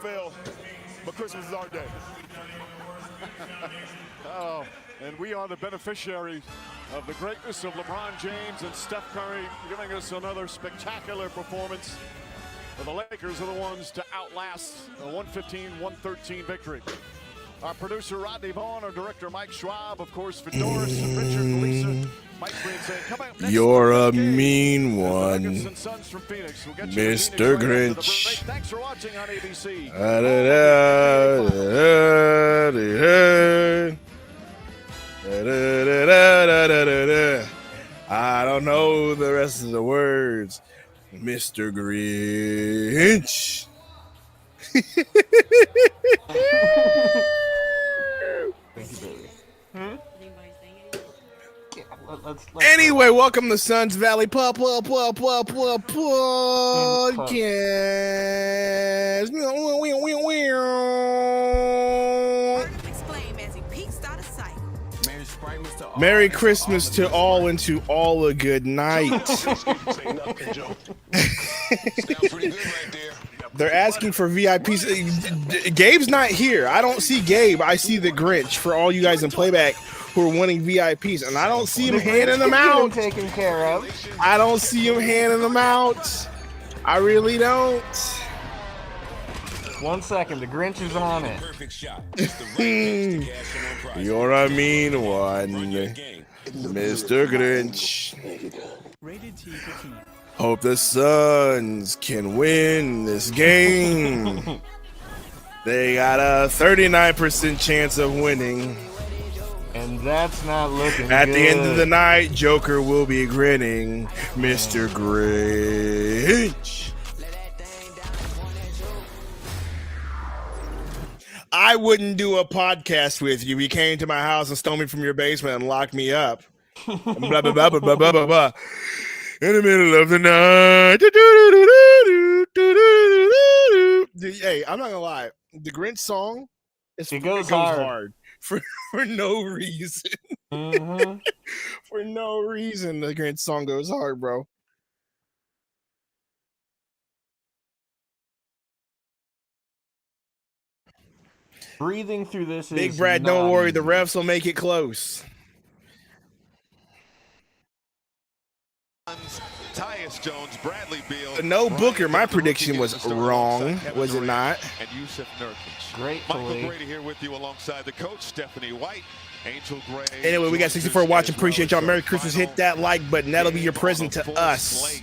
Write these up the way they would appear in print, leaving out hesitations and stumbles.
fail, but Christmas is our day. Oh, and we are the beneficiaries of the greatness of LeBron James and Steph Curry, giving us another spectacular performance. And the Lakers are the ones to outlast a 115-113 victory. Our producer, Rodney Vaughn, our director, Mike Schwab, of course, for Doris and Richard and Lisa. Mike Green saying, come out next. You're a mean one, Mr. Grinch. Thanks for watching on ABC. I don't know the rest of the words, Mr. Grinch. Anyway, welcome to Suns Valley podcast. Merry Christmas to all and to all a good night. They're asking for VIPs. Gabe's not here. I don't see Gabe. I see the Grinch for all you guys in playback who are wanting VIPs, and I don't see him handing them out. Taken care of. I don't see him handing them out. I really don't. 1 second, the Grinch is on it. You're a mean one, Mr. Grinch. Hope the Suns can win this game. They got a 39% chance of winning. And that's not looking At good. the end of the night, Joker will be grinning, Mr. Grinch. I wouldn't do a podcast with you. You came to my house and stole me from your basement and locked me up. Blah, blah, blah, blah, blah, blah, blah. In the middle of the night. Hey, I'm not gonna lie. The Grinch song It goes hard. For no reason. Mm-hmm. For no reason, the Grinch song goes hard, bro. Breathing through this is Big Brad, don't worry. easy. The refs will make it close. Tyus Jones, Bradley Beal. No Booker. My prediction was wrong, was it not? And Yusuf Nurkic. Gratefully. Michael Brady here with you alongside the coach, Stephanie White, Angel Gray. Anyway, we got 64 watching. Appreciate y'all. Merry Christmas. Hit that like button. That'll be your present to us.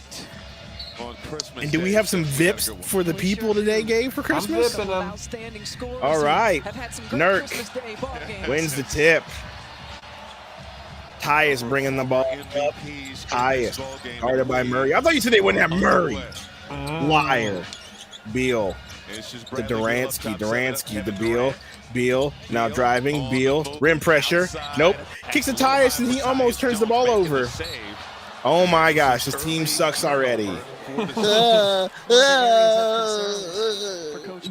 And do we have some VIPs for the people today, Gabe, for Christmas? I'm them. All right. Nurk wins the tip. Tyus bringing the ball up. Tyus guarded by Murray. I thought you said they wouldn't have Murray. Liar. Beal to Duransky to Beal. Beal now driving. Beal rim pressure. Nope. Kicks to Tyus and he almost turns the ball over. Oh my gosh, this team sucks already.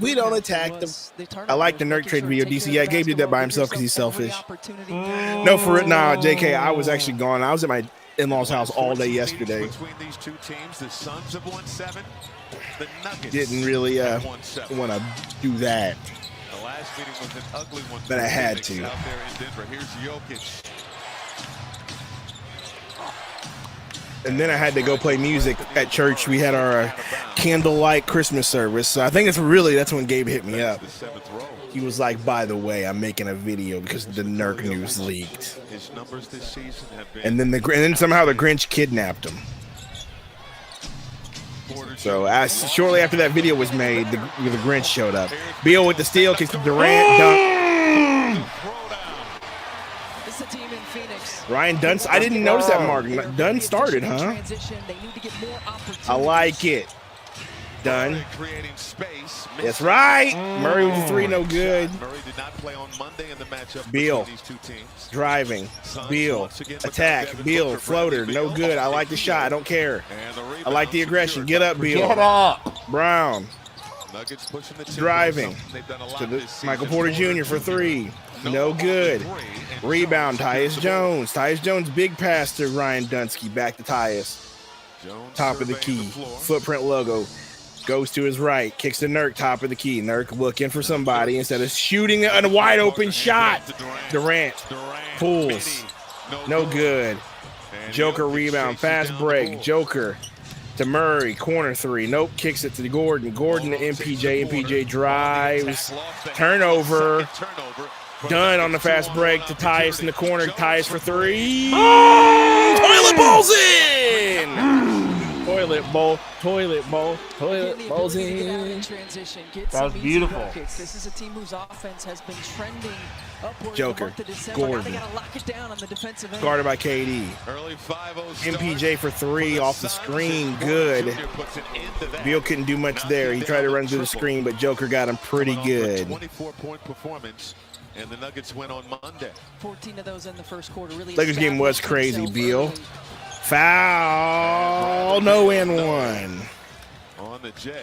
We don't attack them. I like the Nurk trade video. DC, yeah, Gabe did that by himself because he's selfish. No, for it, nah, JK, I was actually gone. I was at my in-laws' house all day yesterday. Didn't really want to do that. But I had to. And then I had to go play music at church. We had our candlelight Christmas service. So I think that's when Gabe hit me up. He was like, by the way, I'm making a video because the Nurk news leaked. And then somehow the Grinch kidnapped him. So shortly after that video was made, the Grinch showed up. Beal with the steal, kicks to Durant, dunk. Ryan Dunn, I didn't notice that mark. Dunn started, huh? I like it. Dunn. That's right. Murray with the three, no good. Beal driving. Beal attack. Beal floater, no good. I like the shot. I don't care. I like the aggression. Get up, Beal. Get up. Brown driving to Michael Porter Jr. for three. No good. Rebound, Tyus Jones. Tyus Jones, big pass to Ryan Dunsky. Back to Tyus. Top of the key. Footprint logo. Goes to his right, kicks to Nurk, top of the key. Nurk looking for somebody instead of shooting a wide open shot. Durant pulls. No good. Joker rebound, fast break. Joker to Murray, corner three. Nope, kicks it to Gordon. Gordon to MPJ. MPJ drives. Turnover. Done on the fast break to Tyus in the corner. Tyus for three. Toilet balls in! Toilet balls in. That was beautiful. This is a team whose offense has been trending upward. Joker, Gordon. Gordon. Gotta lock it down on the defensive end. Guarded by KD. MPJ for three off the screen. Good. Beal couldn't do much there. He tried to run through the screen, but Joker got him pretty good. 24-point performance, and the Nuggets win on Monday. 14 of those in the first quarter. Really Lakers game was crazy, Beal. Foul. No and one. On the J.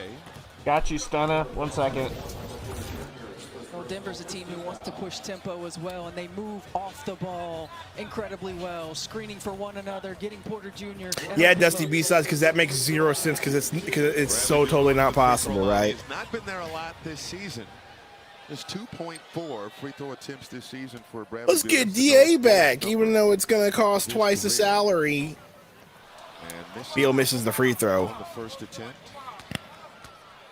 Got you, Stunner. 1 second. Well, Denver's a team who wants to push tempo as well, and they move off the ball incredibly well, screening for one another, getting Porter Jr. Yeah, Dusty B-sides, because that makes zero sense because it's so totally not possible, right? He's not been there a lot this season. There's 2.4 free throw attempts this season for Bradley. Let's get DA back, even though it's going to cost twice the salary. Beal misses the free throw. On the first attempt.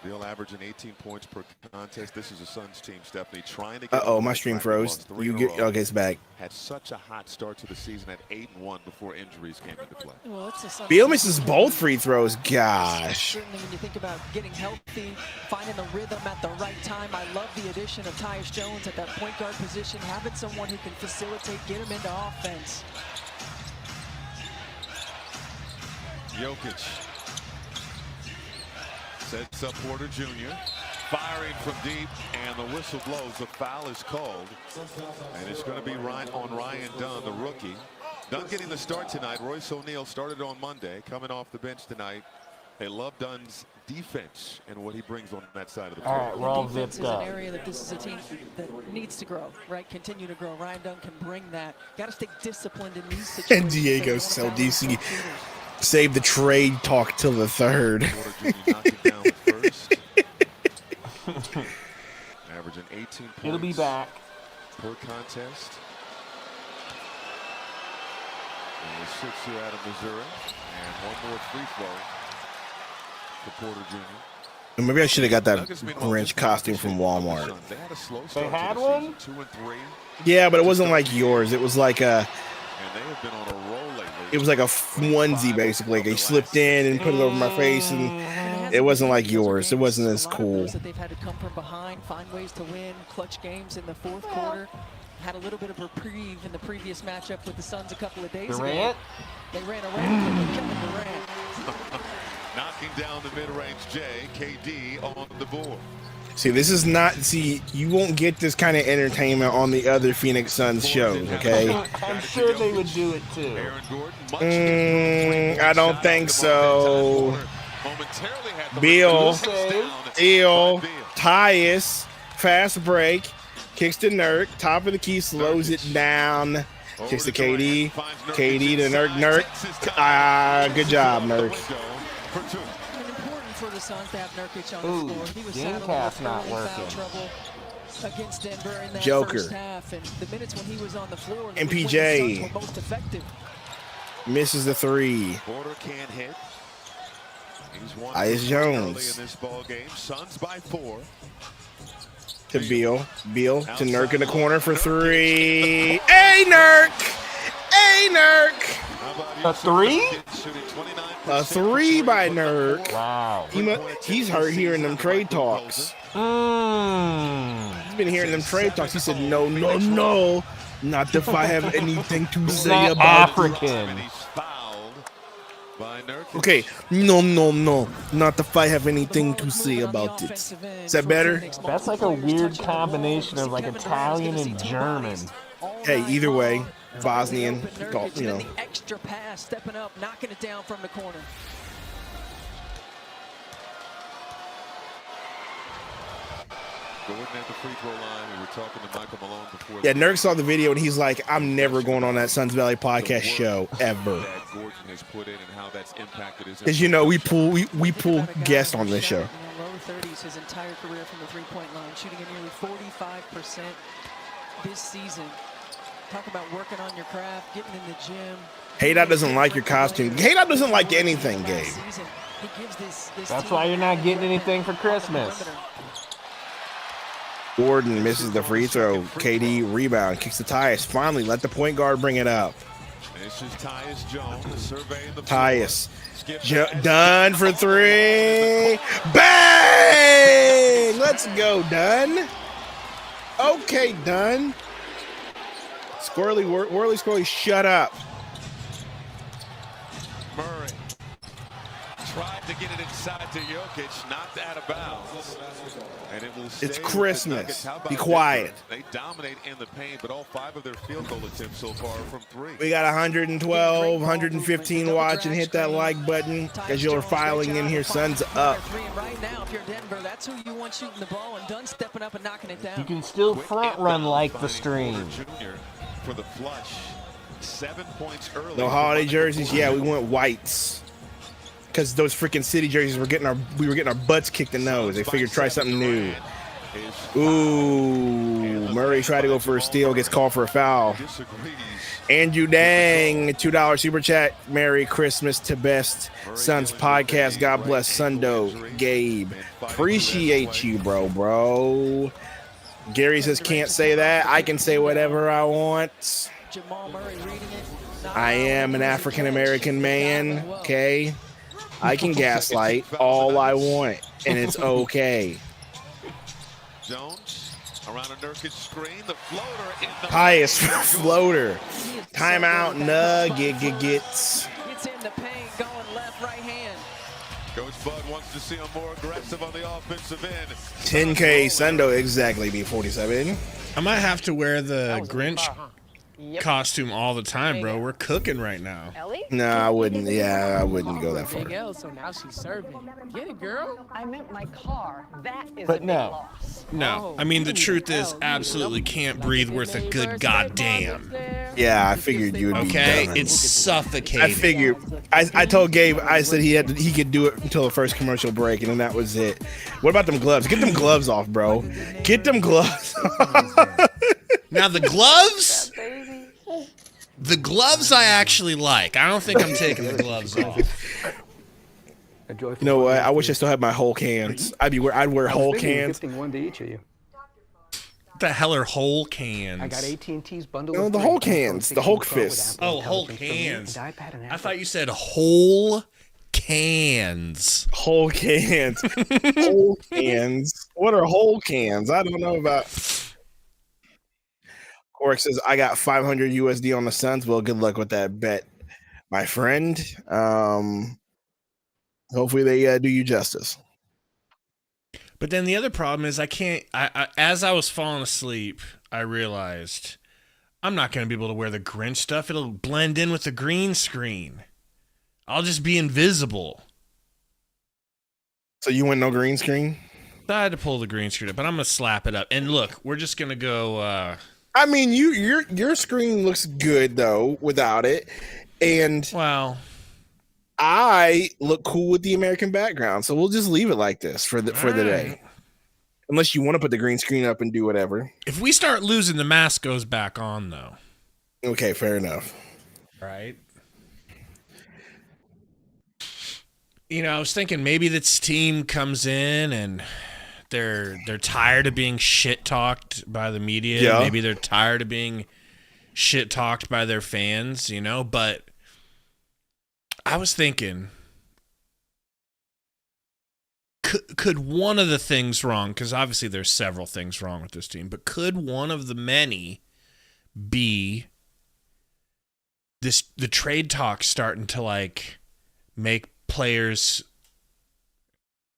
Beal averaging 18 points per contest. This is a Suns team, Stephanie, trying to get. My stream froze. Okay, it's back. Had such a hot start to the season at 8-1 before injuries came into play. Well, it's a Suns Beal team. misses both free throws. Gosh. Certainly when you think about getting healthy, finding the rhythm at the right time. I love the addition of Tyus Jones at that point guard position, having someone who can facilitate, get him into offense. Jokic sets up Porter Jr. Firing from deep, and the whistle blows. The foul is called, and it's going to be right on Ryan Dunn, the rookie. Dunn getting the start tonight. Royce O'Neal started on Monday, coming off the bench tonight. They love Dunn's defense and what he brings on that side of the All floor. right, we're all Defense zipped is up. an area that this is a team that needs to grow, right? Continue to grow. Ryan Dunn can bring that. Got to stay disciplined in these situations. And Diego sell DC. Save the trade talk till the third. Porter Jr. knocking down the first. Averaging 18 points. It'll be back. Per contest. And the 6-2 out of Missouri. And one more free throw for Porter Jr. Maybe I should have got that Grinch costume from Walmart. They had a slow They start had to the one? season, 2 and 3, Yeah, but it wasn't like yours. It was like a. and they have been on a roll lately. It was like a onesie, basically. Like, he slipped in and put it over my face, and it wasn't like yours. It wasn't as cool. That they've had to come from behind, find ways to win, clutch games in the fourth quarter. Had a little bit of reprieve in the previous matchup with the Suns a couple of days Durant? ago. They ran around with Kevin Durant. Knocking down the mid-range J, KD on the board. See, this is not. See, you won't get this kind of entertainment on the other Phoenix Suns shows, okay? I'm sure they would do it too. Aaron Gordon, much different I don't think so. Beal, Tyus, fast break, kicks to Nurk, top of the key, slows it down, kicks to KD, KD to Nurk. Good job, Nurk. And important for the Suns to have Nurkic on Ooh, the floor. He was game saddled pass with not early foul working. trouble against Denver in that Joker. first half. And the minutes when he was on the floor, MPJ. the Suns were most effective. Misses the three. Porter can't hit. He's won Tyus Jones. early in this ball game. Suns by 4. To Beal. Beal to Nurk in the corner for three. Hey, Nurk! Hey, Nurk! A three? A three by Nurk. Wow. He's heard hearing them trade talks. He's been hearing them trade talks. He said, no, no, no. Not if I have anything to He's say not about African. And he's fouled by Nurkic. Okay, no, no, no. Not if I have anything to say about it. Is that better? That's like a weird combination of like Italian and German. Hey, either way, Bosnian, you know. The extra pass, stepping up, knocking it down from the corner. Gordon at the free throw line. We were talking to Michael Malone before. Yeah, Nurk saw the video and he's like, I'm never going on that Suns Valley podcast show ever. That Gordon has put in and how that's impacted his. Because we pull guests on this show. Low 30s his entire career from the three-point line, shooting at nearly 45% this season. Talk about working on your craft, getting in the gym. Haydot doesn't like your costume. Haydot doesn't like anything, Gabe. That's why you're not getting anything for Christmas. Gordon misses the free throw. KD rebound, kicks to Tyus. Finally, let the point guard bring it up. This is Tyus Jones surveying the Tyus. Done for three. Bang! Let's go, Dunn. Okay, Dunn. Whirly, Squirrely, shut up. Murray tried to get it inside to Jokic, knocked out of bounds. And it will stay It's with the Christmas. Nuggets. How about Be quiet. They dominate in the paint, but all 5 of their field goal attempts so far from 3. We got 112, 115 watch and hit that like button as you're filing in here. Sun's up. Right now, if you're Denver, that's who you want shooting the ball, and Dunn stepping up and knocking it down. You can still front run like the stream. Junior for the flush. 7 points early. No holiday jerseys. Yeah, we went whites. Because those freaking city jerseys we were getting our butts kicked in those. They figured try something new. Ooh, Murray tried to go for a steal, gets called for a foul. Andrew Dang, $2 super chat. Merry Christmas to Best Sons podcast. God bless Sundo. Gabe, appreciate you, bro. Gary says can't say that. I can say whatever I want. I am an African American man. Okay. I can gaslight all I want, and it's okay. Jones around a Nurkic screen, the floater in the Pious floater. Timeout, Nuggets. Gets in the paint, going left, right hand. Coach Bud wants to see him more aggressive on the offensive end. 10K Sundo, exactly, B47. I might have to wear the Grinch costume all the time, bro. We're cooking right now. Ellie? No, I wouldn't. Yeah, I wouldn't go that far. Big L, so now she's serving. Get it, girl. I meant my car. That is But a big no. loss. No, I mean, the truth is absolutely can't breathe worth a good goddamn. Yeah, I figured you would be Okay? done. It's suffocating. I figured. I told Gabe, I said he could do it until the first commercial break, and then that was it. What about them gloves? Get them gloves off, bro. Get them gloves. Now, the gloves? The gloves I actually like. I don't think I'm taking the gloves off. You know what? I wish I still had my Hulk hands. I'd wear Hulk hands. One to each of you. What the hell are whole cans? I got AT&T's bundle. No, the Hulk hands, the Hulk fists. Oh, Hulk hands. I thought you said whole cans. Hulk hands. Hulk hands. What are Hulk hands? I don't know about. Cork says, I got 500 USD on the Suns. Well, good luck with that bet, my friend. Hopefully they do you justice. But then the other problem is as I was falling asleep, I realized I'm not going to be able to wear the Grinch stuff. It'll blend in with the green screen. I'll just be invisible. So you went no green screen? I had to pull the green screen up, but I'm going to slap it up. And look, we're just going to go... I mean, your screen looks good, though, without it. And well, I look cool with the American background, so we'll just leave it like this for the day. Unless you want to put the green screen up and do whatever. If we start losing, the mask goes back on, though. Okay, fair enough. Right? You know, I was thinking maybe this team comes in and they're tired of being shit-talked by the media. Yeah. Maybe they're tired of being shit-talked by their fans, you know? But I was thinking, could one of the things wrong, because obviously there's several things wrong with this team, but could one of the many be the trade talk starting to, like, make players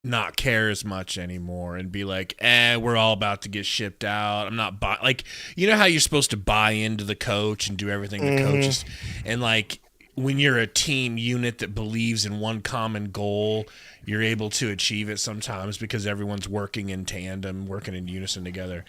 not care as much anymore and be like, we're all about to get shipped out. I'm not like, you know how you're supposed to buy into the coach and do everything the coach is, and like when you're a team unit that believes in one common goal, you're able to achieve it sometimes because everyone's working in tandem, working in unison together.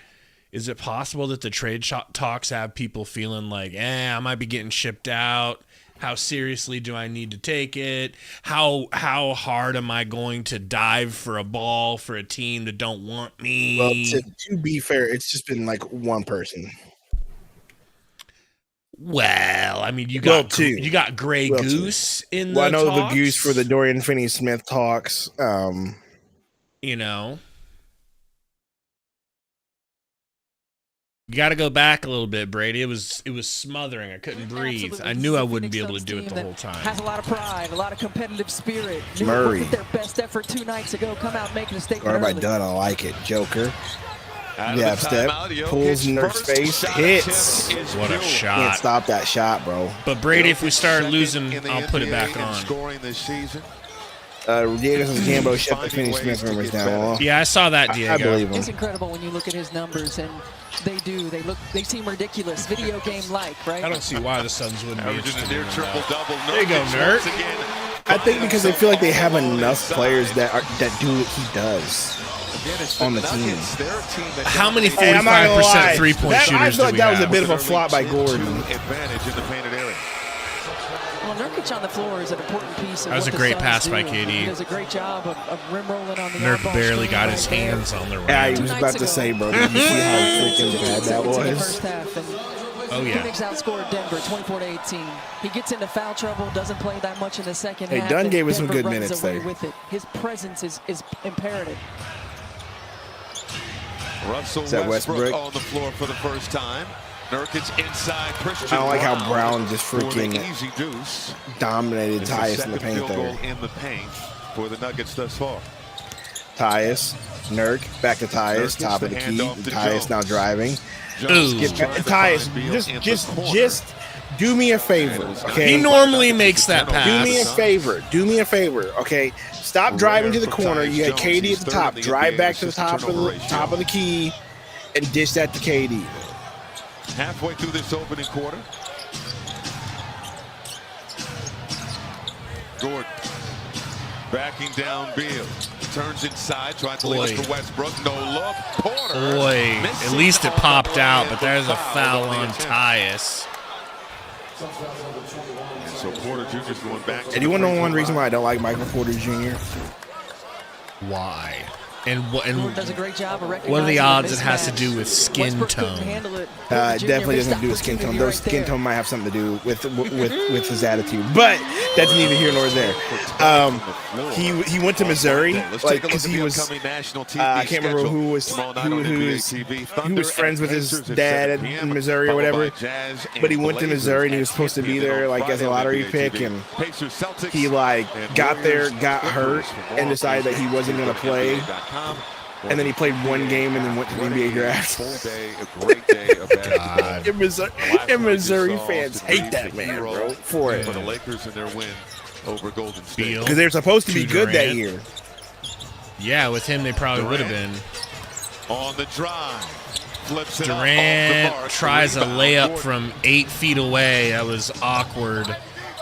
Is it possible that the trade talks have people feeling like, I might be getting shipped out? How seriously do I need to take it? How hard am I going to dive for a ball for a team that don't want me? Well, to be fair, it's just been like one person. Well, I mean, you got Grey Goose in the I know talks. the Goose for the Dorian Finney-Smith talks. You know. You got to go back a little bit, Brady. It was smothering. I couldn't breathe. Absolutely. I knew I wouldn't be able to do it the whole time. Has a lot of pride, a lot of competitive spirit. Murray. Their best effort 2 nights ago. Come out making a statement. Guarded by early. Dunn. I like it. Joker. Step. Pulls Nurk's face. Hits. What a shot. Can't stop that shot, bro. But Brady, if we start losing, I'll put it back on. Scoring this season. Diego and Gambo shut the Finney-Smith rumors down. Yeah, I saw that, Diego. I believe him. It's incredible when you look at his numbers, and they seem ridiculous, video game like, right? I don't see why the Suns wouldn't be interested in that. Triple-double. There you go, Nurk. I think because they feel like they have enough players that do what he does on the team. How many 45% three-point shooters I feel like that was a bit of a With flop by Gordon. Advantage in the painted area. Well, Nurkic on the floor is an important piece of That was what a the great Suns pass do. by KD. He does a great job of rim rolling on the Nurk on-ball barely screen got right his there. hands on the rim. Yeah, he was about to say, bro. Did you see how freaking bad that In the was? first half, and Oh, yeah. Phoenix outscored Denver 24-18. He gets into foul trouble, doesn't play that much in the second half. Dunn and gave us some Denver good runs minutes away there. with it. His presence is imperative. Russell that Westbrook Westbrook? on the floor for the first time. Nurkic inside. Christian I don't like how Brown just for the freaking easy deuce. dominated It's the Tyus in the second paint field there. goal in the paint for the Nuggets thus far. Tyus, Nurk, back to Tyus, Nurkic, top of the the key. handoff to Tyus Jones. now driving. Jones Ooh. gets trying to Tyus, find Beal in the corner. just do me a favor, okay? He normally makes that Do pass. me a favor. Do me a favor, okay? Stop driving to the corner. You got KD at the top. Drive back to the top of the key, and dish that to KD. Halfway through this opening quarter. Gordon backing down Beal. Turns inside, trying to lead for Westbrook. No look. Porter. Boy, at least it popped out, but there's a foul on Tyus. And so Porter Jr.'s going back to And you want to know one reason why I don't like Michael Porter Jr.? Why? And Gordon does a great job of recognizing what are the odds the it has to mismatch. do with skin Westbrook couldn't tone? handle it. It Porter Jr. definitely missed doesn't do with skin tone. opportunity Those right skin there. tone might have something to do with his attitude, but that's neither here nor there. He went to Missouri, like because he was. I can't remember who was friends with his dad in Missouri or whatever. But he went to Missouri and he was supposed to be there like as a lottery pick, and he like got there, got hurt, and decided that he wasn't going to play. And then he played one game and then went to the NBA draft. And Missouri fans hate that man, bro, for it. For the Lakers and their win over Golden State. Because they're supposed to be good that Durant. year. Yeah, with him they probably would have been. On the drive. Flips it Durant off the tries a rebound. layup Gordon. from 8 feet away. That was awkward.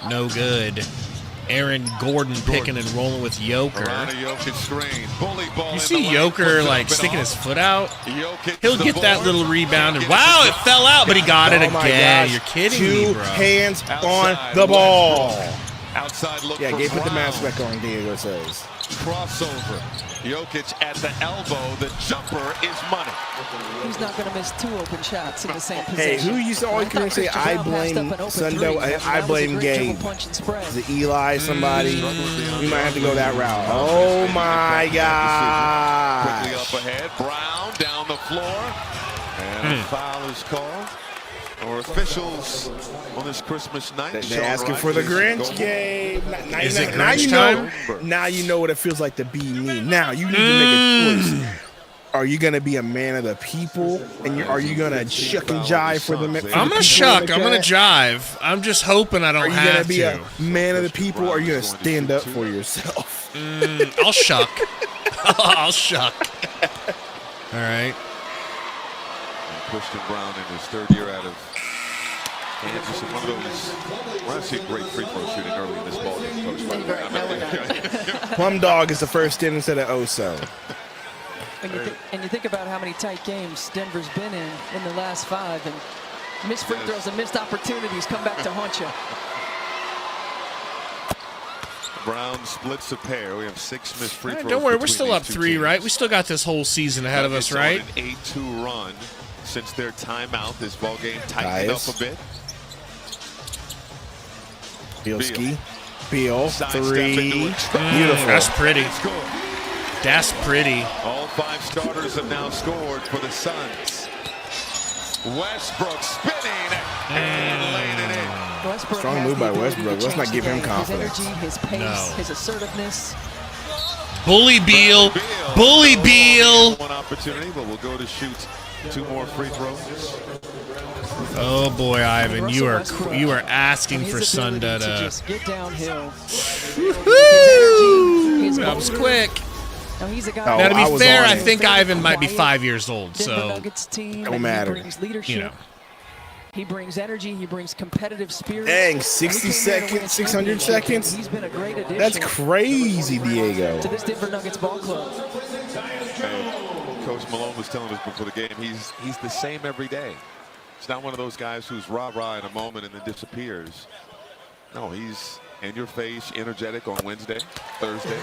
No good. Aaron Gordon picking and rolling with Joker. Around a Jokic screen. Bully ball You in see the lane. Joker Puts it like up and sticking his off. foot out. Jokic He'll the get that board. little rebound and Gets wow, the it shot. fell out, but he got it Oh my again. gosh. You're kidding Two me, bro. hands on Outside, the ball. Westbrook. Outside look Yeah, for Gabe put the Brown. mask back on, Diego says. Crossover. Jokic at the elbow. The jumper is money. He's not going to miss 2 open shots in the same Hey, possession. who used to always come and say, I blame Sundo, I blame Gabe? Is it Eli, somebody? We might have to go that route. Oh my Quickly gosh. up ahead. Brown down the floor. And a foul is called. Or officials on this Christmas night. They're asking for the Grinch game. Is it Now Grinch you know. time? Now you know what it feels like to be me. Now you need to make a choice. Are you gonna be a man of the people, and are you gonna shuck and jive for the? I'm gonna shuck. I'm gonna jive. I'm just hoping I don't Are you have gonna be to. a man of the people, or are you gonna stand up for yourself? I'll shuck. I'll shuck. All right. Christian Brown in his 3rd year out of And just one of those, we're not seeing great free throw shooting early in this ball game, Coach. By the way. No, we're not. Plum Dog is the first in instead of Oso. And you think about how many tight games Denver's been in the last 5, and missed free throws and missed opportunities come back to haunt you. Brown splits a pair. We have 6 missed free throws. Don't worry, we're between still these up 2 3, teams. right? We still got this whole season ahead of us, right? An 8-2 run since their timeout. This ball game tightened up a bit. Bielski. Beal. Sidestep 3. into it. Beautiful. That's pretty. That's pretty. All 5 starters have now scored for the Suns. Westbrook spinning and laying it in. Westbrook Strong has move the by ability Westbrook. to Let's not change give the him game. confidence. His energy, his pace, his assertiveness. Bully Beal. Bully Beal. One opportunity, but we'll go to shoot 2 more free throws. Oh boy, Ivan, you are asking for Sundo to just get downhill. Woo! That was quick. Now he's a guy. Now to I be was fair, on I it. think Ivan might be 5 years old, Denver so Nuggets team, don't and matter. He brings leadership. you know. He brings energy. He brings competitive spirit. Dang, 60 seconds, 600 seconds. He's been a great addition. That's crazy, Diego. To this Denver Nuggets ball club. Coach Malone was telling us before the game, he's the same every day. He's not one of those guys who's rah-rah in a moment and then disappears. No, he's in your face, energetic on Wednesday, Thursday.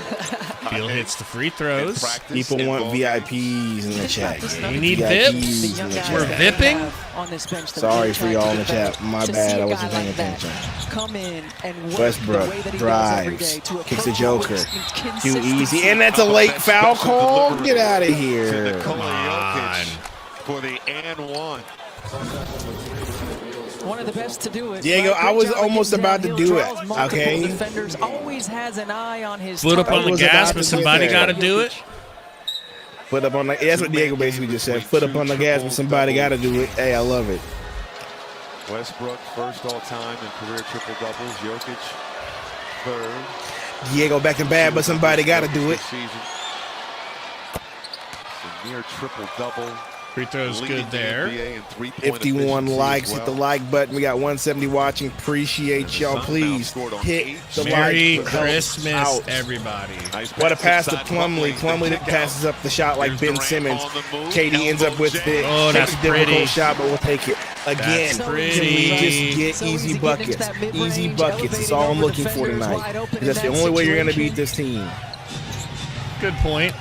Beal hits the free throws. People want VIPs in the chat. We need VIPs VIPs. in the We're chat. vipping. On this bench Sorry for y'all in the chat. My bad, I wasn't paying attention. Come in and work Westbrook the way that he does every drives, day to kicks the approach Joker. with Too consistency. easy, and that's a late foul call. Get out of To here. Nikola on. Jokic for the and 1. One of the best to do it. Diego, I was almost about to do it, okay? Defenders always has an eye on his Foot up on the was gas, about but to somebody get got there. to do it. Foot up on the. That's what Diego basically just said. Foot up on the gas, but somebody got to do it. Hey, I love it. Westbrook first all-time in career triple-doubles. Jokic third. Diego back to bad, but somebody got to do it. This season. It's a near triple-double. Free throws Leading good the there. NBA in three-point 51 efficiency likes. as Hit the well. like button. We got 170 watching. Appreciate y'all. Please hit the Merry like. Help Christmas, out. everybody. Nice What a pass to inside Plumlee. Plumlee that passes up the shot like Ben Simmons. KD ends up with it. Oh, that's Takes a difficult pretty. shot, but we'll take it. Again, That's can we pretty. just get So easy easy getting buckets? into that mid-range, Easy buckets. That's all I'm elevating looking for over defenders, tonight. wide open in That's the that only way you're going to situation. beat this team. Good point.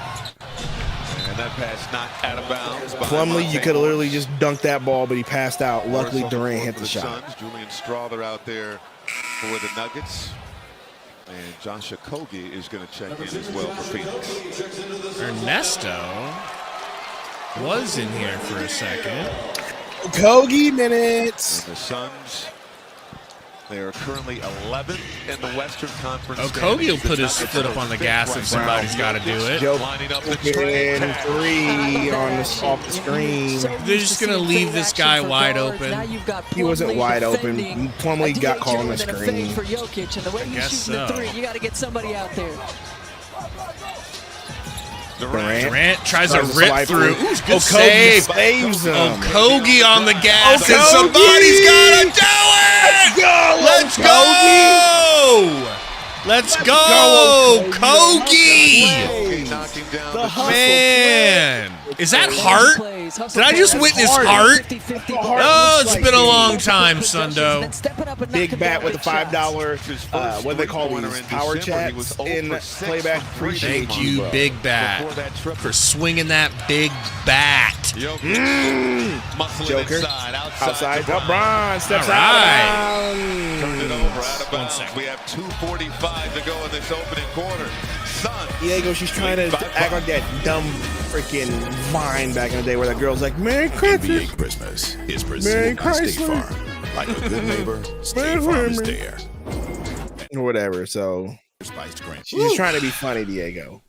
And that pass knocked out of bounds. by Plumlee, you Monte could have literally Morris. just dunked that ball, but he passed out. Luckily, Morris on the Durant floor hit for the shot. Suns. Julian Strawther out there for the Nuggets. And John Shakogi is going to check in as well for Phoenix. Ernesto was in here for a second. Kogi minutes. And the Suns, they are currently 11th in the Western Conference. Oh, standings. Kogi will put The his Nuggets foot up are on the fifth gas if right somebody's now. got to do it. Joe Lining up the trade getting pass. 3 on the off the screen. They're just gonna leave this guy wide open. He wasn't wide open. Plumlee got caught on the screen. For Jokic, and the way he's guess shooting the so. 3, you got to get somebody out there. Durant tries to Tries to rip slide through. through. Ooh, good Oh, Kogi save. saves him. Oh, Kogi on the gas, Oh, and somebody's got to do it. Let's go. Let's go. Kogi. Knocking down The the hustle Man, is that Hart? Did I just witness Hart? Oh, it's been a long time, Sundo. Big bat with the $5. What do they call these? Power chats in playback. Appreciate Thank you, bro. Big Bat, for swinging that big bat. Muscling Joker. inside, Outside. to Oh, Bron steps All out. Turned it over out of One bounds. second. We have 2:45 to go in this opening quarter. Suns. Diego, she's trying to act like that dumb freaking Vine back in the day where that girl's like, Merry Christmas. NBA Christmas is Merry presented by State Chrysler. Farm. Like a good neighbor, State Farm is there. Or whatever. So Spiced Grinch. she's just trying to be funny, Diego.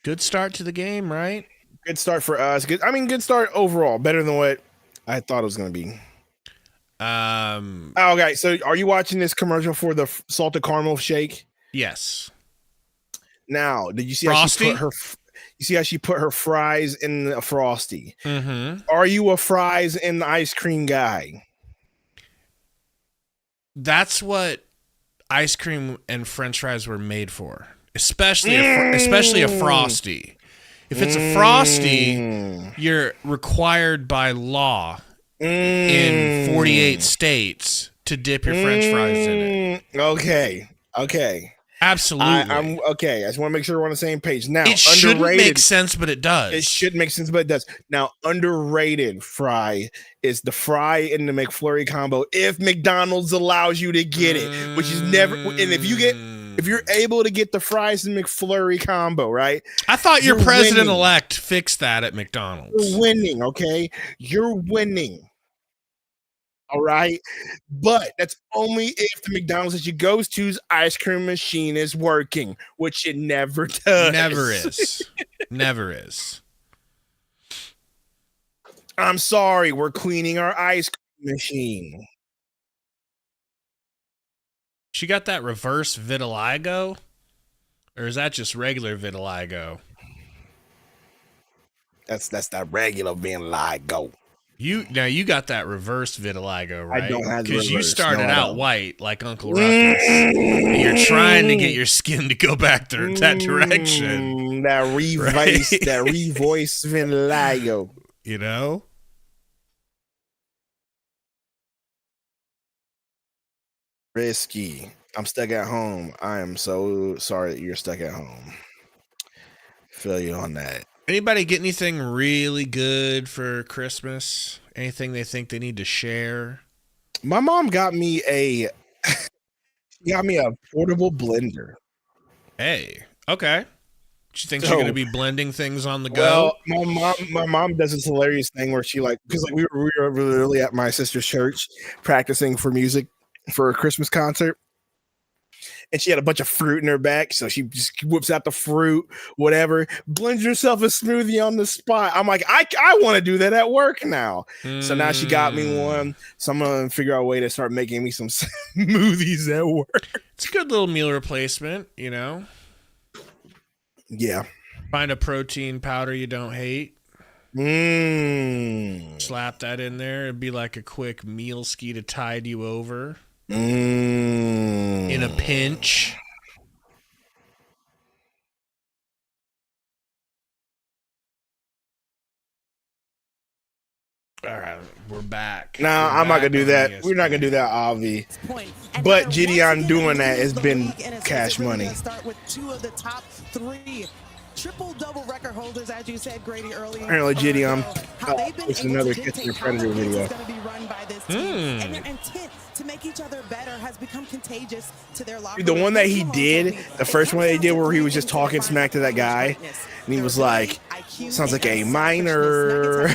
Good start to the game, right? Good start for us. Good start overall. Better than what I thought it was going to be. Okay, so are you watching this commercial for the salted caramel shake? Yes. Now, did you see Frosty? how she put her? You see how she put her fries in a Frosty. Mm-hmm. Are you a fries and ice cream guy? That's what ice cream and French fries were made for, especially a Frosty. If it's a Frosty, you're required by law in 48 states to dip your French fries in it. Okay. Absolutely. I'm okay. I just want to make sure we're on the same page. Now, it shouldn't make sense, but it does. It should make sense, but it does. Now, underrated fry is the fry in the McFlurry combo. If McDonald's allows you to get it, which is never, and if you're able to get the fries in McFlurry combo, right? I thought your president-elect fixed that at McDonald's. You're winning, okay? You're winning. All right, but that's only if the McDonald's that you goes to's ice cream machine is working, which it never does. Never is. I'm sorry, we're cleaning our ice cream machine. She got that reverse vitiligo, or is that just regular vitiligo? That's that regular vitiligo. You got that reverse vitiligo, right? I don't have because you reverse. started out white like Uncle Ruckus, and you're trying to get your skin to go back that direction. That revoice, right? That revoice vitiligo. You know. Risky. I'm stuck at home. I am so sorry that you're stuck at home. Feel you on that. Anybody get anything really good for Christmas? Anything they think they need to share? My mom got me a portable blender. Hey, okay. She thinks you're going to be blending things on the go. Well, my mom does this hilarious thing where she because we were really at my sister's church practicing for music for a Christmas concert. And she had a bunch of fruit in her back, so she just whips out the fruit, whatever, blends herself a smoothie on the spot. I'm like, I want to do that at work now. So now she got me one. So I'm gonna figure out a way to start making me some smoothies at work. It's a good little meal replacement, you know. Yeah. Find a protein powder you don't hate. Slap that in there. It'd be like a quick meal ski to tide you over. In a pinch. All right, we're back. Nah, I'm not gonna do that. We're not gonna do that, Avi. But Gideon doing that has been cash money. Start with two of the top three triple-double record holders, as you said, Grady, earlier. Apparently, Gideon it's another Catch the Predator video. And their intent to make each other better has become contagious to their locker The one that he did, the first one they did where he was just talking smack to that guy, and he was like, sounds like a minor,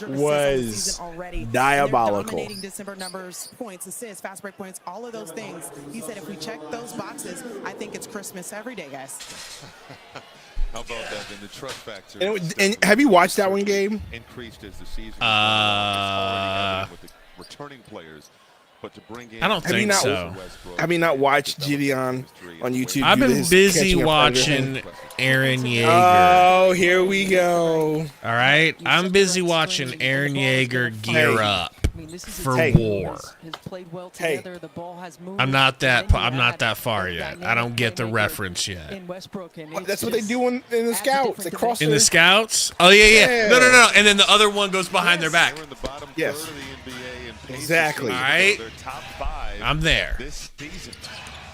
was diabolical. December numbers, points, assists, fast break points, all of those things. He said if we check those boxes, I think it's Christmas every day, guys. How about that in the trust factor? And have you watched that one, Gabe? Increased as the season with the returning players, but to bring in I don't think so. Have you not watched Gideon on YouTube? I've been busy watching Aaron Yeager. Oh, here we go. All right, I'm busy watching Aaron Yeager gear up for war. I'm not that far yet. I don't get the reference yet. That's what they do in the scouts. They cross in the scouts. Oh yeah. No. And then the other one goes behind their back. Yes. Exactly. All right. I'm there. This season,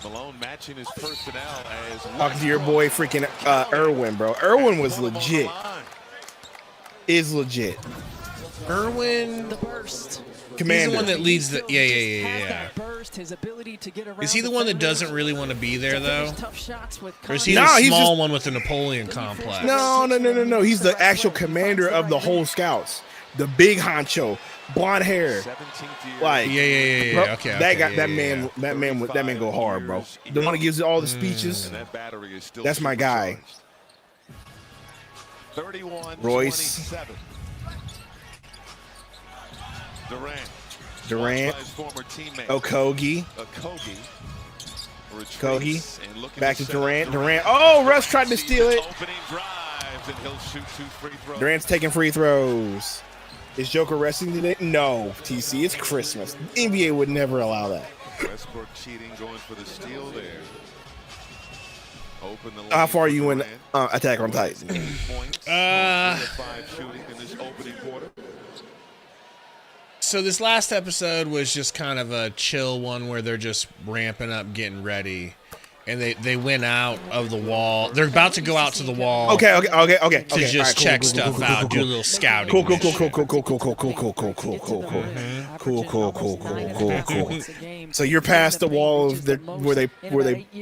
Malone matching his personnel as talking to your boy freaking Irwin, bro. Irwin was legit. Is legit. Irwin, the burst. Commander. He's the one that leads the yeah. Is he the one that doesn't really want to be there though? Or is he the small one with the Napoleon complex? No. He's the actual commander of the whole scouts. The big honcho, blonde hair. Like yeah. Bro, Okay. That man go hard, bro. The one that gives all the speeches. That's my guy. 31, Royce. 27. Durant. Okogie. Kohi. Back to Durant. Durant. Oh, Russ tried to steal it. Durant's taking free throws. Is Joker resting today? No, TC. It's Christmas. NBA would never allow that. Westbrook cheating, going for the steal there. Open the How far are you in Attack on Titan? 5 shooting in this opening quarter. So this last episode was just kind of a chill one where they're just ramping up, getting ready. And they went out of the wall. They're about to go out to the wall. Okay. To just check stuff out, do a little scouting. Cool. So you're past the wall of where they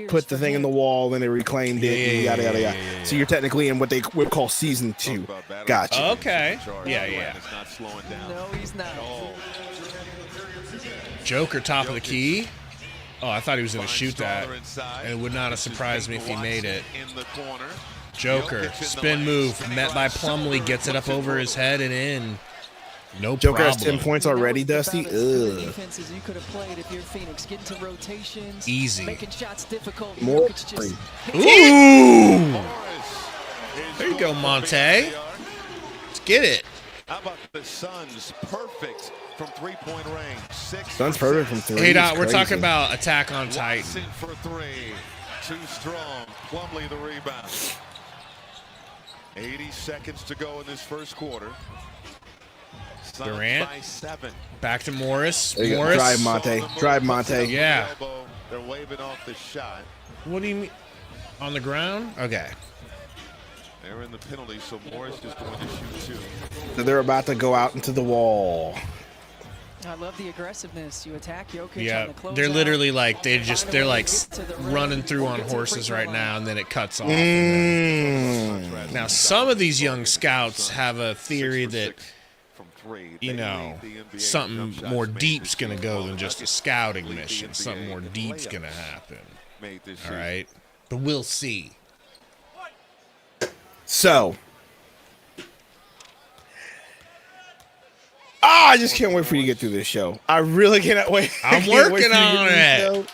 put the thing in the wall, then they reclaimed it, yada yada yada. So you're technically in what they would call season 2. Gotcha. Okay. Yeah. No, he's not. Joker top of the key. Oh, I thought he was going to shoot that. And it would not have surprised me if he made it. Joker, spin move, met by Plumlee, gets it up over his head and in. No Joker problem. has 10 points already, Dusty. Ugh. Defenses you could have played if you're Phoenix. Get into rotations. Easy. Making shots difficult. More. Ooh! There you go, Monte. Let's get it. How about the Suns? Perfect from three-point range. Suns perfect from 3. Hey, Dot, we're talking about Attack on Titan. Watson for 3. Too strong. Plumlee the rebound. 80 seconds to go in this first quarter. Suns Durant. by 7. Back to Morris. There you go. Morris. Drive, Monte. Drive, Monte. Yeah. They're waving off the shot. What do you mean? On the ground? Okay. They're in the penalty, so Morris is going to shoot 2. So they're about to go out into the wall. I love the aggressiveness. You attack Jokic Yeah, on the closeout. they're literally like they're like running through on horses right now, and then it cuts off. Now, some of these young scouts have a theory that something more deep's gonna go than just a scouting mission. Something more deep's gonna happen. All right, but we'll see. So, I just can't wait for you to get through this show. I really cannot wait. I'm working on it.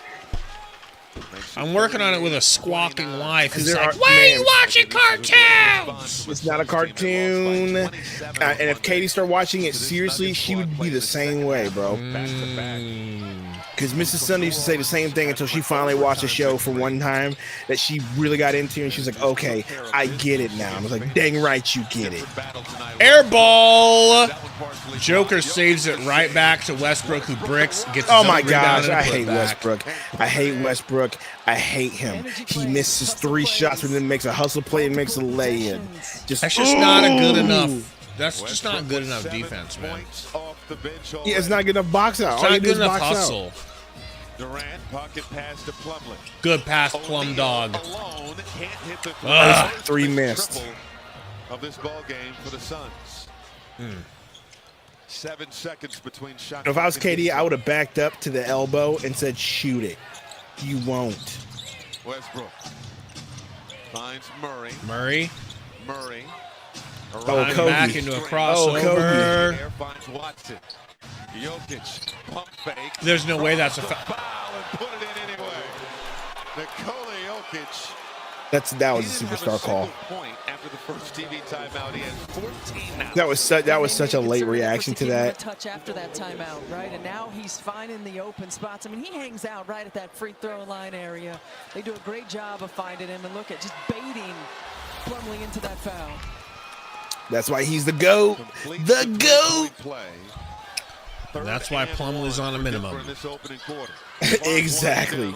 I'm working on it with a squawking wife who's like, "Why are you watching cartoons?" It's not a cartoon. And if Katie started watching it seriously, she would be the same way, bro. Because Mrs. Sundo used to say the same thing until she finally watched a show for one time that she really got into, and she was like, "Okay, I get it now." I was like, "Dang right, you get it." Air ball. Joker saves it right back to Westbrook, who bricks. Gets Oh his my own rebound gosh, and a I hate putback. Westbrook. I hate Westbrook. I hate him. He misses 3 shots and then makes a hustle play and makes a lay-in. That's just not a good enough. That's just not good enough defense, man. Yeah, it's not good enough box out. It's All you not do good is enough box hustle. out. Durant pocket pass to Plumlee. Good pass, Plum Dog. Alone can't hit the 3 missed. of this ball game for the Suns. 7 seconds between shots. If I was KD, I would have backed up to the elbow and said, "Shoot it." You won't. Westbrook finds Murray. Murray. Oh, Kobe. Back Kobe. into a Oh, crossover. There finds Watson. Jokic pump fake. There's no way that's a foul. Foul and put it in anyway. Nikola Jokic. That was a superstar call. Point after the first TV timeout. He has 14 now. That was such a late reaction to that. Touch after that timeout, right? And now he's finding the open spots. I mean, he hangs out right at that free throw line area. They do a great job of finding him, and look at just baiting Plumlee into that foul. That's why he's the GOAT. The GOAT. And that's why Plumlee's on a minimum. Exactly.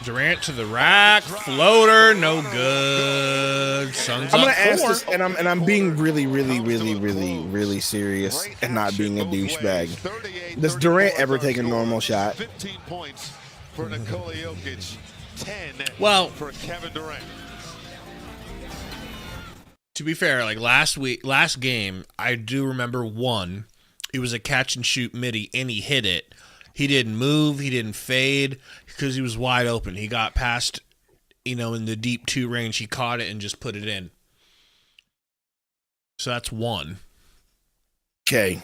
Durant to the rack, floater, no good. Suns I'm gonna up ask 4. this, and I'm being really serious and not being a douchebag. Does Durant ever take a normal shot? 15 points for Nikola Jokic. 10 Well, for Kevin Durant. to be fair, like last game, I do remember one. It was a catch and shoot midi, and he hit it. He didn't move. He didn't fade because he was wide open. He got past, in the deep 2 range. He caught it and just put it in. So that's one. Okay.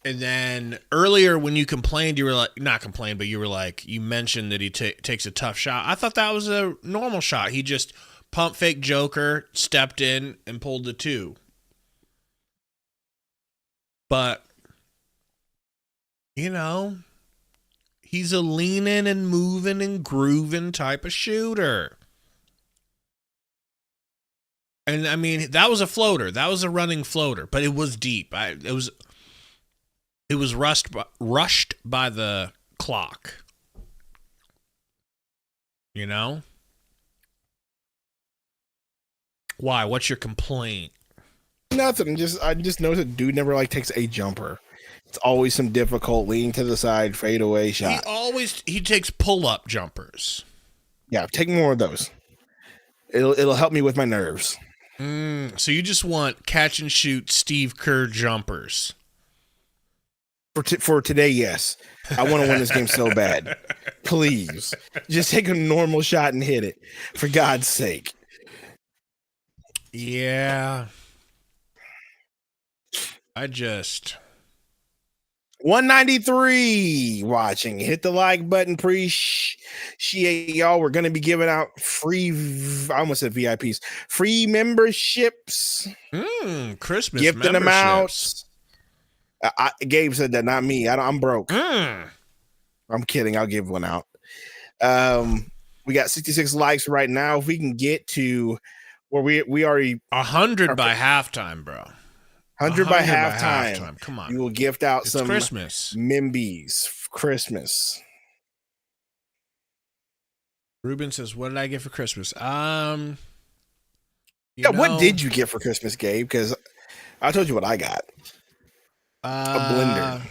And then earlier when you complained, you were like, not complained, but you were like, you mentioned that he takes a tough shot. I thought that was a normal shot. He just pump fake Joker, stepped in, and pulled the 2. But, you know, he's a leaning and moving and grooving type of shooter. And, I mean, that was a floater. That was a running floater, but it was deep. It was rushed by the clock. You know? Why? What's your complaint? Nothing. I just noticed that dude never takes a jumper. It's always some difficult lean to the side, fade away shot. He takes pull-up jumpers. Yeah, take more of those. It'll help me with my nerves. So you just want catch and shoot Steve Kerr jumpers. For today, yes. I want to win this game so bad. Please. Just take a normal shot and hit it. For God's sake. Yeah. 193 watching. Hit the like button. Appreciate y'all. We're going to be giving out free, I almost said VIPs, free memberships. Christmas Gifting them out. Gabe said that, not me. I'm broke. I'm kidding. I'll give one out. We got 66 likes right now. If we can get to where we already 100 by halftime, bro. 100 by halftime. Come on. You will gift out some Christmas. Mimbies. Christmas. Ruben says, what did I get for Christmas? What did you get for Christmas, Gabe? Because I told you what I got. A blender.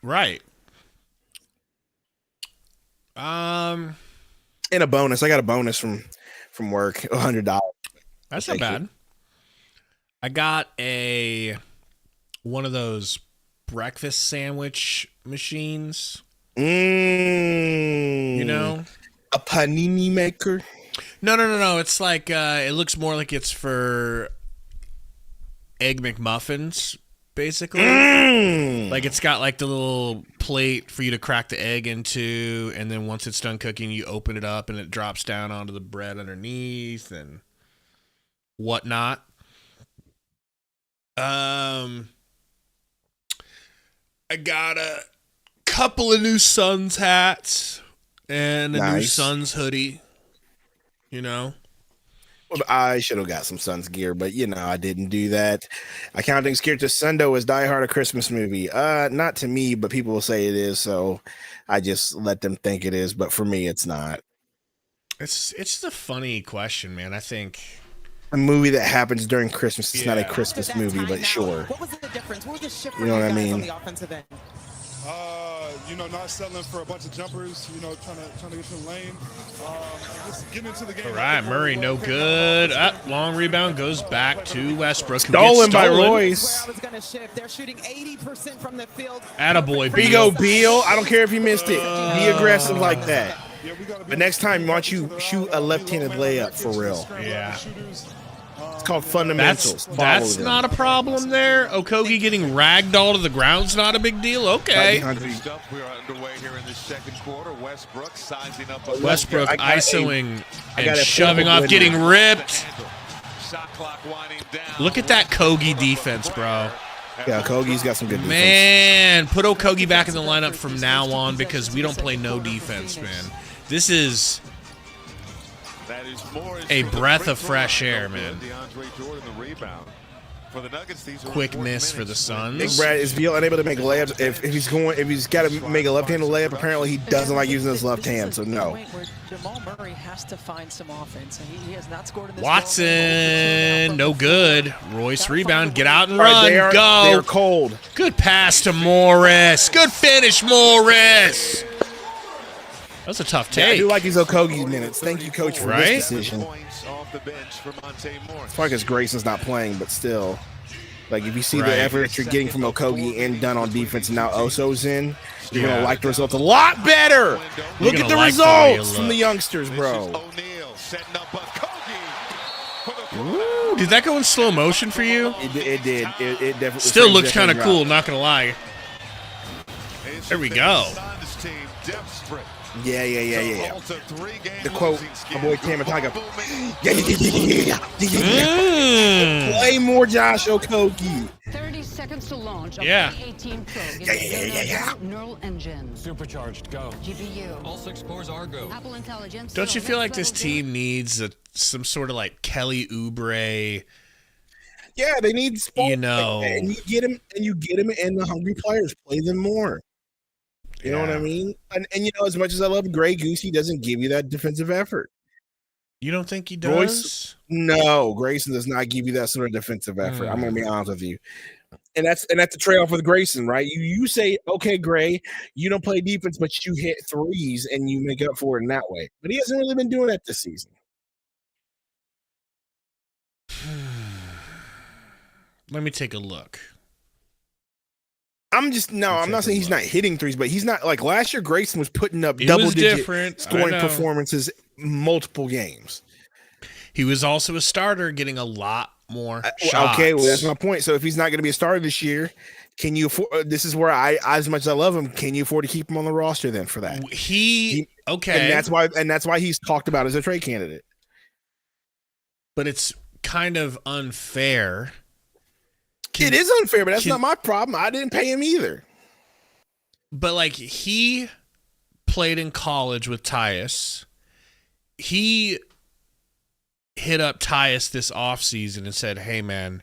Right. And a bonus. I got a bonus from work, $100. That's not bad. I got one of those breakfast sandwich machines. You know? A panini maker? No. It's like it looks more like it's for Egg McMuffins, basically. Like it's got like the little plate for you to crack the egg into, and then once it's done cooking, you open it up and it drops down onto the bread underneath and whatnot. I got a couple of new Suns hats and a new Suns hoodie. You know? Well, I should have got some Suns gear, but I didn't do that. Accounting Scared to Sundo is Die Hard a Christmas movie. Not to me, but people will say it is, so I just let them think it is, but for me it's not. It's the funny question, man. I think a movie that happens during Christmas is not a Christmas movie, but sure. What was the difference? What was the shift for you know what I guys mean? on the offensive end? Not settling for a bunch of jumpers, trying to get to the lane. Just getting into the game. All right, Murray, no good. Long rebound goes back to Westbrook. Stolen by Royce. They're shooting 80% from the field. Attaboy, Here you go, Beal. I don't care if you missed it. Be aggressive like that. But next time, why don't you shoot a left-handed layup for real? Yeah. It's called fundamentals. That's not a problem there. Okogie getting ragdolled to the ground's not a big deal. Okay. We are underway here in the second quarter. Westbrook sizing up. Westbrook isoing and shoving off, getting ripped. Shot clock winding down. Look at that Okogie defense, bro. Yeah, Okogie's got some good defense. Man, put Okogie back in the lineup from now on because we don't play no defense, man. This is a breath of fresh air, man. Quick miss for the Suns. Big Brad, is Beal unable to make layups? If he's got to make a left-handed layup, apparently he doesn't like using his left hand, so no. Jamal Murray has to find some offense. He has not scored in this Watson, no good. Royce rebound, get out and run, go. They are cold. Good pass to Morris. Good finish, Morris. That's a tough take. Yeah, I do like these Okogie minutes. Thank you, Coach, for this decision. It's because Grayson's not playing, but still. Like, if you see the effort you're getting from Okogie and done on defense, and now Oso's in, you're going to like the results a lot better. Look at the results from the youngsters, bro. Ooh, did that go in slow motion for you? It did. It definitely still looks kind of cool, not going to lie. There we go. Yeah. The quote, my boy Tam Tiger. Yeah. Play more Josh Okogie. 30 seconds to launch. Yeah. Yeah. Neural engine. Supercharged, go. GPU. All 6 cores are go. Apple Intelligence. Don't you feel like this team needs some sort of like Kelly Oubre? Yeah, they need sport. You know, and you get him, and the hungry players play them more. You know what I mean? And as much as I love Grey Goose, he doesn't give you that defensive effort. You don't think he does? Royce, no, Grayson does not give you that sort of defensive effort. I'm going to be honest with you. And that's the trade-off with Grayson, right? You say, okay, Gray, you don't play defense, but you hit threes and you make up for it in that way. But he hasn't really been doing that this season. Let me take a look. I'm not saying he's not hitting threes, but he's not like last year. Grayson was putting up double-digit scoring performances multiple games. He was also a starter, getting a lot more shots. Okay, well, that's my point. So if he's not going to be a starter this year, can you afford? This is where as much as I love him, can you afford to keep him on the roster then for that? Okay, and that's why he's talked about as a trade candidate. But it's kind of unfair. It is unfair, but that's not my problem. I didn't pay him either. But like he played in college with Tyus. He hit up Tyus this offseason and said, hey, man,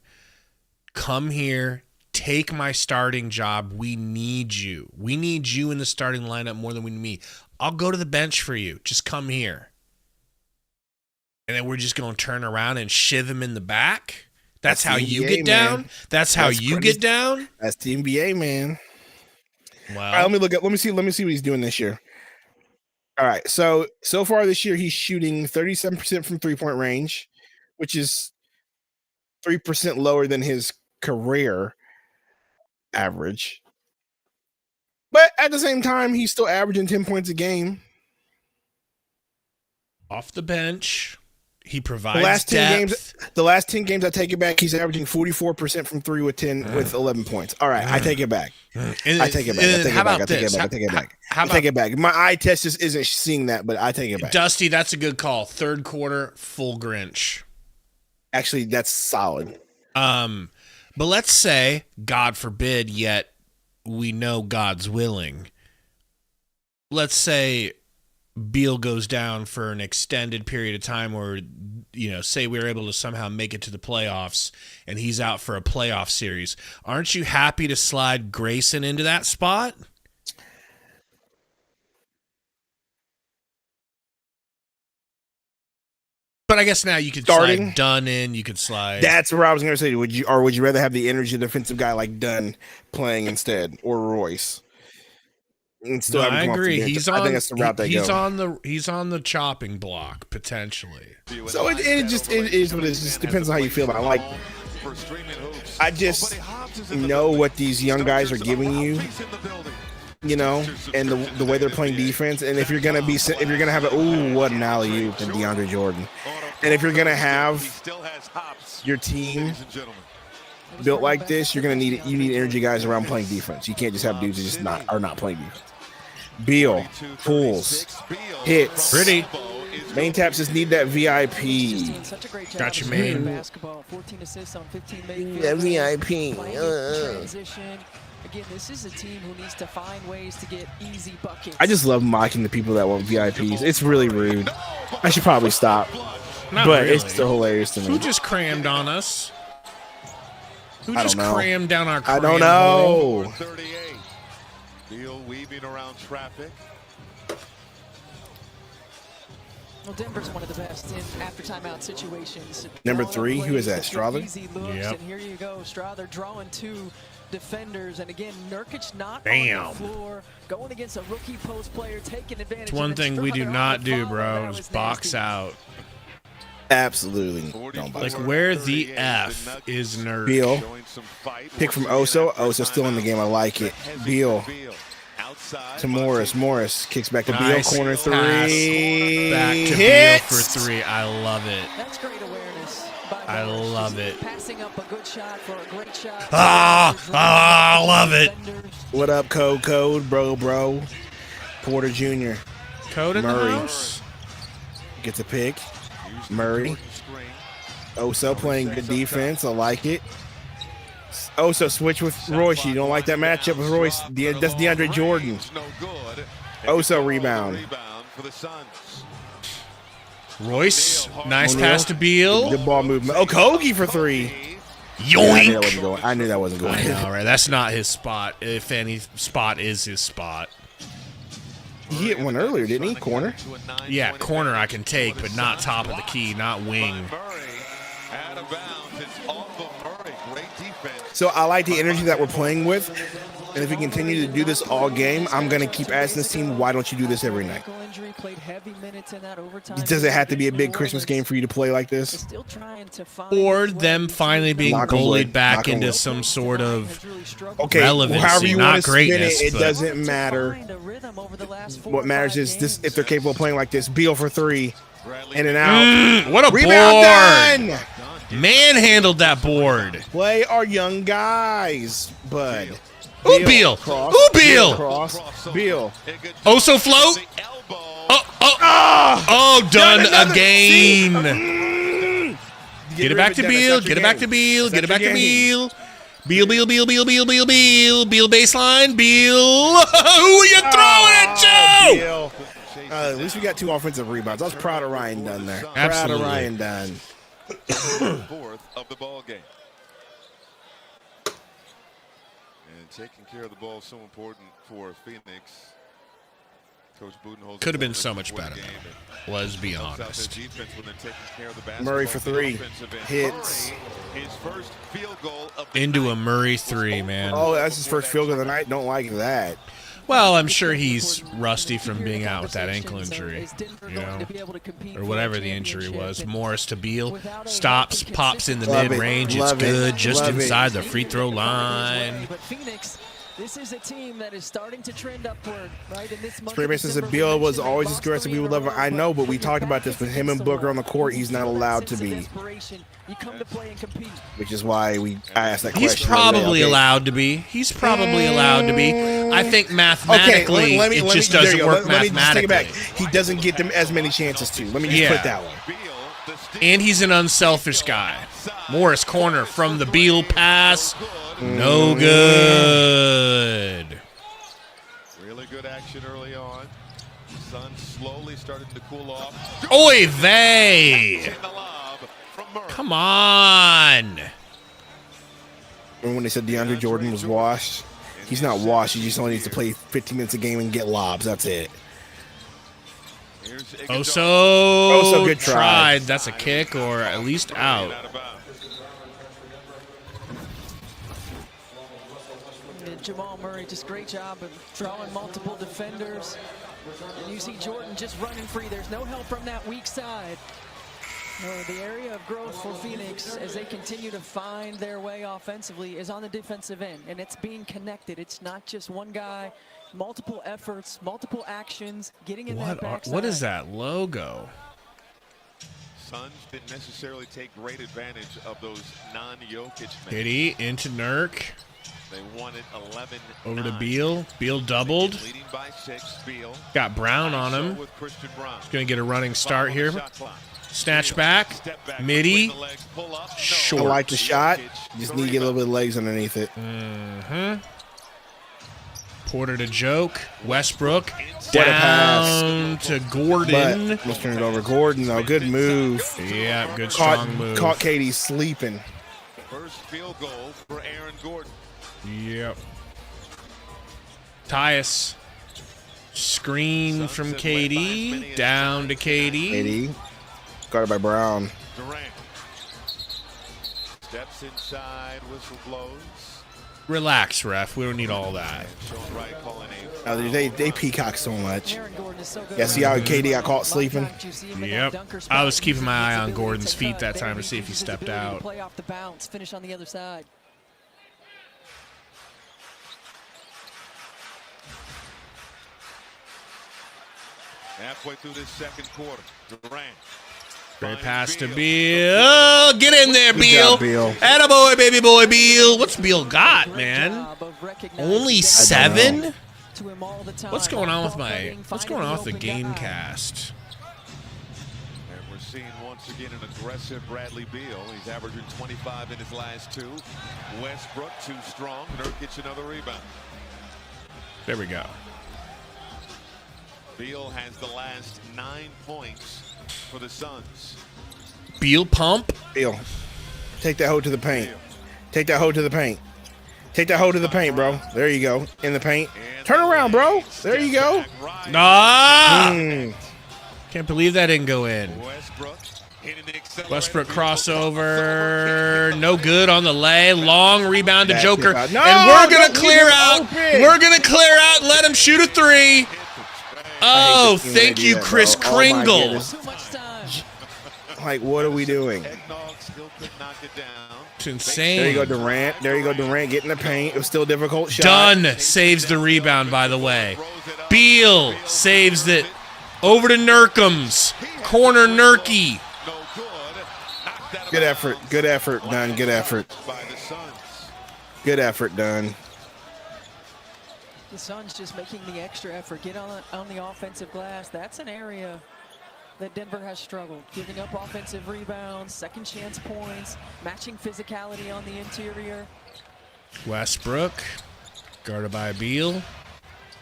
come here, take my starting job. We need you. We need you in the starting lineup more than we need me. I'll go to the bench for you. Just come here. And then we're just going to turn around and shiv him in the back? That's how you get down? That's how you get down? That's the NBA, man. Wow. All right, let me see what he's doing this year. All right, so far this year he's shooting 37% from three-point range, which is 3% lower than his career average. But at the same time, he's still averaging 10 points a game. Off the bench. He provides the last 10 games, I take it back. He's averaging 44% from three with 11 points. All right, I take it back. I take it back. My eye test just isn't seeing that, but I take it back. Dusty, that's a good call. Third quarter, full Grinch. Actually, that's solid. But let's say, God forbid, yet we know God's willing. Let's say Beal goes down for an extended period of time, or say we're able to somehow make it to the playoffs and he's out for a playoff series. Aren't you happy to slide Grayson into that spot? But I guess now you could slide Dunn in. You could slide. That's what I was going to say. Would you rather have the energy defensive guy like Dunn playing instead, or Royce? I agree. I think that's the route they go. He's on the chopping block potentially. So it is what it is. It just depends on how you feel about it. I just know what these young guys are giving you, and the way they're playing defense. And if you're gonna have what an alley-oop and DeAndre Jordan, and if you're gonna have your team built like this, you need energy guys around playing defense. You can't just have dudes who just are not playing defense. Beal pulls, hits. Pretty. Main taps just need that VIP. Got you, man. That VIP. Transition. Again, this is a team who needs to find ways to get easy buckets. I just love mocking the people that want VIPs. It's really rude. I should probably stop. But it's still hilarious to me. Who just crammed on us? Who just crammed down our cram? I don't know. Beal weaving around traffic. Well, Denver's one of the best in after timeout situations. Number 3, who is that? Strother? Yep. And here you go, Strother drawing 2 defenders, and again, Nurkic not on the floor, going against a rookie post player, taking advantage. It's one thing we do not do, bro, is box out. Absolutely. Like, where the F is Nurk? Beal. Pick from Oso. Oso still in the game. I like it. Beal. To Morris. Morris kicks back to Beal. Corner 3. Back to Beal for 3. I love it. That's great awareness by I love it. Passing up a good shot for a great shot. I love it. What up, Code, bro? Porter Jr. Code in Murray the house. Gets a pick. Murray. Oso playing good defense. I like it. Oso switch with Royce. You don't like that matchup with Royce. That's DeAndre Jordan. Oso rebound. Royce, nice pass to Beal. Good ball movement. Oh, Kogi for 3. Yoink. Yeah, I knew that wasn't going. I know, right? That's not his spot. If any spot is his spot. He hit one earlier, didn't he? Corner? Yeah, corner I can take, but not top of the key, not wing. So I like the energy that we're playing with. And if we continue to do this all game, I'm going to keep asking this team, why don't you do this every night? Does it have to be a big Christmas game for you to play like this? Or them finally being bullied back into some sort of relevancy. However you not want to spin greatness. it doesn't matter. What matters is this: if they're capable of playing like this. Beal for 3, in and out. What a rebound board! Manhandled that board. Play our young guys, bud. Ooh, Beal. Cross. Ooh, Beal. Cross. Beal. Oso float. Oh, done again. Get it back to Beal. Get it back to Beal. Get it back to Beal. Beal. Beal baseline. Beal. Who are you throwing it to? At least we got 2 offensive rebounds. I was proud of Ryan Dunn there. Absolutely. Proud of Ryan Dunn. 4th of the ball game. And taking care of the ball is so important for Phoenix. Coach Budenholzer Could have been so much better. Let's be honest. Murray for 3. Hits. His first field goal of the Into a Murray 3, man. Oh, that's his first field goal of the night. Don't like that. Well, I'm sure he's rusty from being out with that ankle injury, you know, or whatever the injury was. Morris to Beal, stops, pops in the mid-range. It's good, just inside the free throw line. But Phoenix, this is a team that is starting to trend upward, right? In this month Spray says that Beal was always aggressive. We would love it. I know, but we talked about this with him and Booker on the court. He's not allowed to be. You come to play and compete. Which is why I asked that question. He's probably allowed to be. He's probably allowed to be. I think mathematically, it just doesn't work mathematically. Let me just take it back. He doesn't get them as many chances to. Let me just put that one. And he's an unselfish guy. Morris corner from the Beal pass. No good. Really good action early on. Sun slowly starting to cool off. Oy vey. Come on. Remember when they said DeAndre Jordan was washed? He's not washed. He just only needs to play 15 minutes a game and get lobs. That's it. Oso good try. tried. That's a kick or at least out. Jamal Murray, just great job of drawing multiple defenders. And you see Jordan just running free. There's no help from that weak side. No, the area of growth for Phoenix as they continue to find their way offensively is on the defensive end, and it's being connected. It's not just one guy, multiple efforts, multiple actions, getting in that backside. What is that logo? Suns didn't necessarily take great advantage of those non-Jokic minutes. Hitty into Nurk. They won it 11-9. Over to Beal. Beal doubled. Leading by 6. Beal. Got Brown on him. With Christian Brown. He's going to get a running start here. Snatch back. Midi. Short. I like the shot. Just need to get a little bit of legs underneath it. Porter to Joke. Westbrook. Down to Gordon. But let's turn it over. Gordon, though. Good move. Yeah, good strong move. Caught Katie sleeping. First field goal for Aaron Gordon. Yep. Tyus. Screen from KD. Down to KD. KD. Guarded by Brown. Durant. Steps inside. Whistle blows. Relax, ref. We don't need all that. They peacock so much. Yeah, see how KD got caught sleeping? Yep. I was keeping my eye on Gordon's feet that time to see if he stepped out. Play off the bounce, finish on the other side. Halfway through this second quarter, Durant Great pass to Beal. Get in there, Beal. Good job, Beal. Attaboy, baby boy, Beal. What's Beal got, man? Only 7? What's going on with the game cast? And we're seeing once again an aggressive Bradley Beal. He's averaging 25 in his last 2. Westbrook too strong. Nurkic another rebound. There we go. Beal has the last 9 points for the Suns. Beal pump. Beal, take that hoe to the paint. Take that hoe to the paint. Take that hoe to the paint, bro. There you go. In the paint. Turn around, bro. There you go. Ah! Can't believe that didn't go in. Westbrook crossover. No good on the lay. Long rebound to Joker. No, and we're going to clear out. Open. We're going to clear out and let him shoot a 3. Oh, thank you, Chris Kringle. Like, what are we doing? It's insane. There you go, Durant. There you go, Durant. Get in the paint. It was still a difficult shot. Dunn saves the rebound, by the way. Beal saves it. Over to Nurkums. Corner Nurky. Good effort. Good effort, Dunn. Good effort. Good effort, Dunn. The Suns just making the extra effort. Get on the offensive glass. That's an area that Denver has struggled. Giving up offensive rebounds, second chance points, matching physicality on the interior. Westbrook, guarded by Beal.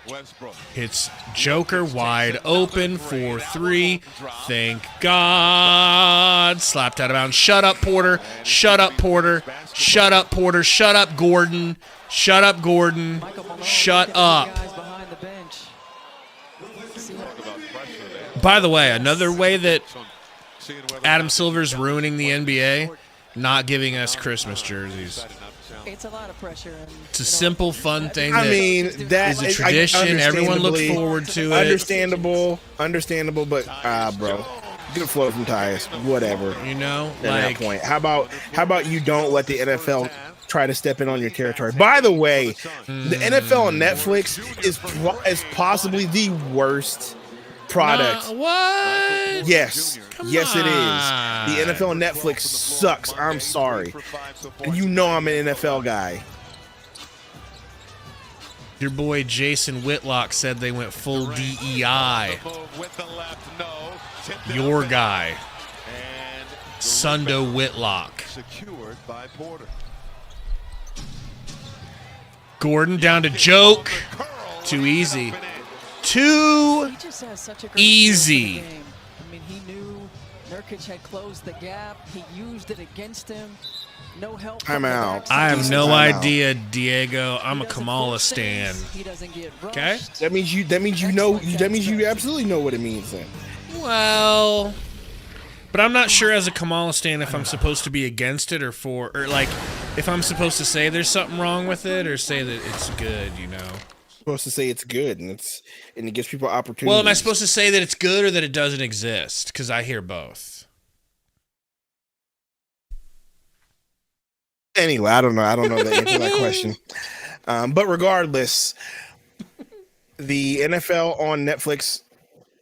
Westbrook hits Joker wide open for 3. Thank God. Slapped out of bounds. Shut up, Porter. Shut up, Porter. Shut up, Porter. Shut up, Gordon. Shut up, Gordon. Shut up. By the way, another way that Adam Silver's ruining the NBA, not giving us Christmas jerseys. It's a lot of pressure. It's a simple, fun thing. I mean, that is a tradition. Everyone looks forward to it. Understandable, but bro, good flow from Tyus. Whatever. You know, at that point. How about you don't let the NFL try to step in on your territory? By the way, the NFL on Netflix is possibly the worst product. What? Yes. Yes, it is. The NFL on Netflix sucks. I'm sorry. And you know I'm an NFL guy. Your boy Jason Whitlock said they went full DEI. Your guy. Sundo Whitlock. Secured by Porter. Gordon down to Joke. Too easy. Too easy. I mean, he knew Nurkic had closed the gap. He used it against him. No help. Time out. I have no idea, Diego. I'm a Kamala stan. He doesn't get rushed. Okay. That means you absolutely know what it means then. Well, but I'm not sure as a Kamala stan if I'm supposed to be against it or for, or like if I'm supposed to say there's something wrong with it or say that it's good, you know. Supposed to say it's good and it gives people opportunities. Well, am I supposed to say that it's good or that it doesn't exist? Because I hear both. Anyway, I don't know the answer to that question. But regardless, the NFL on Netflix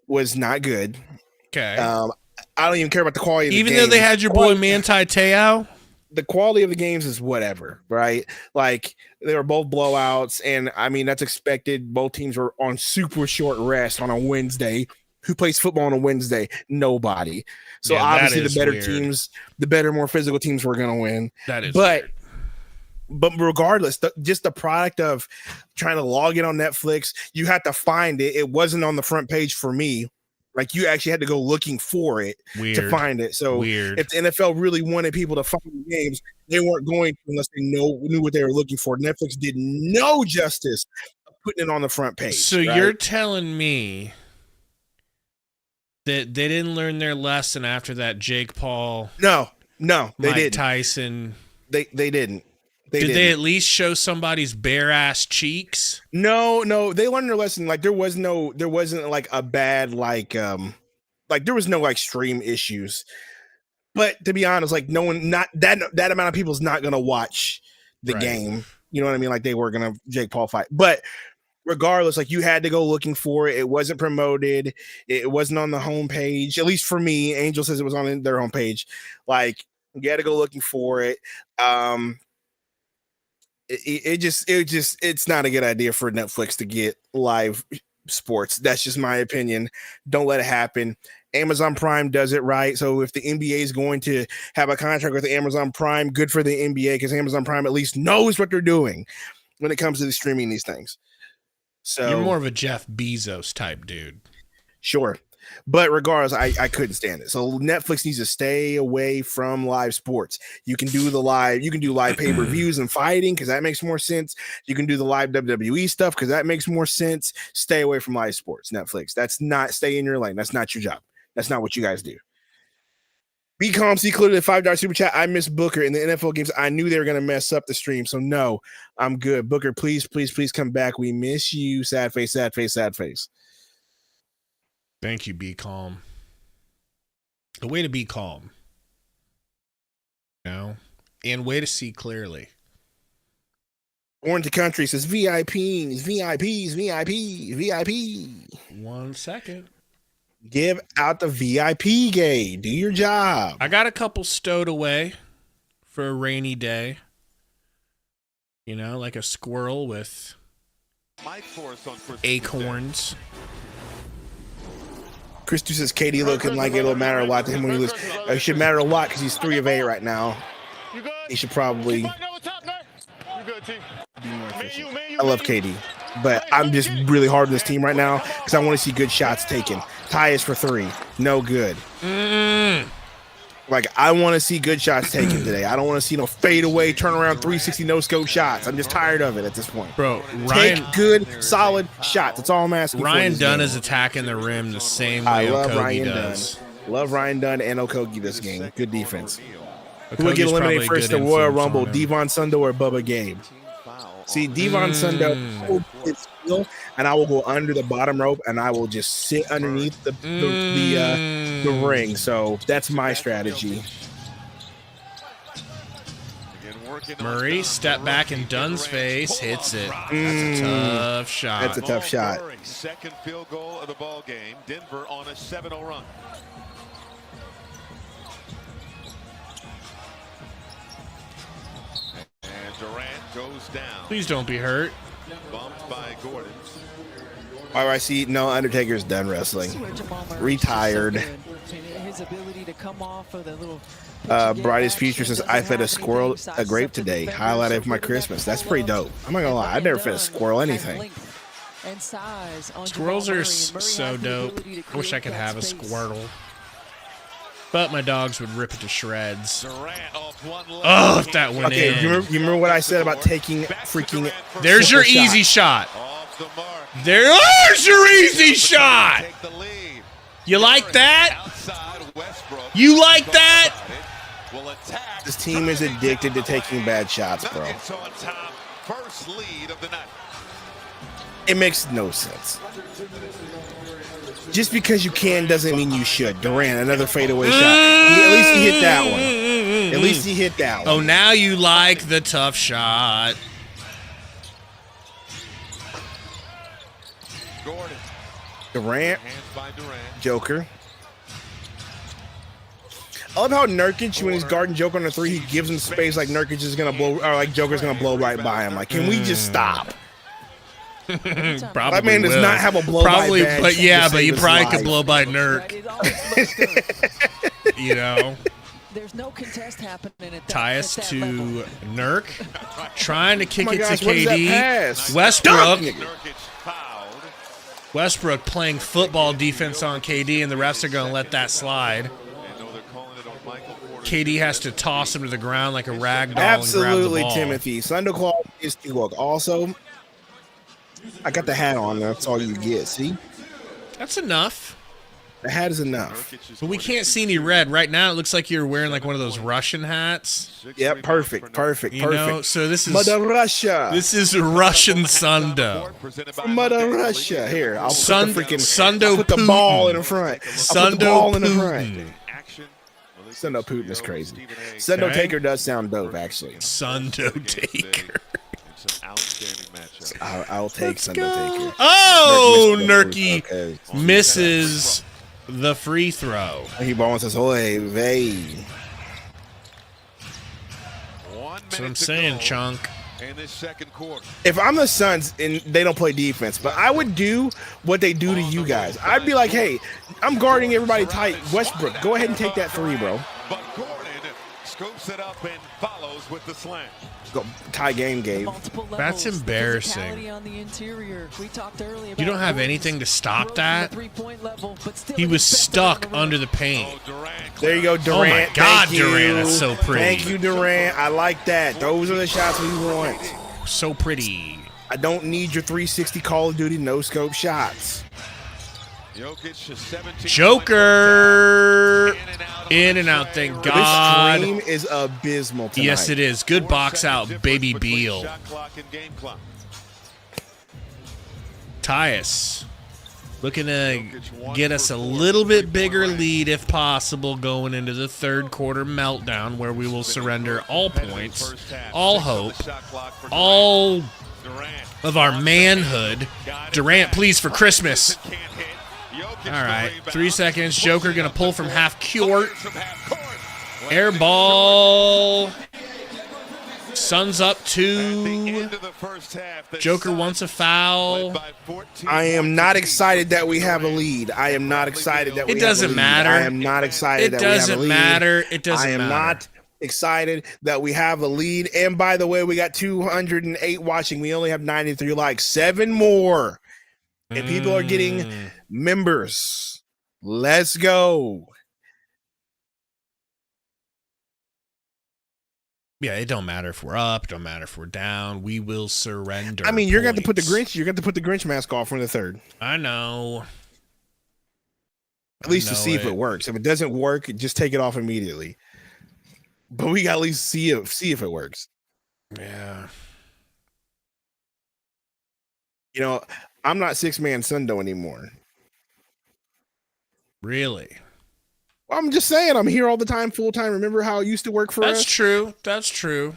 was not good. Okay. I don't even care about the quality of the Even games. though they had your boy Manti Te'o? The quality of the games is whatever, right? Like, they were both blowouts, and I mean, that's expected. Both teams were on super short rest on a Wednesday. Who plays football on a Wednesday? Nobody. So obviously the better teams, the better, more physical teams were going to win. That is But regardless, just the product of trying to log in on Netflix, you had to find it. It wasn't on the front page for me. Like, you actually had to go looking for it to find it. So if the NFL really wanted people to find the games, they weren't going to unless they knew what they were looking for. Netflix did no justice of putting it on the front page. So you're telling me that they didn't learn their lesson after that Jake Paul, No, they Mike didn't. Tyson. They didn't. Did they at least show somebody's bare ass cheeks? No, they learned their lesson. Like, there wasn't like a bad like there was no like stream issues. But to be honest, like, no one, not that amount of people is not gonna watch the game. You know what I mean? Like, they were gonna Jake Paul fight. But regardless, like you had to go looking for it. It wasn't promoted. It wasn't on the homepage. At least for me, Angel says it was on their homepage. Like you had to go looking for it. It's not a good idea for Netflix to get live sports. That's just my opinion. Don't let it happen. Amazon Prime does it right. So if the NBA is going to have a contract with Amazon Prime, good for the NBA because Amazon Prime at least knows what they're doing when it comes to streaming these things. So you're more of a Jeff Bezos type dude. Sure. But regardless, I couldn't stand it. So Netflix needs to stay away from live sports. You can do live pay-per-views and fighting because that makes more sense. You can do the live WWE stuff because that makes more sense. Stay away from live sports, Netflix. That's not stay in your lane. That's not your job. That's not what you guys do. BComC included a $5 super chat. I miss Booker in the NFL games. I knew they were going to mess up the stream. So no, I'm good. Booker, please come back. We miss you. Sad face, sad face, sad face. Thank you, Be Calm. The way to be calm. You know? And way to see clearly. Born to Country says VIPs, VIPs, VIPs, VIP. 1 second. Give out the VIP gay. Do your job. I got a couple stowed away for a rainy day. You know, like a squirrel with acorns. Christy says Katie looking like it'll matter a lot to him when he loses. It should matter a lot because he's 3 of 8 right now. He should probably be more efficient. I love Katie, but I'm just really hard on this team right now because I want to see good shots taken. Ty is for 3. No good. Like, I want to see good shots taken today. I don't want to see no fadeaway, turnaround, 360 no-scope shots. I'm just tired of it at this point. Bro, Take good, solid shots. That's all I'm asking for. Ryan Dunn is attacking the rim the same way I love Okogie Ryan does. Dunn. Love Ryan Dunn and Okogie this game. Good defense. Okogie's Who would get eliminated probably first, good the Royal influence Rumble, on him. Devon Sundo or Bubba Gabe? See, Devon Sundo will get skill, and I will go under the bottom rope, and I will just sit underneath the ring. So that's my strategy. Murray, step back in Dunn's face, hits it. That's a tough shot. That's a tough shot. Second field goal of the ball game. Denver on a 7-0 run. And Durant goes down. Please don't be hurt. Bumped by Gordon. All right, see, no, Undertaker's done wrestling. Retired. His ability to come off of the little Brightest Future says, I fed a squirrel a grape today. Highlight of my Christmas. That's pretty dope. I'm not gonna lie, I never fed a squirrel anything. Squirrels are so dope. I wish I could have a squirrel. But my dogs would rip it to shreds. Oh, if that went in. You remember what I said about taking freaking... There's your easy shot. There's your easy shot. You like that? You like that? This team is addicted to taking bad shots, bro. It makes no sense. Just because you can doesn't mean you should. Durant, another fadeaway shot. At least he hit that one. At least he hit that one. Oh, now you like the tough shot. Durant. Joker. I love how Nurkic, when he's guarding Joker on the 3, he gives him space like Nurkic is gonna blow, or like Joker's gonna blow right by him. Like, can we just stop? Probably that man does not have a blow probably, by badge. But yeah, but you probably could blow by Nurk. You know. There's no contest happening at that, tie us to Nurk, trying to kick it gosh, to KD. Westbrook playing football defense on KD, and the refs are going to let that slide. KD has to toss him to the ground like a rag doll. Absolutely, and grab the ball. Timothy. Thunderclaw is to look. Also, I got the hat on. That's all you get. See, that's enough. The hat is enough. But we can't see any red right now. It looks like you're wearing like one of those Russian hats. Yep, perfect. You know, so this is Mother Russia. This is Russian Sundo. From Mother Russia. Here, I'll put the freaking Sundo. I'll put the ball in the front. I'll put the ball in the Putin. front. Sundo Putin is crazy. Sundo Taker does sound dope, actually. Sundo Taker. I'll take Sundo. Oh, Nurky misses the free throw. He balls says, "Hoy, vey." That's what I'm saying, Chunk. In this second quarter. If I'm the Suns and they don't play defense, but I would do what they do to you guys. I'd be like, hey, I'm guarding everybody tight. Westbrook, go ahead and take that three, bro. But Gordon scoops it up and follows with the slam. Go tie game, Gabe. That's embarrassing. On the interior. We talked earlier about You don't have anything to stop that? He was stuck under the paint. There you go, Durant. Oh my God, Thank you. Durant, that's so pretty. Thank you, Durant. I like that. Those are the shots we want. So pretty. I don't need your 360 Call of Duty no-scope shots. Joker! In and out, thank God. This stream is abysmal tonight. Yes, it is. Good box out, baby Beal. Tyus looking to get us a little bit bigger lead if possible going into the third quarter meltdown where we will surrender all points, all hope, all of our manhood. Durant, please, for Christmas. All right, 3 seconds. Joker going to pull from half court. Air ball. Suns up 2. Joker wants a foul. I am not excited that we have a lead. I am not excited that we have a lead. It doesn't matter. I am not excited that we have a lead. It doesn't matter. It doesn't matter. I am not excited that we have a lead. And by the way, we got 208 watching. We only have 93 likes. 7 more. And people are getting members. Let's go. Yeah, it don't matter if we're up, don't matter if we're down. We will surrender. I mean, you're going to put the Grinch. You're going to put the Grinch mask off from the third. I know. At least to see if it works. If it doesn't work, just take it off immediately. But we got to at least see if it works. Yeah. You know, I'm not 6-man Sundo anymore. Really? I'm just saying, I'm here all the time, full time. Remember how it used to work for us? That's true. That's true.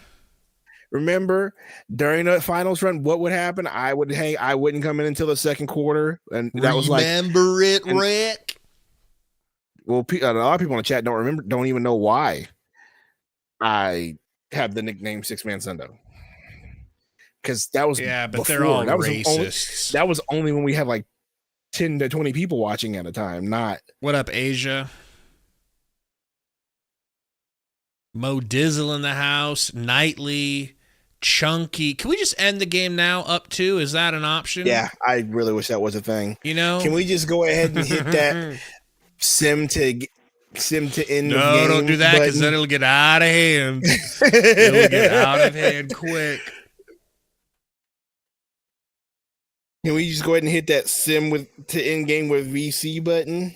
Remember during the finals run, what would happen? I wouldn't come in until the second quarter, and that was like. Remember it, Rick? Well, a lot of people in the chat don't even know why I have the nickname 6-man Sundo. Because that was but before. they're all that was racists. That was only when we had like 10 to 20 people watching at a time. Not what up, Asia? Mo Dizzle in the house, Nightly, Chunky. Can we just end the game now? Up 2? Is that an option? Yeah, I really wish that was a thing. You know, can we just go ahead and hit that sim to end the game? No, don't do that because then it'll get out of hand. It'll get out of hand quick. Can we just go ahead and hit that sim to end game with VC button?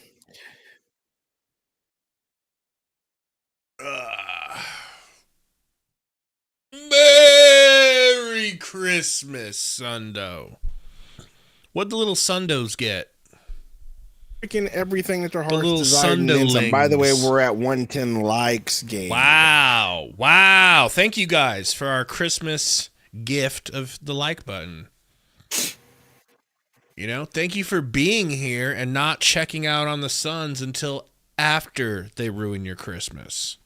Merry Christmas, Sundo. What'd the little Sundos get? Freaking everything that their hearts little desire. Sundolings. By the way, we're at 110 likes, game. Wow. Thank you guys for our Christmas gift of the like button. You know, thank you for being here and not checking out on the Suns until after they ruin your Christmas.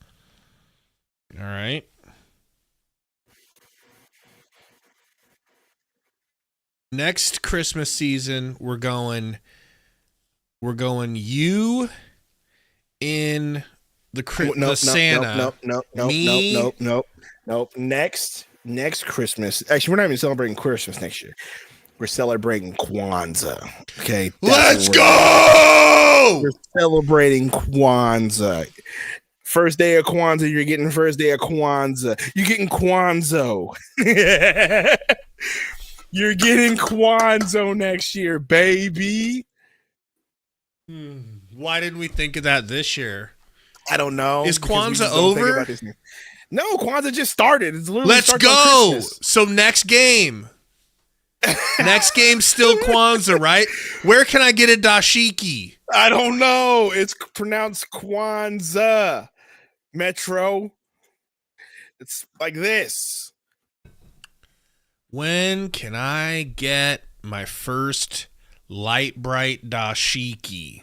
All right. Next Christmas season, we're going you in the Santa. Nope. Next Christmas. Actually, we're not even celebrating Christmas next year. We're celebrating Kwanzaa. Okay. Let's go! We're celebrating Kwanzaa. First day of Kwanzaa, you're getting first day of Kwanzaa. You're getting Kwanzaa. You're getting Kwanzaa next year, baby. Why didn't we think of that this year? I don't know. Is Kwanzaa over? No, Kwanzaa just started. It's literally Let's go. So next game. Next game still Kwanzaa, right? Where can I get a dashiki? I don't know. It's pronounced Kwanzaa. Metro. It's like this. When can I get my first light bright dashiki?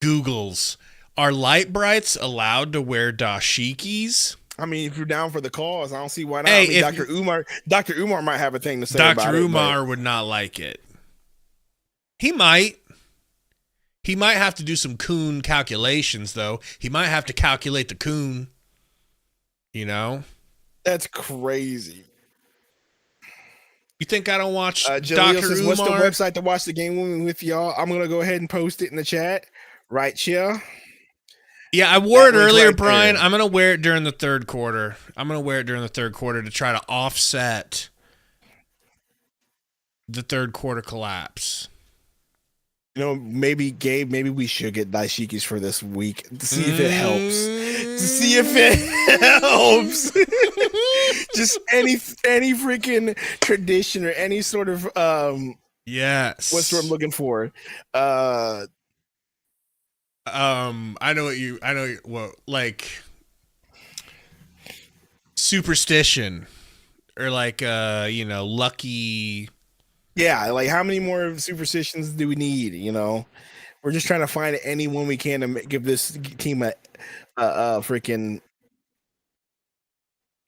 Googles. Are light brights allowed to wear dashikis? I mean, if you're down for the cause, I don't see why not. Hey, I mean, Dr. Umar might have a thing to say Dr. about it. Dr. Umar would not like it. He might. He might have to do some coon calculations, though. He might have to calculate the coon. You know? That's crazy. You think I don't watch Jaleel Dr. says, Umar? what's the website to watch the game with y'all? I'm going to go ahead and post it in the chat right here. Yeah, I wore it earlier, right Brian. there. I'm going to wear it during the third quarter. I'm going to wear it during the third quarter to try to offset the third quarter collapse. You know, maybe, Gabe, maybe we should get dashikis for this week to see if it helps. To see if it helps. Just any freaking tradition or any sort of yes. What's what I'm looking for? I know what like superstition or like lucky. Yeah, like how many more superstitions do we need? You know, we're just trying to find anyone we can to give this team a freaking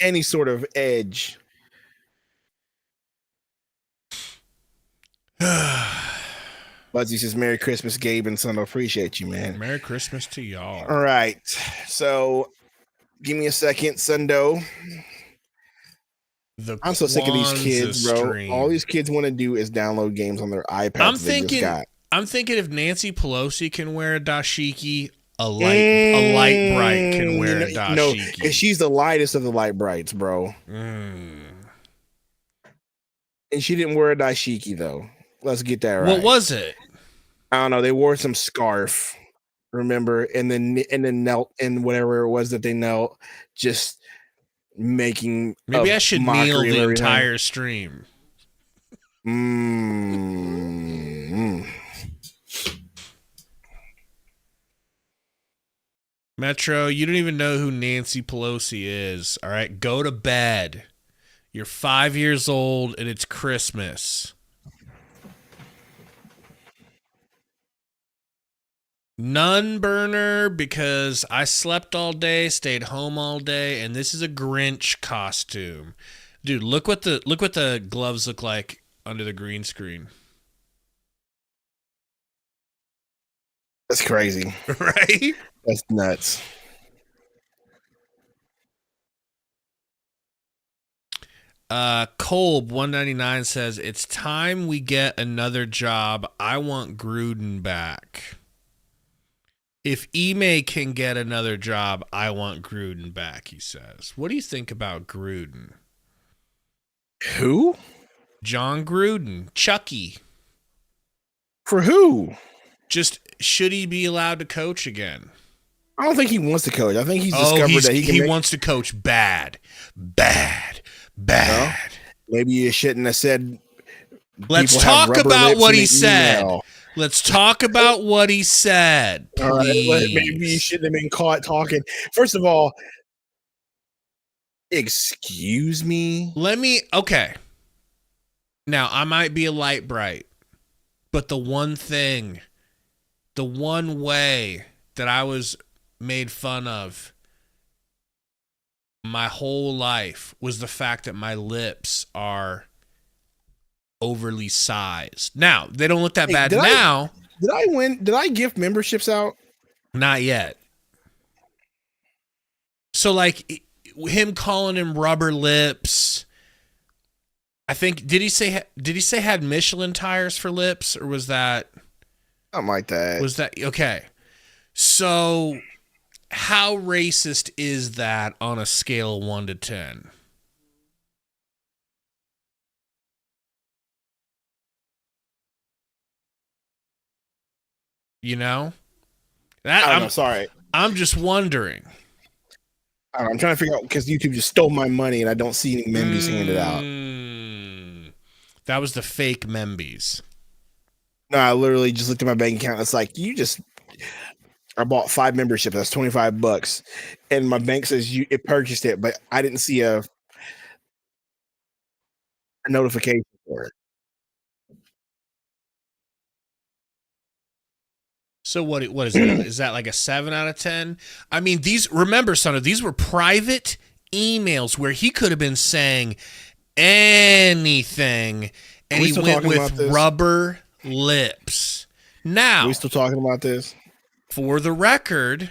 any sort of edge. Buzzy says, "Merry Christmas, Gabe and Sundo. Appreciate you, man. Merry Christmas to y'all." All right, so give me a second, Sundo. I'm so sick of these kids, bro. Stream. All these kids want to do is download games on their iPads. I'm thinking if Nancy Pelosi can wear a dashiki, a light bright can wear a dashiki. No, because she's the lightest of the light brights, bro. And she didn't wear a dashiki though. Let's get that right. What was it? I don't know. They wore some scarf, remember, and then knelt in whatever it was that they knelt, just making. Maybe I should kneel the entire stream. Metro, you don't even know who Nancy Pelosi is. All right, go to bed. You're 5 years old and it's Christmas. None burner because I slept all day, stayed home all day, and this is a Grinch costume. Dude, look what the gloves look like under the green screen. That's crazy. Right? That's nuts. Kolb 199 says, it's time we get another job. I want Gruden back. If Ime can get another job, I want Gruden back, he says. What do you think about Gruden? Who? John Gruden. Chucky. For who? Just, should he be allowed to coach again? I don't think he wants to coach. I think he's discovered that he wants to coach bad. Bad. Bad. Well, maybe you shouldn't have said. Let's talk about what he said. Let's talk about what he said, please. All right, maybe you shouldn't have been caught talking. First of all, excuse me. Okay. Now, I might be a light bright, but the one way that I was made fun of my whole life was the fact that my lips are overly sized. Now, they don't look that bad now. Did I win? Did I gift memberships out? Not yet. So, like, him calling him rubber lips. I think, did he say had Michelin tires for lips, or was that something like that? Was that okay? So, how racist is that on a scale of 1 to 10? You know? I'm sorry. I'm just wondering. I'm trying to figure out because YouTube just stole my money and I don't see any membies handed out. That was the fake membies. No, I literally just looked at my bank account. It's like I bought 5 memberships. That's $25, and my bank says it purchased it, but I didn't see a notification for it. So what is it? Is that like a 7 out of 10? I mean, remember, Sundo, these were private emails where he could have been saying anything, and he went with rubber lips. Now, are we still talking about this? For the record,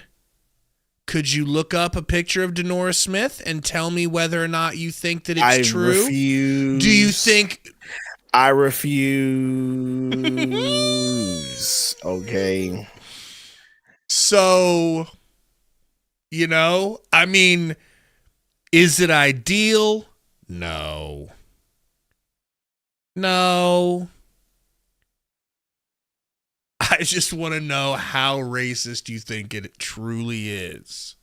could you look up a picture of Denora Smith and tell me whether or not you think that it's true? I refuse. Do you think... I refuse. Okay. So, I mean, is it ideal? No. I just want to know how racist you think it truly is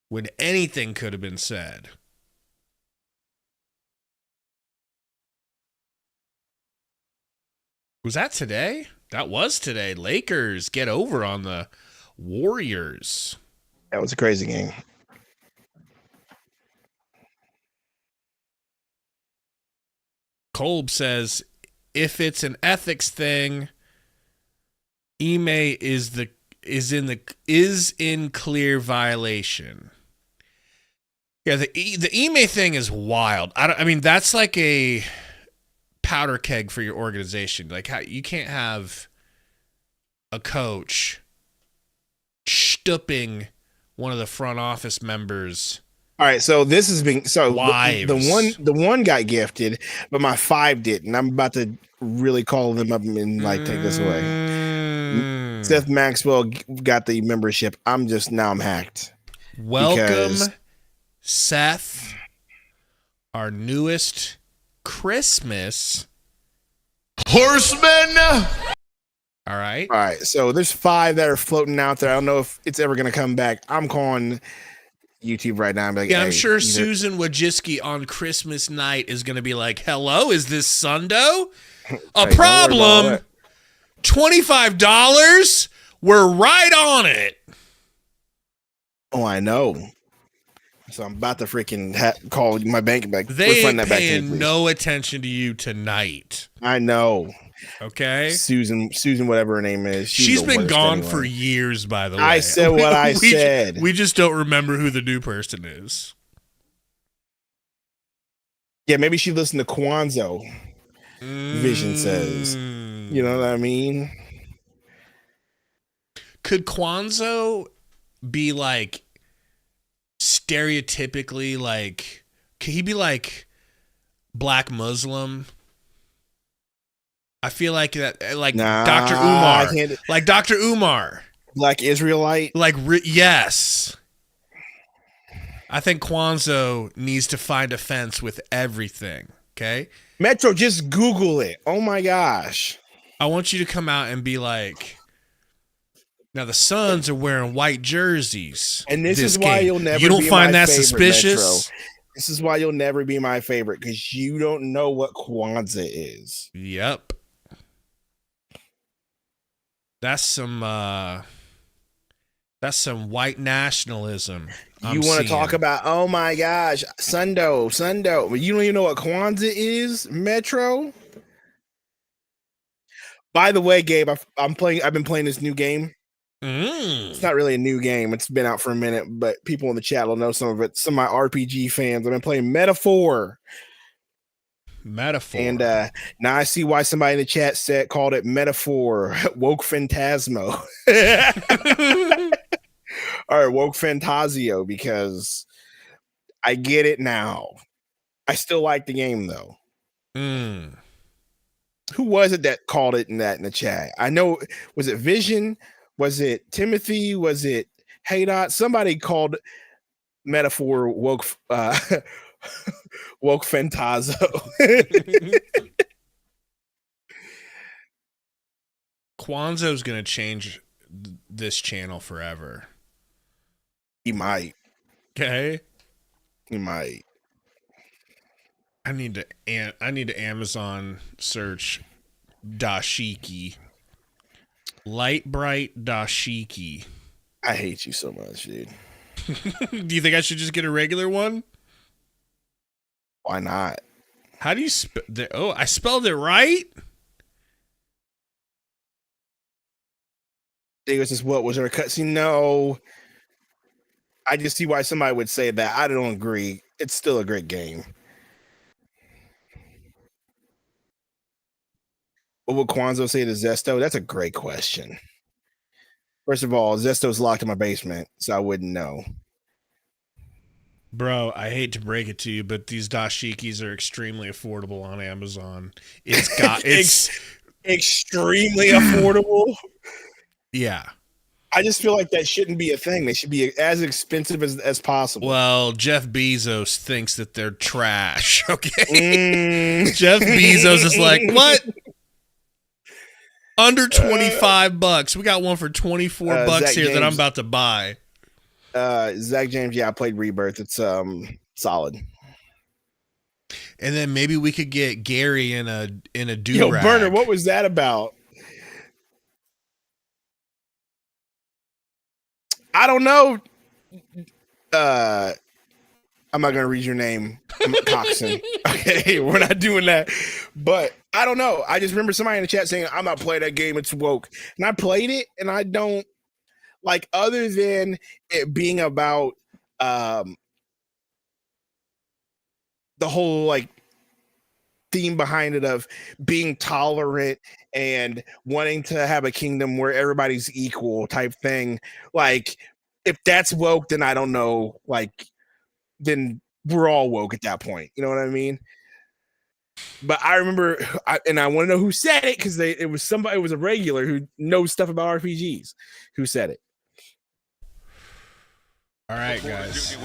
when anything could have been said. Was that today? That was today. Lakers get over on the Warriors. That was a crazy game. Kolb says, if it's an ethics thing, Ime is in clear violation. Yeah, the Ime thing is wild. I mean, that's like a powder keg for your organization. Like, how you can't have a coach stooping one of the front office members. All right, so this has been wives. The one got gifted, but my 5 didn't. I'm about to really call them up and take this away. Seth Maxwell got the membership. I'm hacked. Welcome, Seth, our newest Christmas horseman. All right. So there's 5 that are floating out there. I don't know if it's ever going to come back. I'm calling YouTube right now. I'm sure Susan Wojcicki on Christmas night is going to be like, hello, is this Sundo? A problem? $25? We're right on it. Oh, I know. So I'm about to freaking call my bank back. They ain't paying no attention to you tonight. I know. Okay. Susan, whatever her name is. She's been gone for years, by the way. I said what I said. We just don't remember who the new person is. Yeah, maybe she listened to Kwanzaa. Vision says. You know what I mean? Could Kwanzaa be like stereotypically like, could he be like Black Muslim? I feel like that, like Dr. Umar, like Dr. Umar, Black Israelite, like yes. I think Kwanzaa needs to find a fence with everything. Okay, Metro, just Google it. Oh my gosh! I want you to come out and be like, now the Suns are wearing white jerseys, and this is why you'll never. You don't be find my that favorite, suspicious? Metro. This is why you'll never be my favorite, because you don't know what Kwanzaa is. Yep. That's some white nationalism. You want to talk about, oh my gosh, Sundo, but you don't even know what Kwanzaa is, Metro? By the way, Gabe, I've been playing this new game. It's not really a new game. It's been out for a minute, but people in the chat will know some of it. Some of my RPG fans. I've been playing Metaphor. And now I see why somebody in the chat called it Metaphor. Woke Phantasmo. Or Woke Fantasio, because I get it now. I still like the game though. Who was it that called it in the chat? I know, was it Vision? Was it Timothy? Was it Haydot? Somebody called Metaphor Woke Woke Fantazo. Kwanzaa's gonna change this channel forever. He might. Okay. He might. I need to Amazon search dashiki. Light bright dashiki. I hate you so much, dude. Do you think I should just get a regular one? Why not? How do you spell? Oh, I spelled it right. Davis says, "What was there a cutscene?" No. I just see why somebody would say that. I don't agree. It's still a great game. What would Kwanzaa say to Zesto? That's a great question. First of all, Zesto's locked in my basement, so I wouldn't know. Bro, I hate to break it to you, but these dashikis are extremely affordable on Amazon. It's extremely affordable. Yeah. I just feel like that shouldn't be a thing. They should be as expensive as possible. Well, Jeff Bezos thinks that they're trash. Okay. Jeff Bezos is like, what? Under $25. We got one for $24 Zach here James, that I'm about to buy. Zach James, yeah, I played Rebirth. It's solid. And then maybe we could get Gary in a do-rag. Yo, Burner, what was that about? I don't know. I'm not gonna read your name. I'm Coxon. Okay, we're not doing that. But I don't know. I just remember somebody in the chat saying, I'm not playing that game, it's woke. And I played it, and I don't like, other than it being about the whole like theme behind it of being tolerant and wanting to have a kingdom where everybody's equal type thing. Like, if that's woke, then I don't know. Like, then we're all woke at that point. You know what I mean? But I remember, and I want to know who said it, because it was somebody. It was a regular who knows stuff about RPGs who said it. All right, guys.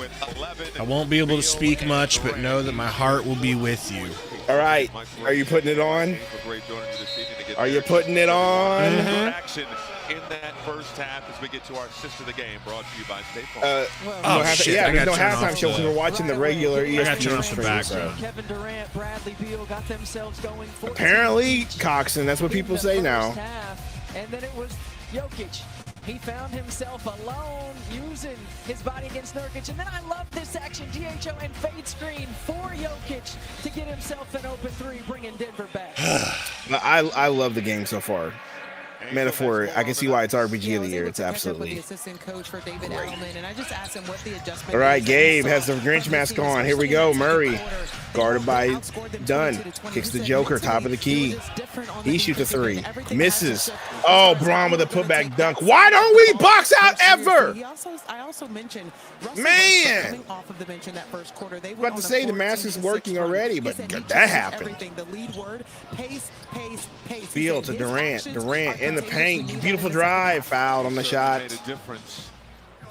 I won't be able to speak much, but know that my heart will be with you. All right. Are you putting it on? Are you putting it on? Action in that first half as we get to our assist of the game, brought to you by State Farm. There's no halftime show because we're watching the regular ESPN stream. Kevin Durant, Bradley Beal got themselves going. Apparently, Coxon. That's what people say now. And then it was Jokic. He found himself alone using his body against Nurkic. And then I love this action, DHO and fade screen for Jokic to get himself an open three, bringing Denver back. I love the game so far. Metaphor, I can see why it's RPG of the year. It's absolutely the assistant coach for David Edelman, and I just asked him what the adjustment. All right, Gabe has the Grinch mask on. Here we go. Murray, guarded by Dunn, kicks the Joker, top of the key. He shoots a three, misses. Oh, Braun with a putback dunk. Why don't we box out ever? I also mentioned, man, off of the bench in that first quarter. They were about to say the mask is working already, but that happened. The lead word, pace. Beal to Durant in the paint, beautiful drive, fouled on the shot. Made a difference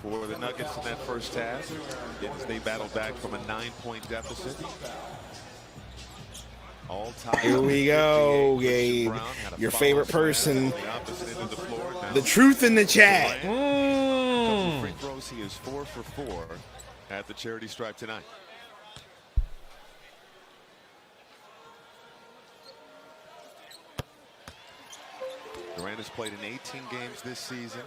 for the Nuggets in that first half as they battled back from a 9-point deficit. All time. Here we go, Gabe, your favorite person, the truth in the chat. Free throws, he is 4 for 4 at the charity stripe tonight. Durant has played in 18 games this season,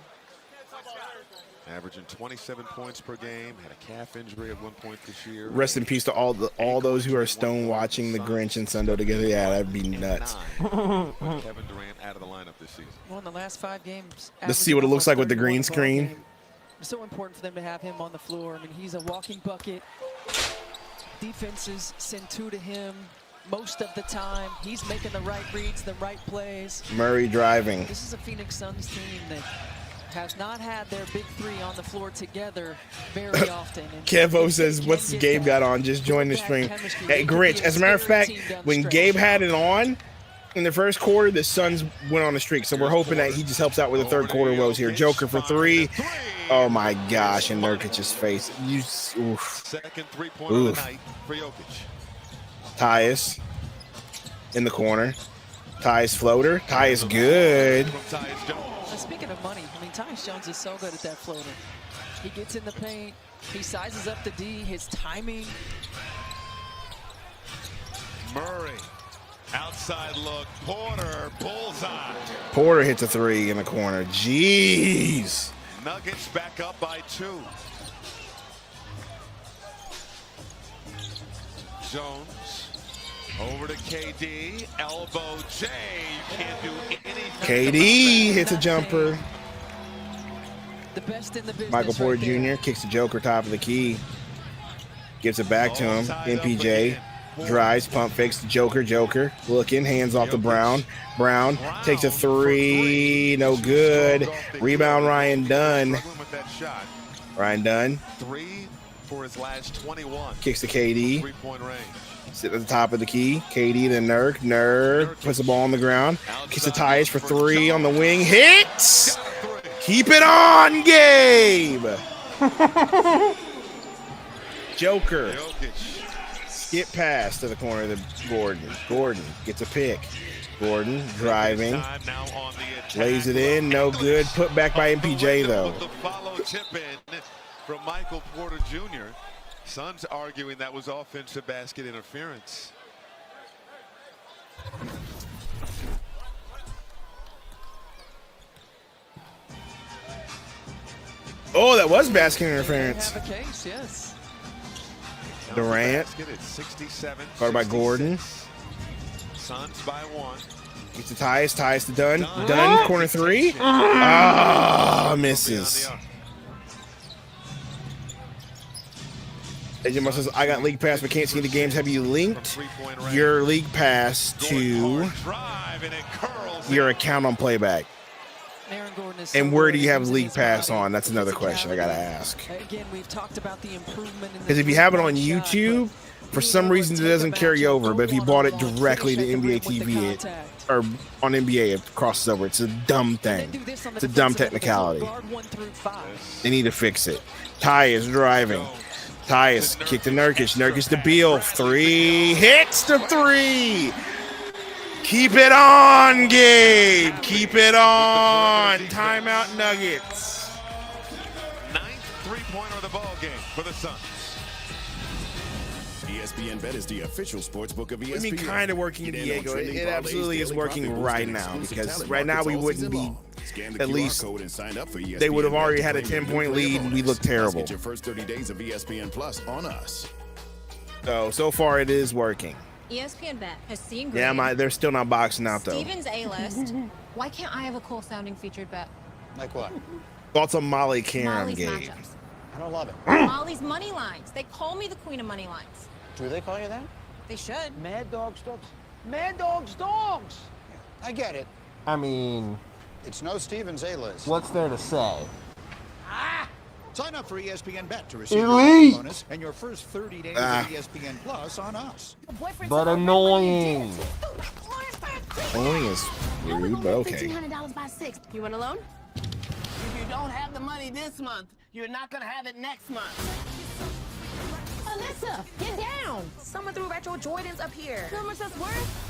averaging 27 points per game. Had a calf injury at one point this year. Rest in peace to all those who are stone watching the Grinch and Sundo together. Yeah, that'd be nuts. Kevin Durant out of the lineup this season. Well, in the last 5 games, let's see what it looks like with the green screen. It's so important for them to have him on the floor. I mean, he's a walking bucket. Defenses send 2 to him. Most of the time, he's making the right reads, the right plays. Murray driving. This is a Phoenix Suns team that has not had their big 3 on the floor together very often. Kevo says, what's Gabe got on? Just join the stream. Hey, Grinch, as a matter of fact, when Gabe had it on in the first quarter, the Suns went on a streak. So we're hoping that he just helps out with the third quarter woes here. Joker for 3. Oh, my gosh. And Nurkic's face. Second 3-pointer of the night for Jokic. Tyus in the corner. Tyus floater. Tyus good. Speaking of money, I mean, Tyus Jones is so good at that floater. He gets in the paint. He sizes up the D. His timing. Murray. Outside look. Porter. Bullseye. Porter hits a 3 in the corner. Jeez. Nuggets back up by 2. Jones Over to KD, elbow J. You can't do anything. KD hits a jumper. The best in the business. Michael Porter right Jr. kicks the Joker top of the key. Gives it back to him. MPJ drives, pump fakes the Joker. Joker looking, hands off to Brown. Brown takes a three, no good. Rebound Ryan Dunn. Ryan Dunn. 3 for his last 21. Kicks to KD. 3-point range. Sit at the top of the key. KD to Nurk. Nurk puts the ball on the ground. Kicks to Tyus for 3 on the wing. Hits! Keep it on, Gabe! Joker. Skip pass to the corner of the Gordon. Gordon gets a pick. Gordon driving. Lays it in. No good. Put back by MPJ, though. The follow tip in from Michael Porter Jr. Suns arguing that was offensive basket interference. Oh, that was basket interference. Have a case, yes. Durant. Guarded by Gordon. Suns by 1. Gets to Tyus. Tyus to Dunn. Dunn, corner 3. Ah, misses. AJ Moore says, I got league pass but can't see the games. Have you linked your league pass to your account on playback? And where do you have league pass on? That's another question I gotta ask. Again, we've talked about the improvement in Because if you have it on YouTube, for some reason it doesn't carry over. But if you bought it directly to NBA TV, or on NBA, it crosses over. It's a dumb thing. It's a dumb technicality. They need to fix it. Ty is driving. Tyus kick to Nurkic. Nurkic to Beal. 3 hits the 3. Keep it on, Gabe. Keep it on. Timeout Nuggets. 9th 3-pointer of the ball game for the Suns. ESPN Bet is the official sports book of ESPN. I mean, kind of working, Diego. It absolutely is working right now, because right now we wouldn't be. At least they would have already had a 10-point lead, and we look terrible. Get your first 30 days of ESPN Plus on us. So far it is working. ESPN Bet has seen. Yeah, they're still not boxing out though. Steven's A-list. Why can't I have a cool sounding featured bet? Like what? Thoughts on Molly Carum, Molly's Gabe? matchups. I don't love it. Molly's money lines. They call me the queen of money lines. Do they call you that? They should. Mad Dogs, dogs. Mad Dogs, dogs. I get it. I mean, It's no Stevens A-list. what's there to say? Sign up for ESPN Bet to receive Elite. your bonus and your first 30 days of ESPN Plus on us. But annoying. Annoying is rude, but okay. $1,500 by 6. You want a loan? If you don't have the money this month, you're not gonna have it next month. Alyssa, get down. Someone threw retro Jordans up here. How much that's worth?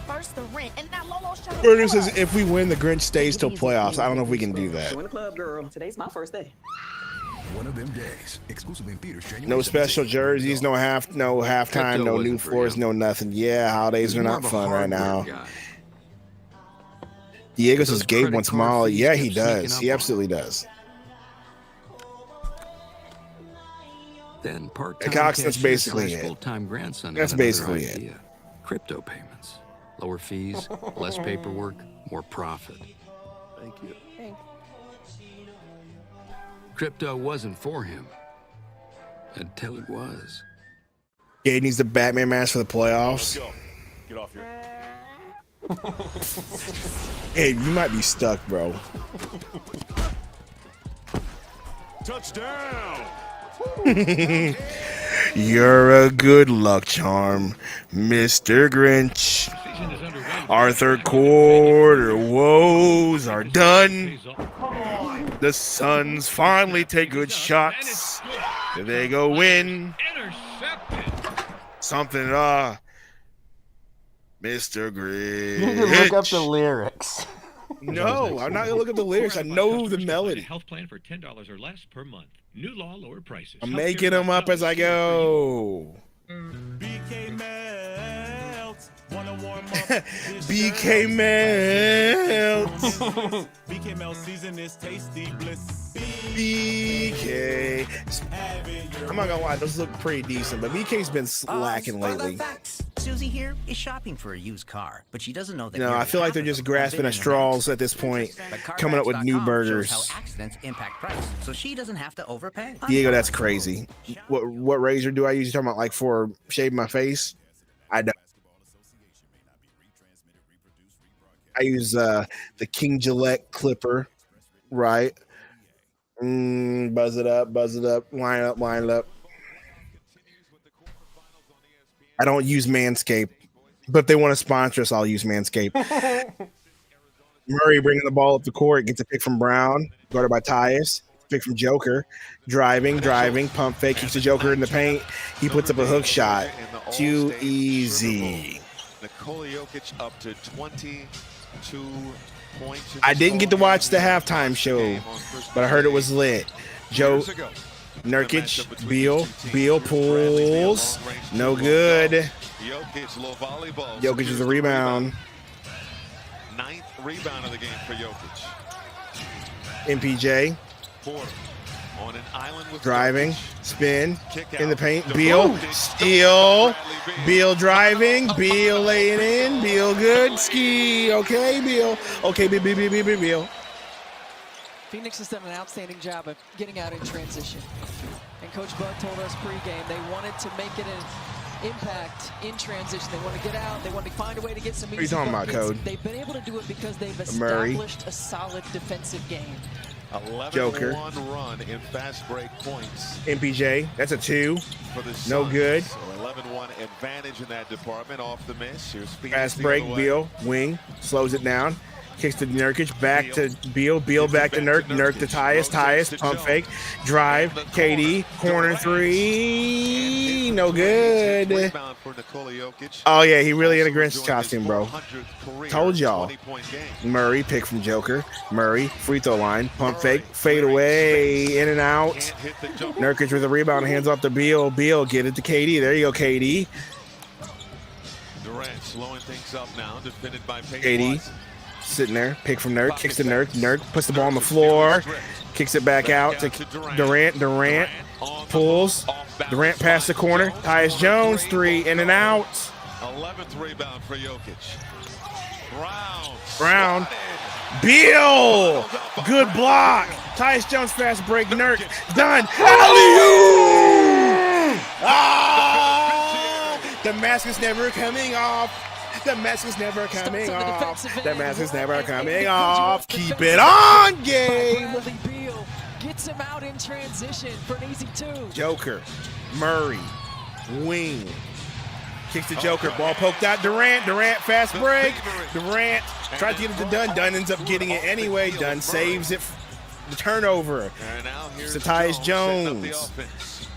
First the rent, and now Lolo's trying to. Burger says if we win, the Grinch stays till playoffs. I don't know if we can do that. Join the club, girl. Today's my first day. One of them days, exclusively in theaters. No special jerseys, no halftime, no new floors, no nothing. Yeah, holidays are not fun right now. Diego says Gabe wants Molly. Yeah, he does. He absolutely does. Then Cox, that's basically it. full-time grandson. That's had another basically it. idea. Crypto payments, lower fees, less paperwork, more profit. Thank you. Crypto wasn't for him until it was. Gabe needs the Batman mask for the playoffs. Get off here. Hey, you might be stuck, bro. Touchdown. You're a good luck charm, Mr. Grinch. Our third quarter woes are done. The Suns finally take good shots. They go win. Something, Mr. Grinch. You need to look up the lyrics. No, I'm not gonna look at the lyrics. I know the melody. Health plan for $10 or less per month. New law, lower prices. I'm making them up as I go. BK Melts, wanna warm up BK melts. BK Mel season is tasty bliss. BK. I'm not gonna lie, those look pretty decent, but BK's been slacking lately. Susie here is shopping for a used car, but she doesn't know that. You know, I feel like they're just grasping at straws at this point, coming up with new burgers. How accidents impact price, so she doesn't have to overpay. Diego, that's crazy. What razor do I use? You talking about like for shaving my face? I don't. I use the King Gillette clipper, right? Buzz it up, line it up. I don't use Manscaped, but if they want to sponsor us, I'll use Manscaped. Murray bringing the ball up the court, gets a pick from Brown, guarded by Tyus. Pick from Joker, driving, pump fake, keeps the Joker in the paint. He puts up a hook shot. Too easy. Nikola Jokic up to 22 points. I didn't get to watch the halftime show, but I heard it was lit. Joe Nurkic, Beal pulls. No good. Jokic is a rebound. 9th rebound of the game for Jokic. MPJ. On an island with driving, spin, in the paint. Beal, steal. Beal driving. Beal laying in. Beal good. Ski. Okay, Beal. Okay, Beal. Phoenix has done an outstanding job of getting out in transition. And Coach Bud told us pregame they wanted to make it an impact in transition. They want to get out. They want to find a way to get some easy What are you talking buckets. about, Code? They've been able to do it because they've Murray. established a solid defensive game. 11-1 run in fast break points. MPJ, that's a 2. For the No Suns. good. So 11-1 advantage in that department off the miss. Here's Phoenix Fast the break, other way. Beal, wing, slows it down. Kicks to Nurkic, back to Beal, back to Nurk to Tyus, pump fake, drive, KD, corner 3, no good. Rebound for Nikola Jokic. Oh yeah, he really in a Grinch costume, bro. 400th career Told y'all. 20-point game. Murray, pick from Joker. Murray, free throw line, pump fake, fade away, in and out. Nurkic with a rebound, hands off to Beal. Beal, get it to KD. There you go, KD. Durant slowing things up now, defended by Peyton KD. Watson. Sitting there, pick from Nurk, kicks to Nurk. Nurk puts the ball on the floor, kicks it back out to Durant. Durant pulls. Durant past the corner. Tyus Jones, 3, in and out. 11th rebound for Jokic. Brown. Beal. Good block. Tyus Jones fast break. Nurk. Done. Alley-oop! The mask is never coming off. The mask is never coming off. The mask is never coming off. Keep it on, Gabe. Beal gets him out in transition for an easy 2. Joker, Murray, wing. Kicks the Joker. Ball poked out. Durant fast break. Durant tried to get it to Dunn. Dunn ends up getting it anyway. Dunn saves it. The turnover. It's to Tyus Jones.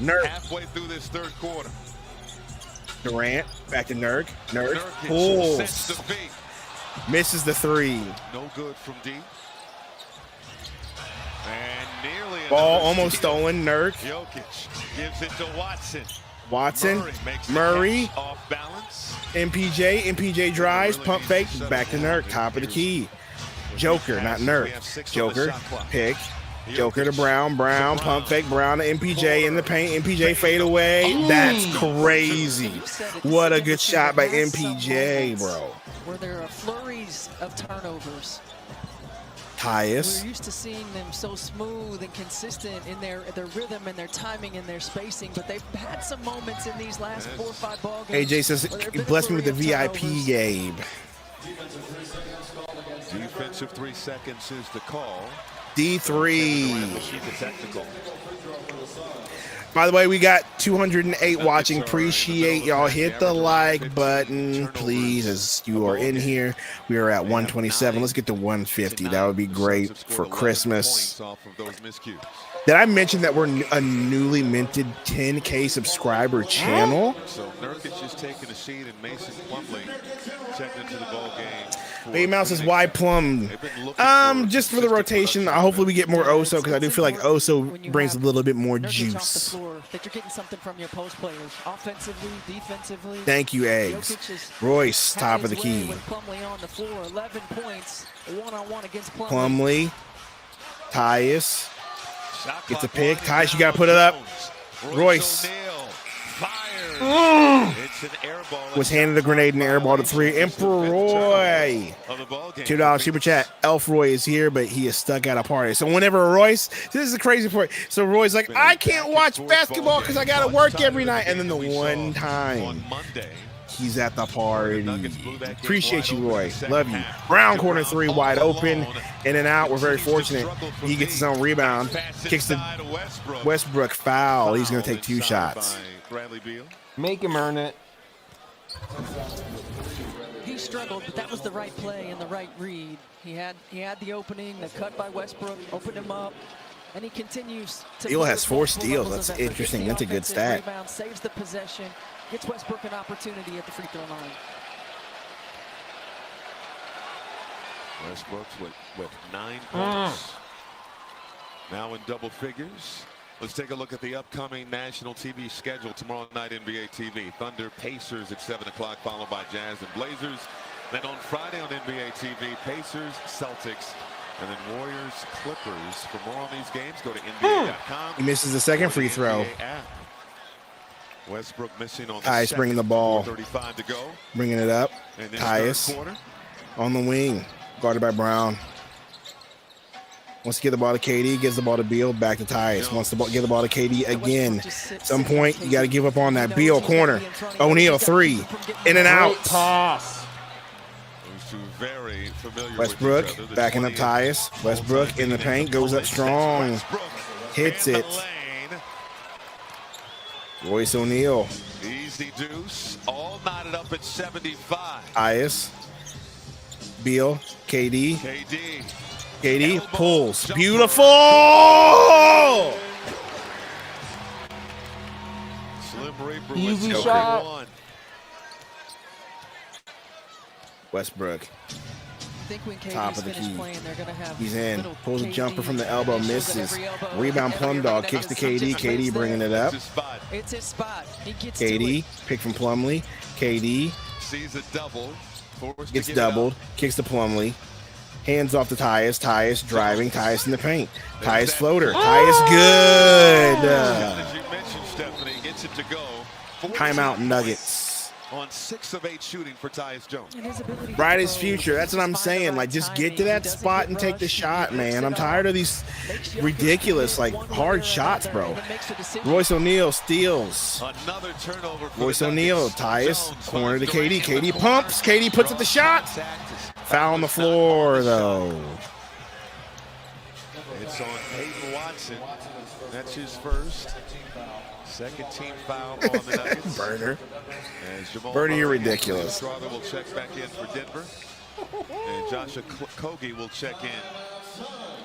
Nurk. Halfway through this third quarter. Durant back to Nurk. Nurk pulls. Misses the 3. No good from deep. And nearly ball almost stolen. Nurk. Jokic gives it to Watson. Murray. Off balance. MPJ drives. Pump fake. Back to Nurk. Top of the key. Joker, not Nurk. Joker. Pick. Joker to Brown. Brown, pump fake. Brown to MPJ in the paint. MPJ fade away. That's crazy. What a good shot by MPJ, bro. Where there are flurries of turnovers. Tyus. We're used to seeing them so smooth and consistent in their rhythm and their timing and their spacing, but they've had some moments in these last 4 or 5 ball games. AJ says, bless me with the VIP, Gabe. Defensive 3 seconds is the call. D3. By the way, we got 208 watching. Appreciate y'all. Hit the like button, please, as you are in here. We are at 127. Let's get to 150. That would be great for Christmas. Did I mention that we're a newly minted 10K subscriber channel? So Nurkic is taking a seat and Mason Plumlee checking into the ball game. Baby Mouse is why Plum. Just for the rotation. Hopefully we get more Oso because I do feel like Oso brings a little bit more juice. That you're getting something from your post players, offensively, defensively. Thank you, Eggs. Royce, top of the key. Plumlee on the floor, 11 points, one-on-one against Plumlee. Tyus gets a pick. Tyus, you got to put it up. Royce was handed a grenade and airball to 3. Emperor Roy. $2 super chat. Elf Roy is here, but he is stuck at a party. So whenever Royce, this is the crazy part. So Roy's like, I can't watch basketball because I got to work every night. And then the one time he's at the party. Appreciate you, Roy. Love you. Brown corner 3 wide open. In and out. We're very fortunate. He gets his own rebound. Kicks the Westbrook foul. He's going to take 2 shots. Make him earn it. He struggled, but that was the right play and the right read. He had the opening, the cut by Westbrook, opened him up, and he continues to. Steele has 4 steals. That's interesting. That's a good stat. Rebound, saves the possession, gets Westbrook an opportunity at the free throw line. Westbrook with 9 points. Now in double figures. Let's take a look at the upcoming national TV schedule tomorrow night, NBA TV. Thunder, Pacers at 7 o'clock, followed by Jazz and Blazers. Then on Friday on NBA TV, Pacers, Celtics, and then Warriors, Clippers. For more on these games, go to NBA.com. He misses the second free throw. Westbrook missing on the Tyus bringing the ball. 35 to go. Bringing it up. Tyus on the wing, guarded by Brown. Wants to get the ball to KD, gives the ball to Beal, back to Tyus. Wants to give the ball to KD again. At some point, you got to give up on that. Beal, corner. O'Neal, 3. In and out. Toss. Westbrook, backing up Tyus. Westbrook in the paint, goes up strong. Hits it. Royce O'Neal. Easy deuce. All knotted up at 75. Tyus. Beal, KD. KD pulls. Beautiful! Easy shot. Westbrook. When top of the key. have He's in. Pulls a jumper from the elbow, misses. Rebound Plum Dog, kicks to KD. KD bringing it up. It's his spot. He gets KD, pick from Plumlee. KD sees a double. Gets doubled. Kicks to Plumlee. Hands off to Tyus. Tyus driving. Tyus in the paint. Tyus floater. Tyus good. As you mentioned, Stephanie gets it to go. Timeout Nuggets. On 6 of 8 shooting for Tyus Jones. Brightest future. That's what I'm saying. Like, just get to that spot and take the shot, man. I'm tired of these ridiculous, like, hard shots, bro. Royce O'Neal steals. Another turnover. Royce O'Neal, Tyus, corner to KD. KD pumps. KD puts up the shot. Foul on the floor, though. It's on Peyton Watson. That's his first. Second team foul on the Nuggets. Burner. Bernie, you're ridiculous. Strother will check back in for Denver. And Joshua Kogi will check in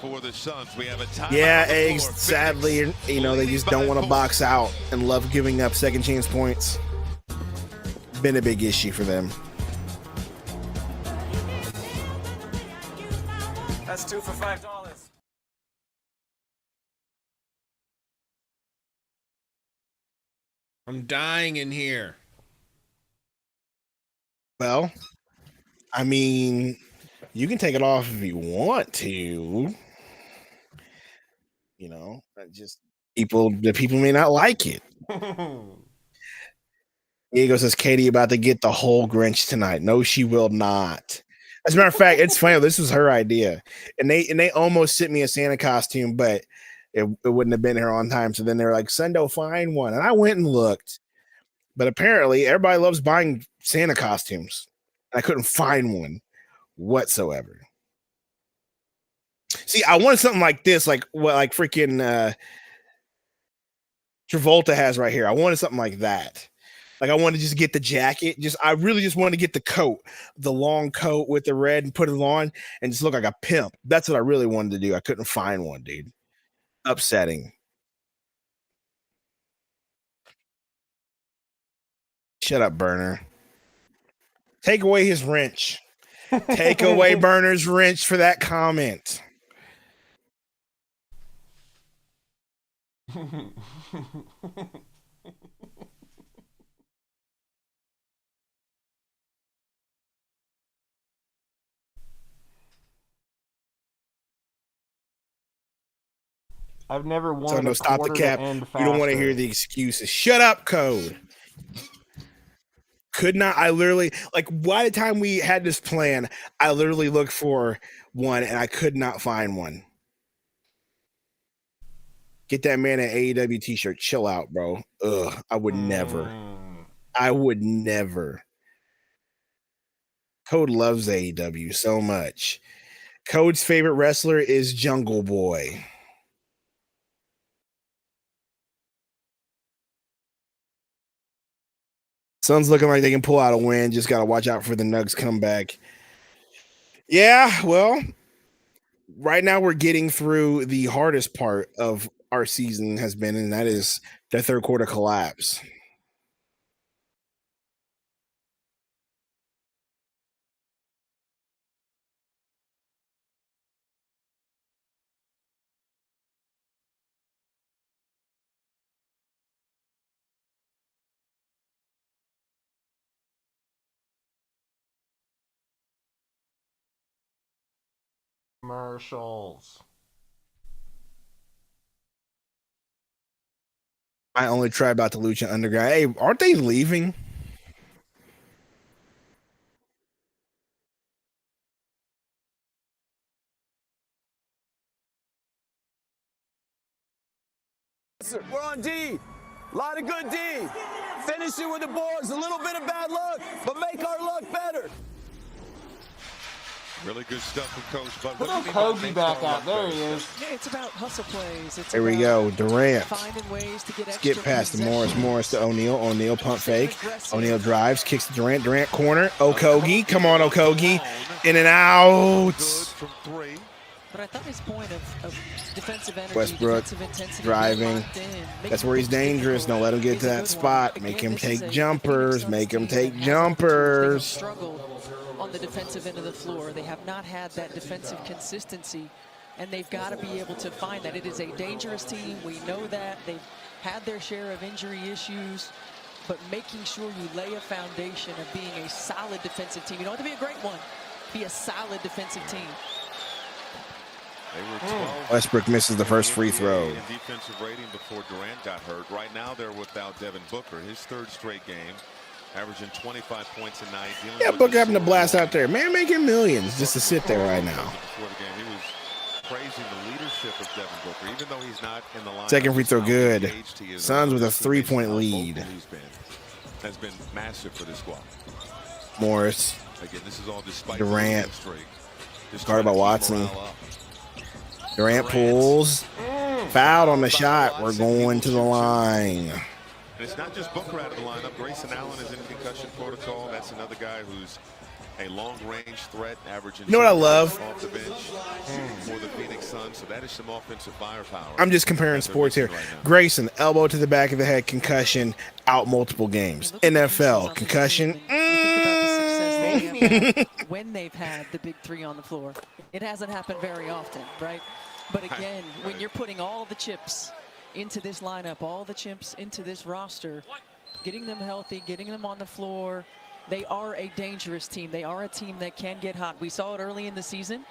for the Suns. We have a time. Yeah, Eggs, sadly, you know, they just don't want to box out and love giving up second chance points. Been a big issue for them. That's 2 for $5. I'm dying in here. Well, I mean, you can take it off if you want to. You know, just the people may not like it. Diego says Katie about to get the whole Grinch tonight. No, she will not. As a matter of fact, it's funny. This was her idea, and they almost sent me a Santa costume, but it wouldn't have been here on time. So then they're like, Sundo, find one. And I went and looked. But apparently everybody loves buying Santa costumes. I couldn't find one whatsoever. See, I wanted something like this, like what like freaking Travolta has right here. I wanted something like that. Like I wanted to just get the jacket. I really just wanted to get the coat, the long coat with the red and put it on and just look like a pimp. That's what I really wanted to do. I couldn't find one, dude. Upsetting. Shut up, Burner. Take away his wrench. Take away Burner's wrench for that comment. I've never wanted So no, a stop the quarter cap. to end You don't want to faster. hear the excuses. Shut up, Code. Could not. I literally, like, by the time we had this plan, I literally looked for one and I could not find one. Get that man an AEW t-shirt. Chill out, bro. Ugh. I would never. I would never. Code loves AEW so much. Code's favorite wrestler is Jungle Boy. Suns looking like they can pull out a win. Just got to watch out for the Nugs comeback. Yeah, well, right now we're getting through the hardest part of our season has been, and that is the third quarter collapse. Commercials. I only try about the Lucha Underground. Hey, aren't they leaving? We're on D. A lot of good D. Finish it with the boards. A little bit of bad luck, but make our luck better. Really good stuff from Coach Bud. Put Kobe back out. There he is. Yeah, it's about hustle plays. It's There we go. Durant. finding ways to get Skip past the Morris to O'Neal. O'Neal pump fake. O'Neal drives, kicks to Durant. Durant corner. Okogie. Come on, Okogie. In and out. From three. But I thought his point of defensive energy, Westbrook defensive intensity, driving. That's where he's dangerous. Don't let him get to that spot. Make him take jumpers. Make him take jumpers. struggled on the defensive end of the floor. They have not had that defensive consistency, and they've got to be able to find that. It is a dangerous team. We know that. They've had their share of injury issues, but making sure you lay a foundation of being a solid defensive team. You don't have to be a great one. Be a solid defensive team. They were 12 Westbrook misses the first free throw. in defensive rating before Durant got hurt. Right now they're without Devin Booker, his third straight game, averaging 25 points a night. Yeah, Booker having to blast out there. Man, making millions just to sit there right now. Before the game, he was praising the leadership of Devin Booker, even though he's not in the lineup. Second free throw good. Engaged he is. Suns with a 3-point lead. Has been massive for this squad. Morris. Again, this is all despite Durant. Just Guarded by Watson. Durant pulls. Fouled on the shot. We're going to the line. And it's not just Booker out of the lineup. Grayson Allen is in concussion protocol. That's another guy who's a long-range threat, averaging. You know what I love? Off the bench for the Phoenix Suns. So that is some offensive firepower. I'm just comparing sports here. Grayson, elbow to the back of the head, concussion, out multiple games. NFL, concussion. When they've had the big three on the floor. It hasn't happened very often, right? But again, when you're putting all the chips into this lineup, all the chips into this roster, getting them healthy, getting them on the floor, they are a dangerous team. They are a team that can get hot. We saw it early in the season.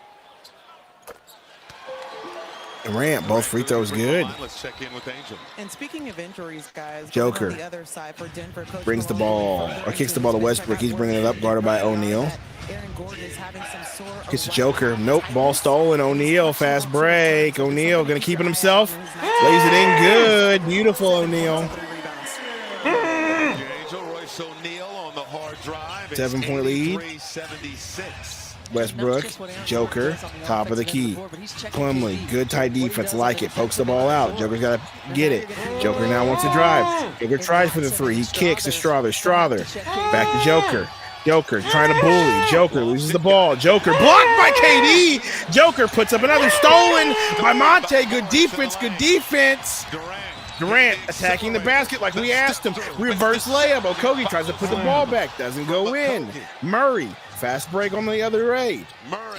Durant, both free throws good. Let's check in with Angel. And speaking of injuries, guys, Joker on the other side for Denver, Coach brings the Malone ball, or kicks the ball to Westbrook. He's bringing it up, guarded by O'Neal. Aaron Gordon is having some sore Gets the Joker. Nope, ball stolen. O'Neal, fast break. O'Neal gonna keep it himself. Lays it in good. Beautiful, O'Neal. Angel Royce O'Neal on the hard drive. 7-point lead. 83-76. Westbrook, Joker, top of the key. Plumlee, good tight defense, like it. Pokes the ball out. Joker's got to get it. Joker now wants to drive. Joker tries for the three. He kicks to Strother. Strother, back to Joker. Joker trying to bully. Joker loses the ball. Joker blocked by KD. Joker puts up another stolen by Monte. Good defense. Good defense. Durant attacking the basket like we asked him. Reverse layup. Okogie tries to put the ball back. Doesn't go in. Murray. Fast break on the other way.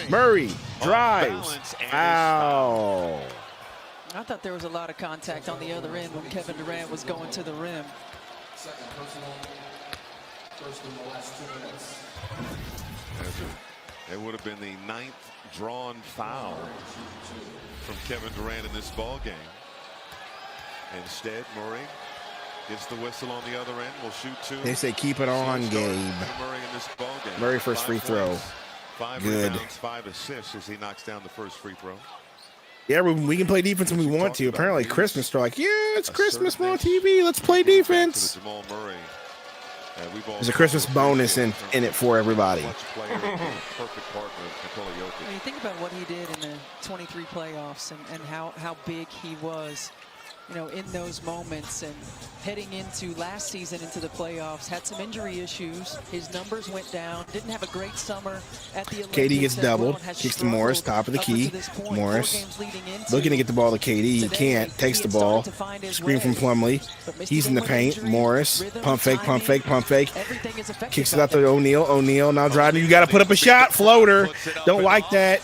Murray drives. Ow. I thought there was a lot of contact on the other end when Kevin Durant was going to the rim. It would have been the 9th drawn foul from Kevin Durant in this ball game. Instead, Murray gets the whistle on the other end. Will shoot 2. They say keep it on, Gabe. Murray in this ball game. Murray first free throw. 5 Good. rebounds, 5 assists as he knocks down the first free throw. Yeah, we can play defense when we want to. Apparently, Christmas, they're like, yeah, it's Christmas, we're on TV. Let's play defense. Jamal Murray. There's a Christmas bonus in it for everybody. Perfect partner, Nikola Jokic. When you think about what he did in the 23 playoffs and how big he was, you know, in those moments, and heading into last season into the playoffs, had some injury issues. His numbers went down. Didn't have a great summer at the Olympics. KD gets doubled. Kicks to Morris, top of the key. Morris looking to get the ball to KD. He can't. Takes the ball. Screen from Plumlee. He's in the paint. Morris. Pump fake, pump fake, pump fake. Kicks it out to O'Neal. O'Neal now driving. You got to put up a shot. Floater. Don't like that.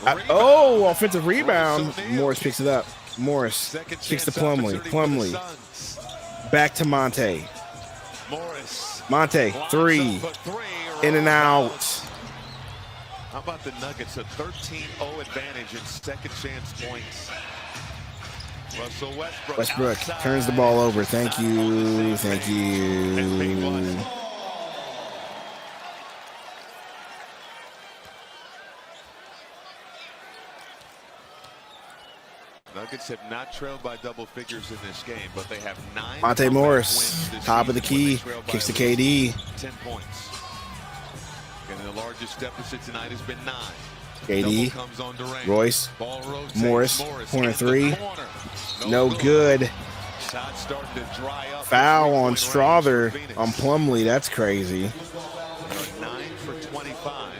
Offensive rebound. Morris picks it up. Morris kicks to Plumlee. Plumlee back to Monte. Monte 3 in and out. How about the Nuggets? A 13-0 advantage in second chance points. Russell Westbrook turns the ball over. Thank you. Thank you. Nuggets have not trailed by double figures in this game, but they have 9. Monte Morris, top of the key, kicks to KD. 10 points. And the largest deficit tonight has been 9. KD, Royce, Morris, corner 3. No good. Foul on Strother on Plumlee. That's crazy. 9 for 25.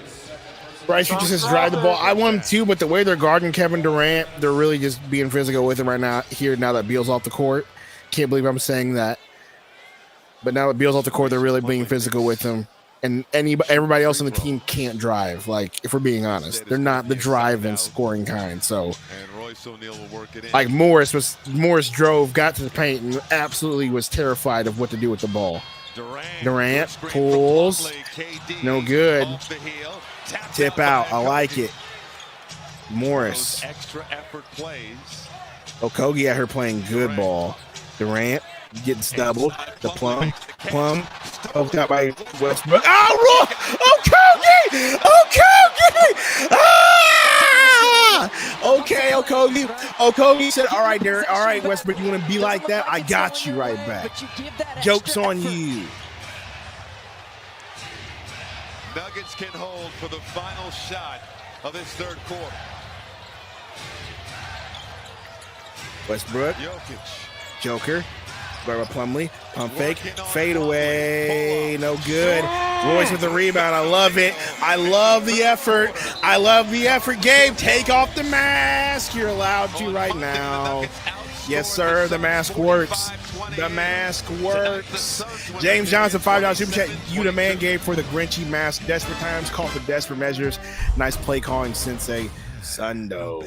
Bryce just says drive the ball. I want him to, but the way they're guarding Kevin Durant, they're really just being physical with him right now. Now that Beal's off the court, can't believe I'm saying that. But now that Beal's off the court, they're really being physical with him. And everybody else on the team can't drive. Like, if we're being honest, they're not the drive and scoring kind. So, like Morris drove, got to the paint, and absolutely was terrified of what to do with the ball. Durant pulls, no good. Tip out. I like it. Morris. Extra effort plays. Okogie out here playing good ball. Durant gets doubled. The plum. Poked out by Westbrook. Oh, Okogie! Okogie! Ah! Okay, Okogie. Okogie said, all right, Derek. All right, Westbrook, you want to be like that? I got you right back. Joke's on you. Nuggets can hold for the final shot of this third quarter. Westbrook. Jokic. Joker. Guard by Plumlee. Pump fake. Fade away. No good. Royce with the rebound. I love it. I love the effort. I love the effort. Gabe, take off the mask. You're allowed to right now. Yes, sir. The mask works. The mask works. James Johnson, $5 super chat. You the man, Gabe, for the Grinchy mask. Desperate times call for desperate measures. Nice play calling, Sensei. Sundo.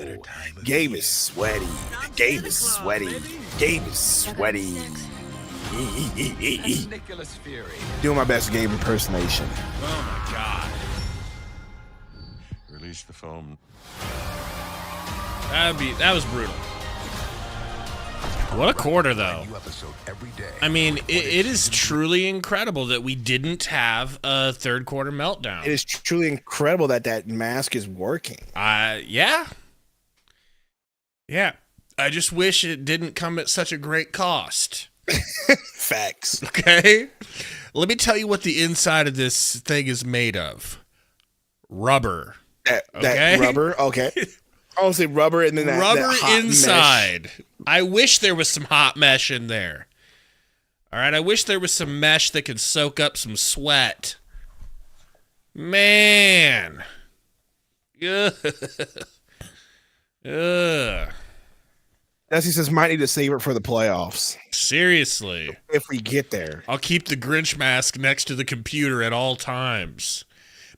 Gabe is sweaty. Gabe is sweaty. Gabe is sweaty. Doing my best Gabe impersonation. Oh my God. Release the foam. That was brutal. What a quarter, though. I mean, it is truly incredible that we didn't have a third quarter meltdown. It is truly incredible that mask is working. Yeah. Yeah. I just wish it didn't come at such a great cost. Facts. Okay? Let me tell you what the inside of this thing is made of. Rubber. That rubber? Okay. I want to say rubber and then that rubber that hot inside. Mesh. I wish there was some hot mesh in there. All right, I wish there was some mesh that could soak up some sweat. Man. Ugh. Ugh. Dusty says might need to save it for the playoffs. Seriously. If we get there. I'll keep the Grinch mask next to the computer at all times.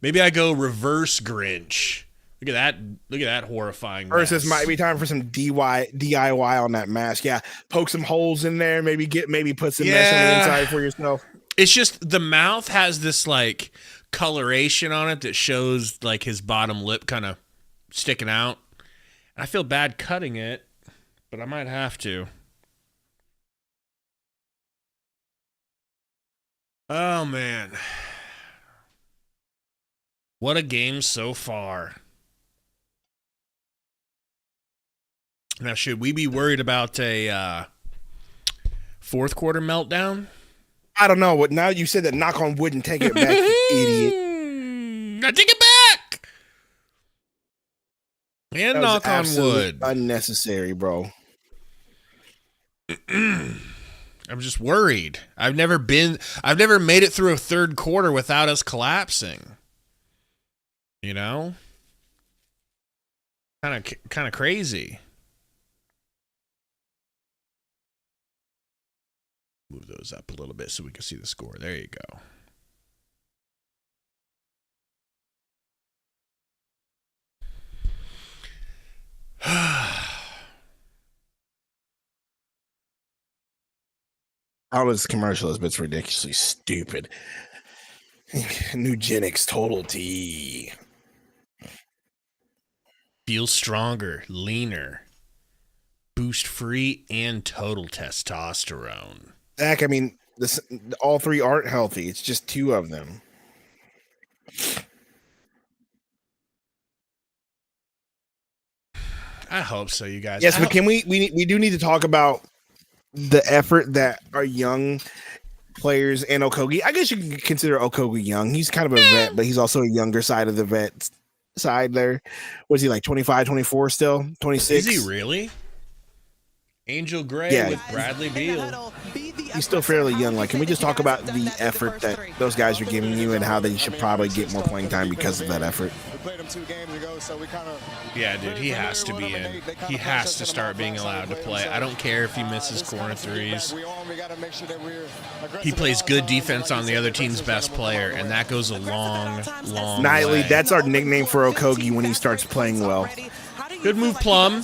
Maybe I go reverse Grinch. Look at that horrifying mess. Or it says might be time for some DIY on that mask. Yeah, poke some holes in there. Maybe put some mesh on the inside for yourself. It's just the mouth has this like coloration on it that shows like his bottom lip kind of sticking out. I feel bad cutting it, but I might have to. Oh man. What a game so far. Now, should we be worried about a fourth quarter meltdown? I don't know. Now you said that, knock on wood and take it back, you idiot. I take it back. And knock on wood. Unnecessary, bro. I'm just worried. I've never made it through a third quarter without us collapsing. You know? Kind of crazy. Move those up a little bit so we can see the score. There you go. All this commercial is, but it's ridiculously stupid. Nugenics Total T. Feel stronger, leaner, boost free, and total testosterone. Zach, I mean, all three aren't healthy. It's just two of them. I hope so, you guys. Yes, but can we do need to talk about the effort that our young players and Okogie. I guess you can consider Okogie young. He's kind of a vet, but he's also a younger side of the vet side there. Was he like 25, 24 still? 26? Is he really? Angel Gray with Bradley Beal. He's still fairly young. Like, can we just talk about the effort that those guys are giving you and how they should probably get more playing time because of that effort? We played them 2 games ago, so we kind of. Yeah, dude, he has to be in. He has to start being allowed to play. I don't care if he misses corner threes. He plays good defense on the other team's best player, and that goes a long, long Nightly, way. that's our nickname for Okogie when he starts playing well. Good move, Plum.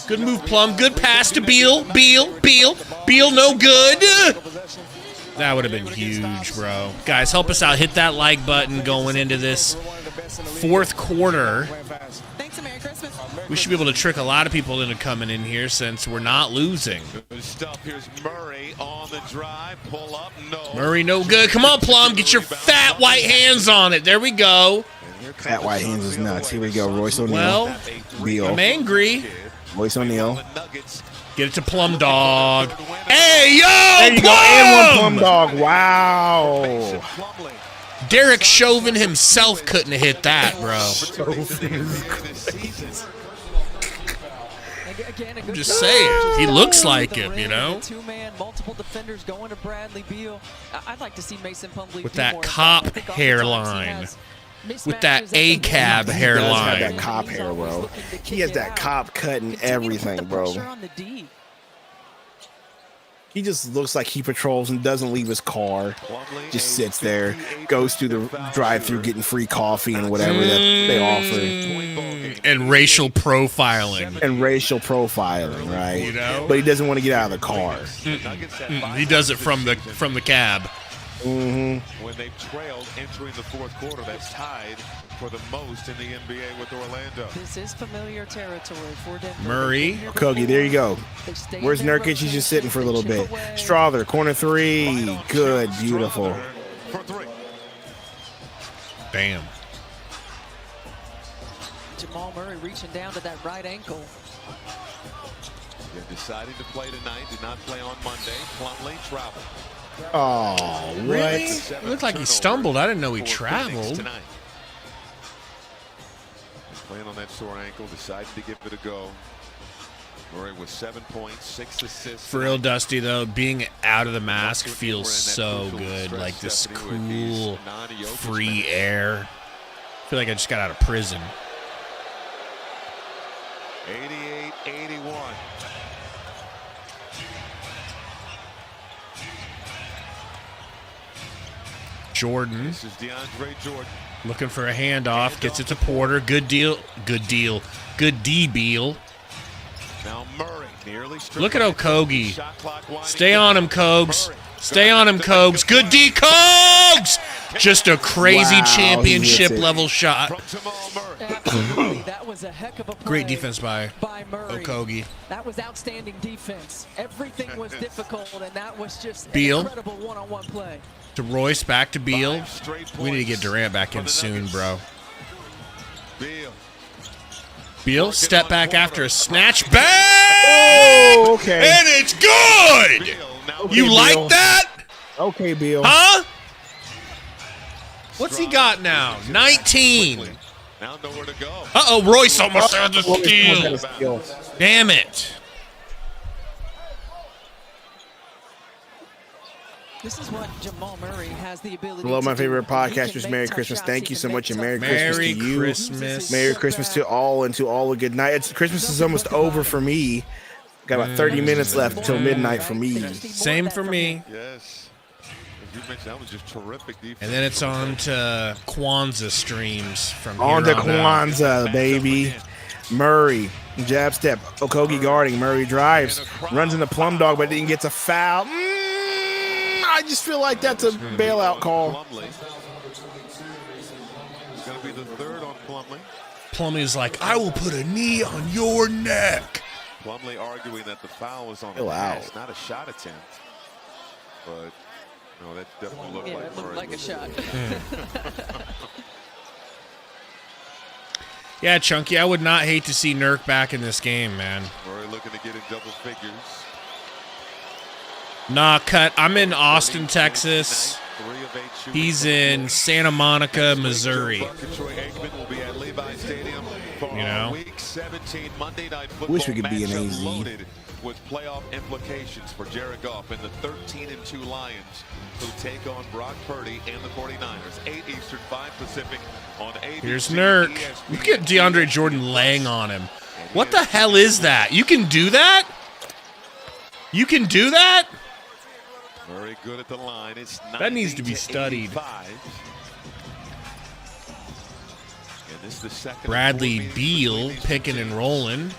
Good move, Plum. Good pass to Beal. Beal, no good. That would have been huge, bro. Guys, help us out. Hit that like button going into this fourth quarter. We should be able to trick a lot of people into coming in here since we're not losing. Good stuff. Here's Murray on the drive. Pull up. No. Murray, no good. Come on, Plum. Get your fat white hands on it. There we go. Fat white hands is nuts. Here we go. Royce O'Neal. Well, Beal. I'm angry. Royce O'Neal. Get it to Plum Dog. Hey, yo! There you go. And one Plum Dog. Wow. Derek Chauvin himself couldn't have hit that, bro. I'm just saying. He looks like him, you know? Two-man, multiple defenders going to Bradley Beal. I'd like to see Mason Plumlee with that cop hairline. With that ACAB He hairline. does have that cop hair, bro. He has that cop cut and everything, bro. He just looks like he patrols and doesn't leave his car. Just sits there, goes through the drive-thru getting free coffee and whatever that they offer. And racial profiling. Right? You know? But he doesn't want to get out of the car. He does it from the cab. Mm-hmm. When they trailed entering the fourth quarter, that's tied for the most in the NBA with Orlando. This is familiar territory for Denver. Murray. Kogi, there you go. Where's Nurkic? He's just sitting for a little bit. Strother, corner three. Good, beautiful. Bam. Jamal Murray reaching down to that right ankle. They're deciding to play tonight. Did not play on Monday. Plumlee traveled. Oh, what? Really? It looked like he stumbled. I didn't know he traveled. Playing on that sore ankle, decided to give it a go. Murray with 7 points, 6 assists. For real, Dusty, though, being out of the mask feels so good. Like this cool, free air. I feel like I just got out of prison. 88-81. Jordan. This is DeAndre Jordan. Looking for a handoff. Gets it to Porter. Good deal. Good deal. Good D-Beal. Now Murray nearly look at Okogie. Stay on him, Kogs. Stay on him, Kogs. Good D, Kogs! Just a crazy championship level shot. Absolutely. That was a heck of a play. Great defense by Murray. Okogie. That was outstanding defense. Everything was difficult, and that was just Beal. an incredible one-on-one play. To Royce, back to Beal. We need to get Durant back in soon, bro. Beal, step back after a snatch back! Oh, okay. And it's good! Okay, You like Beal. that? Okay, Beal. Huh? What's he got now? 19. Now nowhere to go. Uh-oh, Royce almost had the steal. Damn it. This is what Jamal Murray has the ability Hello, to my do. favorite He can podcasters. make Merry tough Christmas. shots. Thank He you so can much, and make Merry tough Christmas to Merry you. Christmas. Merry Christmas to all, and to all a good night. Christmas is almost over for me. Got about 30 minutes left until midnight for me. Same for me. Yes. As you mentioned, that was just terrific defense. And then it's on to Kwanzaa streams from here On to out. Kwanzaa, baby. Murray, jab step, Okogie guarding. Murray drives, runs into Plum Dog, but then gets a foul. I just feel like that's a bailout call. It's going to be the third on Plumlee. Plumlee's like, I will put a knee on your neck. Plumlee arguing that the foul was on Chill the pass, out. not a shot attempt. But no, that definitely looked like It looked Murray like a was- shot. Yeah, Chunky, I would not hate to see Nurk back in this game, man. Murray looking to get in double figures. Nah, cut. I'm in Austin, Texas. He's in Santa Monica, Missouri. Troy Aikman will be at Levi Stadium for You know? Week 17 Monday Night Football. Wish we could be in matchup AZ. loaded with playoff implications for Jared Goff and the 13-2 Lions, who take on Brock Purdy and the 49ers. 8 Eastern, 5 Pacific on ABC. Here's Nurk. ESPN. Look at DeAndre Jordan laying on him. What the hell is that? You can do that? You can do that? Murray good at the line. It's That needs to be 90-85. studied. And this is the second Bradley Beal picking and rolling.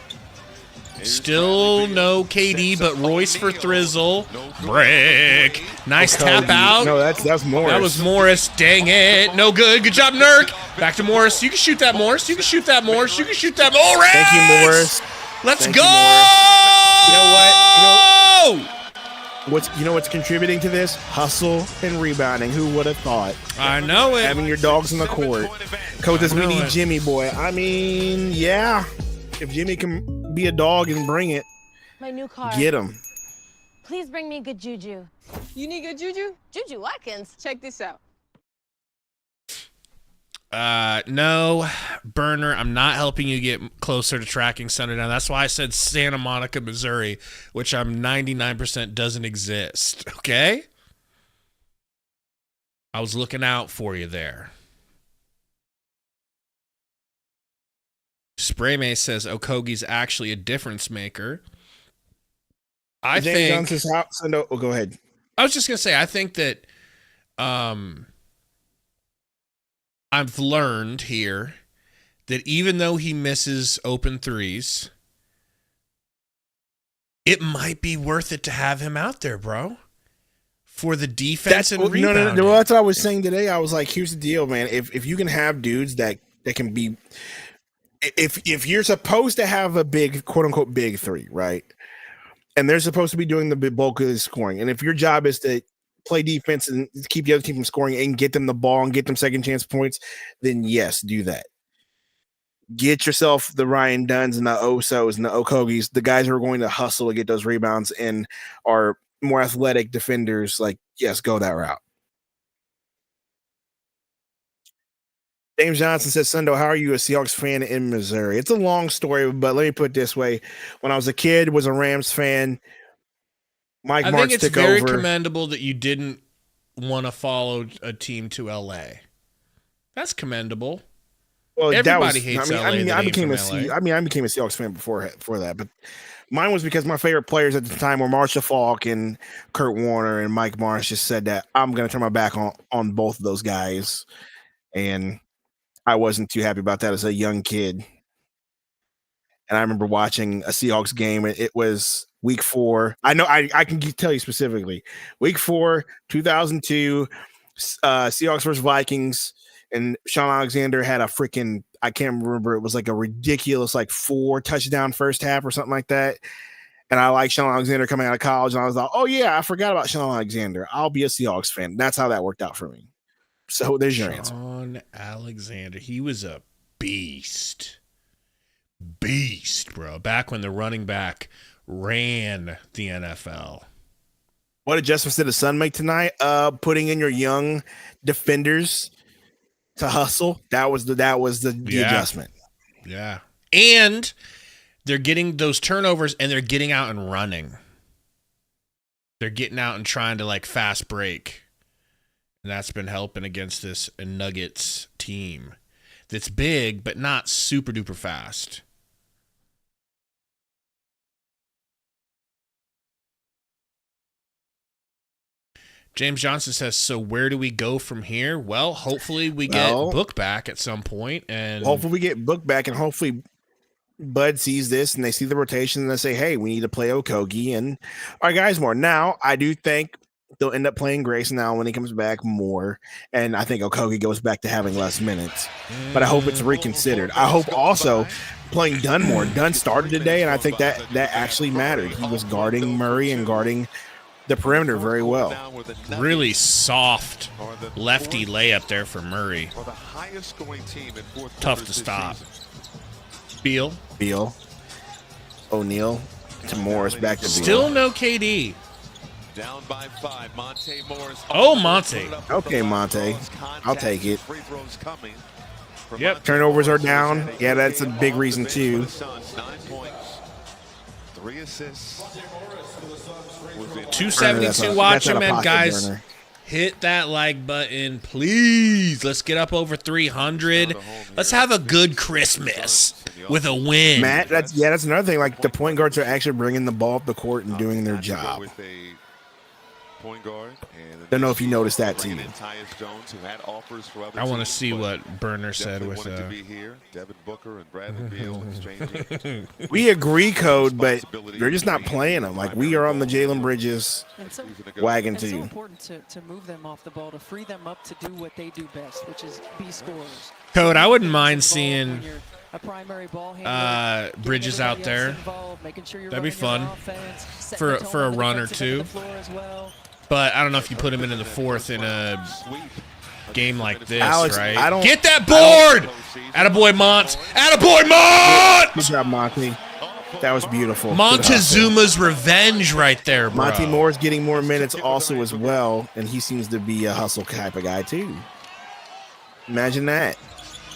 Still no KD, but Royce for Thrizzle. Brick. Nice tap out. No, that's Morris. That was Morris. Dang it. No good. Good job, Nurk. Back to Morris. You can shoot that, Morris. You can shoot that, Morris. You can shoot that, Morris. Thank you, Morris. Let's Thank go. You know what's contributing to this? Hustle and rebounding. Who would have thought? I know it. Having your dogs on the court. Coaches, we need Jimmy, boy. I mean, yeah. If Jimmy can be a dog and bring it, My new car. get him. Please bring me good juju. You need good juju? Juju Watkins. Check this out. No, Burner, I'm not helping you get closer to tracking Sundown. That's why I said Santa Monica, Missouri, which I'm 99% doesn't exist. Okay? I was looking out for you there. Spraymay says Okogie's actually a difference maker. I James think. Johnson's house. No, go ahead. I was just gonna say, I think that I've learned here that even though he misses open threes, it might be worth it to have him out there, bro. For the defense and rebounding. No. That's what I was saying today. I was like, here's the deal, man. If you can have dudes that can be, if you're supposed to have a big, quote unquote, big three, right? And they're supposed to be doing the bulk of the scoring. And if your job is to play defense and keep the other team from scoring and get them the ball and get them second chance points, then yes, do that. Get yourself the Ryan Dunns and the Osos and the Okogies, the guys who are going to hustle to get those rebounds and are more athletic defenders. Like, yes, go that route. James Johnson says, Sundo, how are you a Seahawks fan in Missouri? It's a long story, but let me put it this way. When I was a kid, was a Rams fan. Mike I Martz think it's took very over. commendable that you didn't want to follow a team to LA. That's commendable. Well, Everybody that was, hates I mean, LA. I mean, that I ain't became from LA. I became a Seahawks fan before that, but mine was because my favorite players at the time were Marshall Faulk and Kurt Warner, and Mike Marsh just said that I'm going to turn my back on both of those guys, and I wasn't too happy about that as a young kid. And I remember watching a Seahawks game. It was week 4. I know I can tell you specifically. Week 4, 2002, Seahawks versus Vikings, and Sean Alexander had a freaking, I can't remember, it was like a ridiculous 4 touchdown first half or something like that. And I like Sean Alexander coming out of college, and I was like, oh yeah, I forgot about Sean Alexander. I'll be a Seahawks fan. That's how that worked out for me. So there's your answer. Sean Alexander. He was a beast, bro. Back when the running back ran the NFL. What adjustments did the Sun make tonight? Putting in your young defenders to hustle. That was the adjustment. Yeah. And they're getting those turnovers, and they're getting out and running. They're getting out and trying to fast break. And that's been helping against this Nuggets team that's big, but not super duper fast. James Johnson says, so where do we go from here? Well, hopefully we get Book back at some point, and hopefully we get Book back, and hopefully Bud sees this and they see the rotation and they say, hey, we need to play Okogie and our guys more. Now, I do think they'll end up playing Grayson now when he comes back more, and I think Okogie goes back to having less minutes. But I hope it's reconsidered. I hope also playing Dunn more. Dunn started today, and I think that actually mattered. He was guarding Murray and guarding the perimeter very well. Really soft lefty layup there for Murray. Tough to stop. Beal. O'Neal to Morris, back to Beal. Still no KD. Down by 5. Monte Morris. Oh, Monte. Okay, Monte. I'll take it. Free throws coming. Yep. Turnovers are down. Yeah, that's a big reason too. 9 points. 3 assists. 272 watching, man, guys. Burner. Hit that like button, please. Let's get up over 300. Let's have a good Christmas with a win. Matt, that's another thing. The point guards are actually bringing the ball up the court and doing their job. Point guard. Don't know if you noticed that too. I want to see what Burner said with Devin Booker and Bradley Beal exchanging. We agree, Code, but they're just not playing them. We are on the Jalen Bridges wagon too. It's so important to move them off the ball, to free them up to do what they do best, which is be scorers. Code, I wouldn't mind seeing a primary ball handler, Bridges out there. That'd be fun for a run or two. But I don't know if you put him into the fourth in a game like this, Alex, right? I don't get that board! Attaboy, Mont! Attaboy, Mont! Good job, Monty. That was beautiful. Montezuma's revenge right there, bro. Monty Moore's getting more minutes also as well, and he seems to be a hustle type of guy too. Imagine that.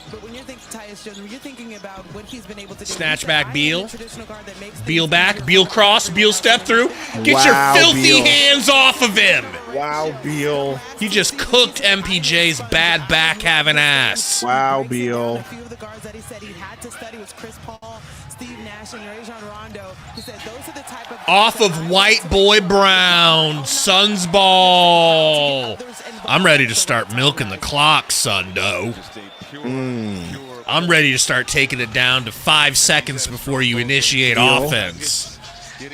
But when you're thinking Tyus Jones, when you're thinking about what he's been able to do, snatch back Beal. Beal back. Beal cross. Beal step through. Get your filthy Beal. hands off of him. Wow, Beal. He just cooked MPJ's bad back having ass. Wow, Beal. A few of the guards that he said he had to study was Chris Paul, Steve Nash, and Rajon Rondo. He said those are the type of Off of White Boy Brown. Suns ball. I'm ready to start milking the clock, Sundo. I'm ready to start taking it down to 5 seconds before you initiate offense.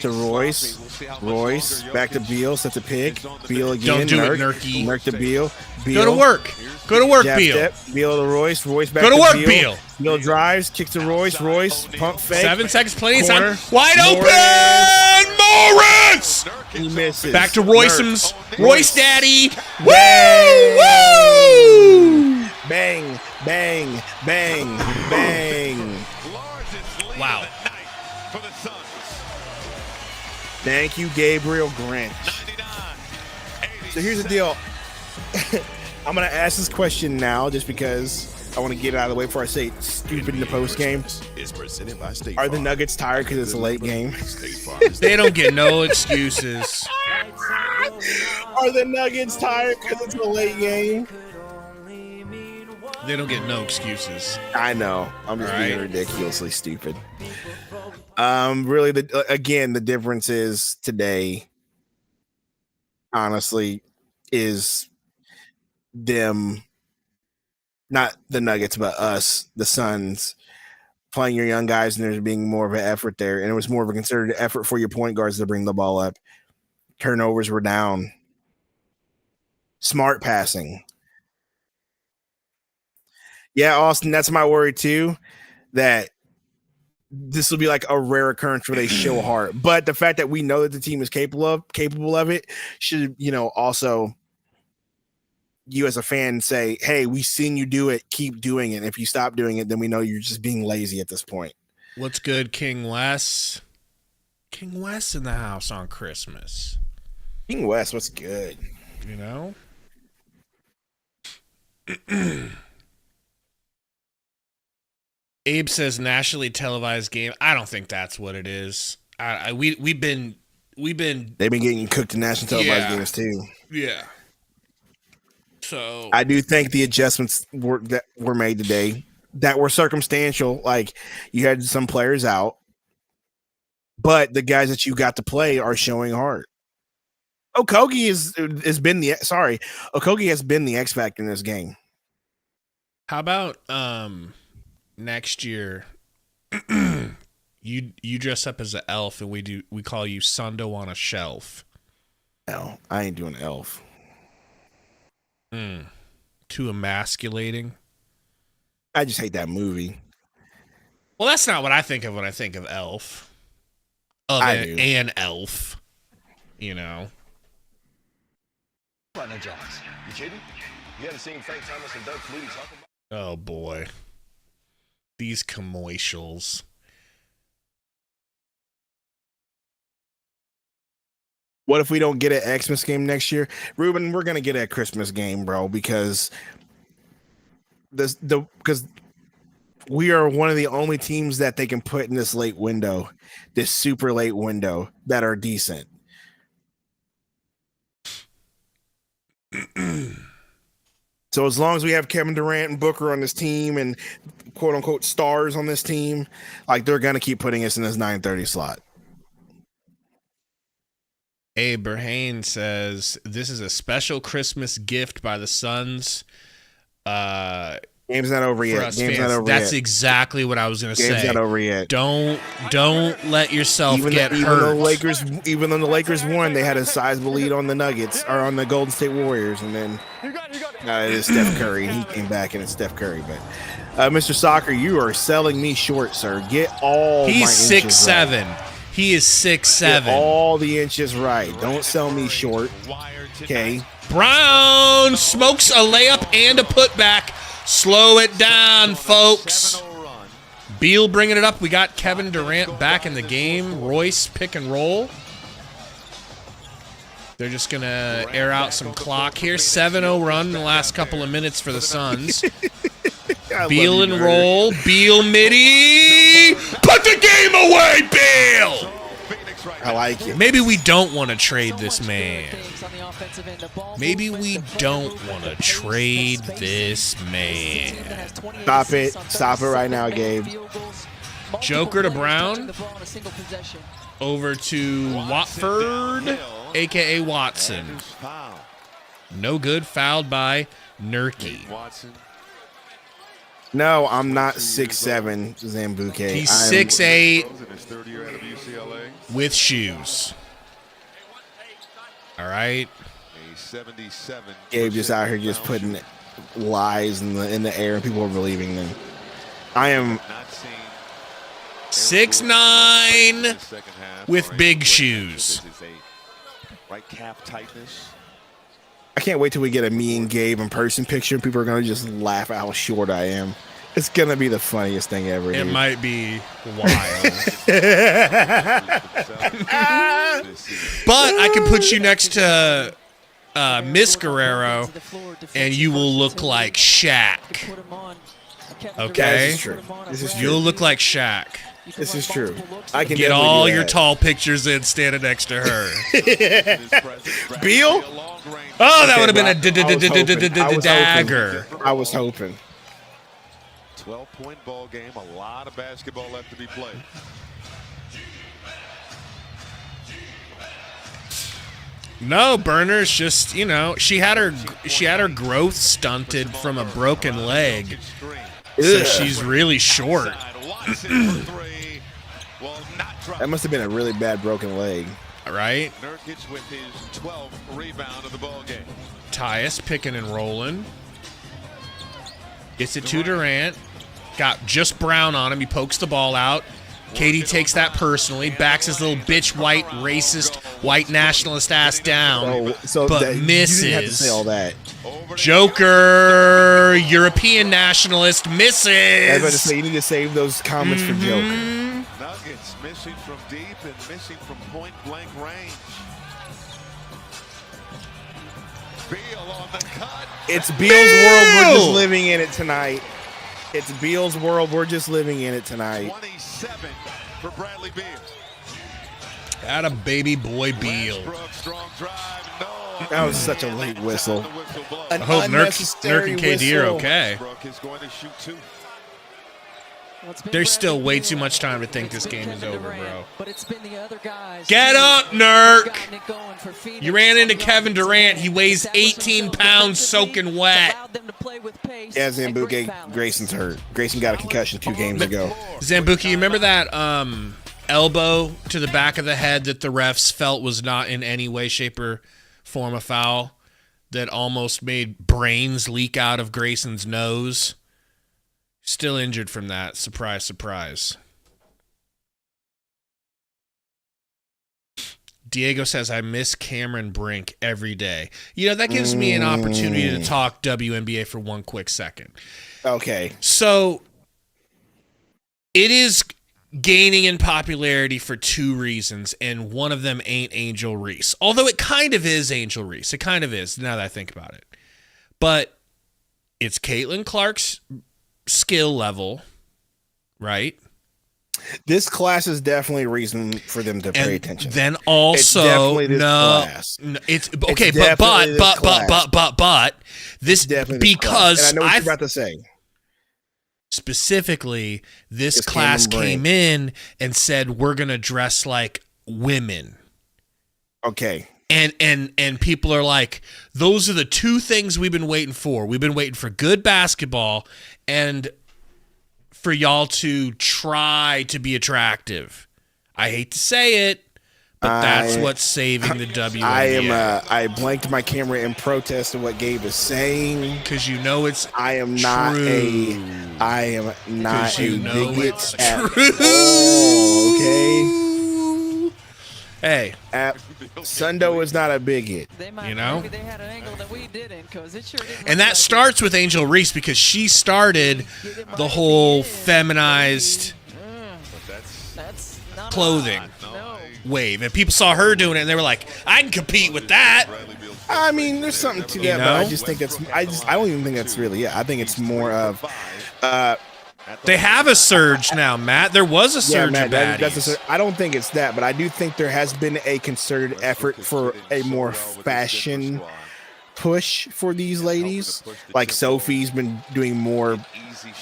To Royce. Back to Beal. Set the pick. Beal again. Don't do Nurk. it, Nurky. Nurk to Beal. Go to work. Go to work, Jab Beal. Step. Beal to Royce. Royce back Go to work, Beal. Beal. Beal drives. Kicks to Royce. Royce. Pump fake. 7 seconds. Plenty of time. Corner. Wide open. Morris. He misses. Back to Royce's. Royce Daddy. Bang. Woo! Bang. Bang. Bang. Bang. Wow. Thank you, Gabriel Grant. So here's the deal. I'm going to ask this question now just because I want to get it out of the way before I say stupid in the post game. Are the Nuggets tired because it's a late game? They don't get no excuses. Are the Nuggets tired because it's a late game? They don't get no excuses. I know. I'm just being ridiculously stupid. Really, the difference is today, honestly, is them, not the Nuggets, but us, the Suns, playing your young guys, and there's being more of an effort there. And it was more of a concerted effort for your point guards to bring the ball up. Turnovers were down. Smart passing. Yeah, Austin, that's my worry too, that this will be like a rare occurrence where they show heart. But the fact that we know that the team is capable of it should, also you as a fan say, hey, we've seen you do it, keep doing it. And if you stop doing it, then we know you're just being lazy at this point. What's good, King Wes? King Wes in the house on Christmas. King Wes, what's good? Abe says nationally televised game. I don't think that's what it is. They've been getting cooked in national televised games too. Yeah. So I do think the adjustments that were made today that were circumstantial. Like you had some players out, but the guys that you got to play are showing heart. Okogie has been the X factor in this game. How about next year you dress up as an elf and we call you Sundo on a shelf? No, I ain't doing elf. Too emasculating. I just hate that movie. Well, that's not what I think of when I think of elf. An elf. Platinum Jacks. You kidding? You haven't seen Frank Thomas and Doug Flutie talk about? Oh boy. These commercials. What if we don't get an Xmas game next year? Ruben, we're gonna get a Christmas game, bro, because because we are one of the only teams that they can put in this late window, this super late window, that are decent. So as long as we have Kevin Durant and Booker on this team and quote unquote stars on this team, like they're gonna keep putting us in this 9:30 slot. Abe Berhane says this is a special Christmas gift by the Suns. Game's not over yet. That's exactly what I was going to say. Game's not over yet. Don't let yourself get hurt. Even though the Lakers won, they had a sizable lead on the Nuggets or on the Golden State Warriors, and then it is Steph Curry, and he came back, and it's Steph Curry. But Mr. Soccer, you are selling me short, sir. Get all. He's my 6'7". Right. He is 6'7". Get all the inches right. Don't sell me short. Okay. Brown smokes a layup and a putback. Slow it down, folks. Beal bringing it up. We got Kevin Durant back in the game. Royce pick and roll. They're just going to air out some clock here. 7-0 run in the last couple of minutes for the Suns. Beal and roll. Beal midi. Put the game away, Beal. I like it. Maybe we don't want to trade this man. Maybe we don't want to trade this man. Stop it. Stop it right now, Gabe. Joker to Brown. Over to Watford, a.k.a. Watson. No good. Fouled by Nurkic. No, I'm not 6'7", Zambuke. He's 6'8", with shoes. All right. Gabe just out here just putting lies in the air, and people are believing them. I am 6'9", with big shoes. Right calf tightness. I can't wait till we get a me and Gabe in person picture. People are going to just laugh at how short I am. It's going to be the funniest thing ever. It might be wild. But I can put you next to Miss Guerrero, and you will look like Shaq. Okay? This is true. You'll look like Shaq. This is true. I can get all your tall pictures in standing next to her. Beal? Oh, that would have been a dagger. I was hoping. 12-point ball game. A lot of basketball left to be played. No, Burner's just, you know, she had her growth stunted from a broken leg. So she's really short. That must have been a really bad broken leg. Right? Nurkic with his 12th rebound of the ball game. Tyus picking and rolling. Gets it to Durant. Got just Brown on him. He pokes the ball out. KD takes that personally, backs his little bitch, white, racist, white nationalist ass down, but misses. You didn't have to say all that. Joker, European nationalist, misses. I was about to say, you need to save those comments for Joker. Nuggets missing from deep and missing from point-blank range. Beal on the cut. It's Beal's world. We're just living in it tonight. It's Beal's world. We're just living in it tonight. 27 for Bradley Beal. Atta baby boy Beal. Strong drive. No. That was such a late whistle. I hope Nurk and KD are okay. Is going to shoot two. There's still way too much time to think this game is over, bro. But it's been the other guys. Get up, Nurk! You ran into Kevin Durant. He weighs 18 pounds soaking wet. Yeah, Zambuki, Grayson's hurt. Grayson got a concussion 2 games ago. Zambuki, you remember that elbow to the back of the head that the refs felt was not in any way, shape, or form a foul that almost made brains leak out of Grayson's nose? Still injured from that. Surprise, surprise. Diego says, I miss Cameron Brink every day. You know, that gives me an opportunity to talk WNBA for one quick second. Okay. So, it is gaining in popularity for 2 reasons, and one of them ain't Angel Reese. Although it kind of is Angel Reese. It kind of is, now that I think about it. But it's Caitlin Clark's skill level, right? This class is definitely a reason for them to pay attention. Then also, it's okay, but this because and I know what you're about to say. Specifically, this class came in and said we're gonna dress like women. Okay. And people are like, those are the 2 things we've been waiting for. We've been waiting for good basketball and for y'all to try to be attractive. I hate to say it, but that's what's saving the WNBA. I blanked my camera in protest of what Gabe is saying because you know it's I am not true. a bigot at all. Okay. Hey, Sundo is not a bigot. You know? Maybe they had an angle that we didn't, because it sure didn't. And that starts with Angel Reese because she started the whole feminized clothing wave. And people saw her doing it and they were like, I can compete with that. I mean, there's something to that, but I just think it's I don't even think that's really it. I think it's more of they have a surge now, Matt. There was a surge of baddies. I don't think it's that, but I do think there has been a concerted effort for a more fashion push for these ladies. Like Sophie's been doing more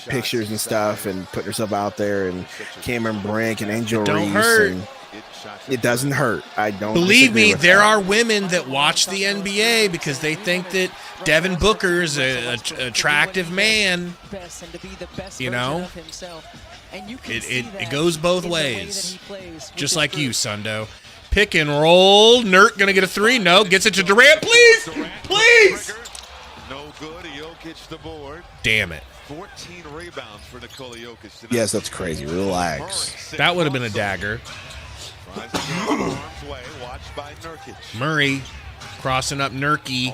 pictures and stuff and putting herself out there, and Cameron Brink and Angel Reese. It doesn't hurt. I don't believe me. There are women that watch the NBA because they think that Devin Booker is an attractive man. You know, it goes both ways. Just like you, Sundo. Pick and roll. Nurk gonna get a 3. No, gets it to Durant. Please, please. No good. Jokic the board. Damn it. 14 rebounds for Nikola Jokic tonight. Yes, that's crazy. Relax. That would have been a dagger. Murray crossing up Nurky.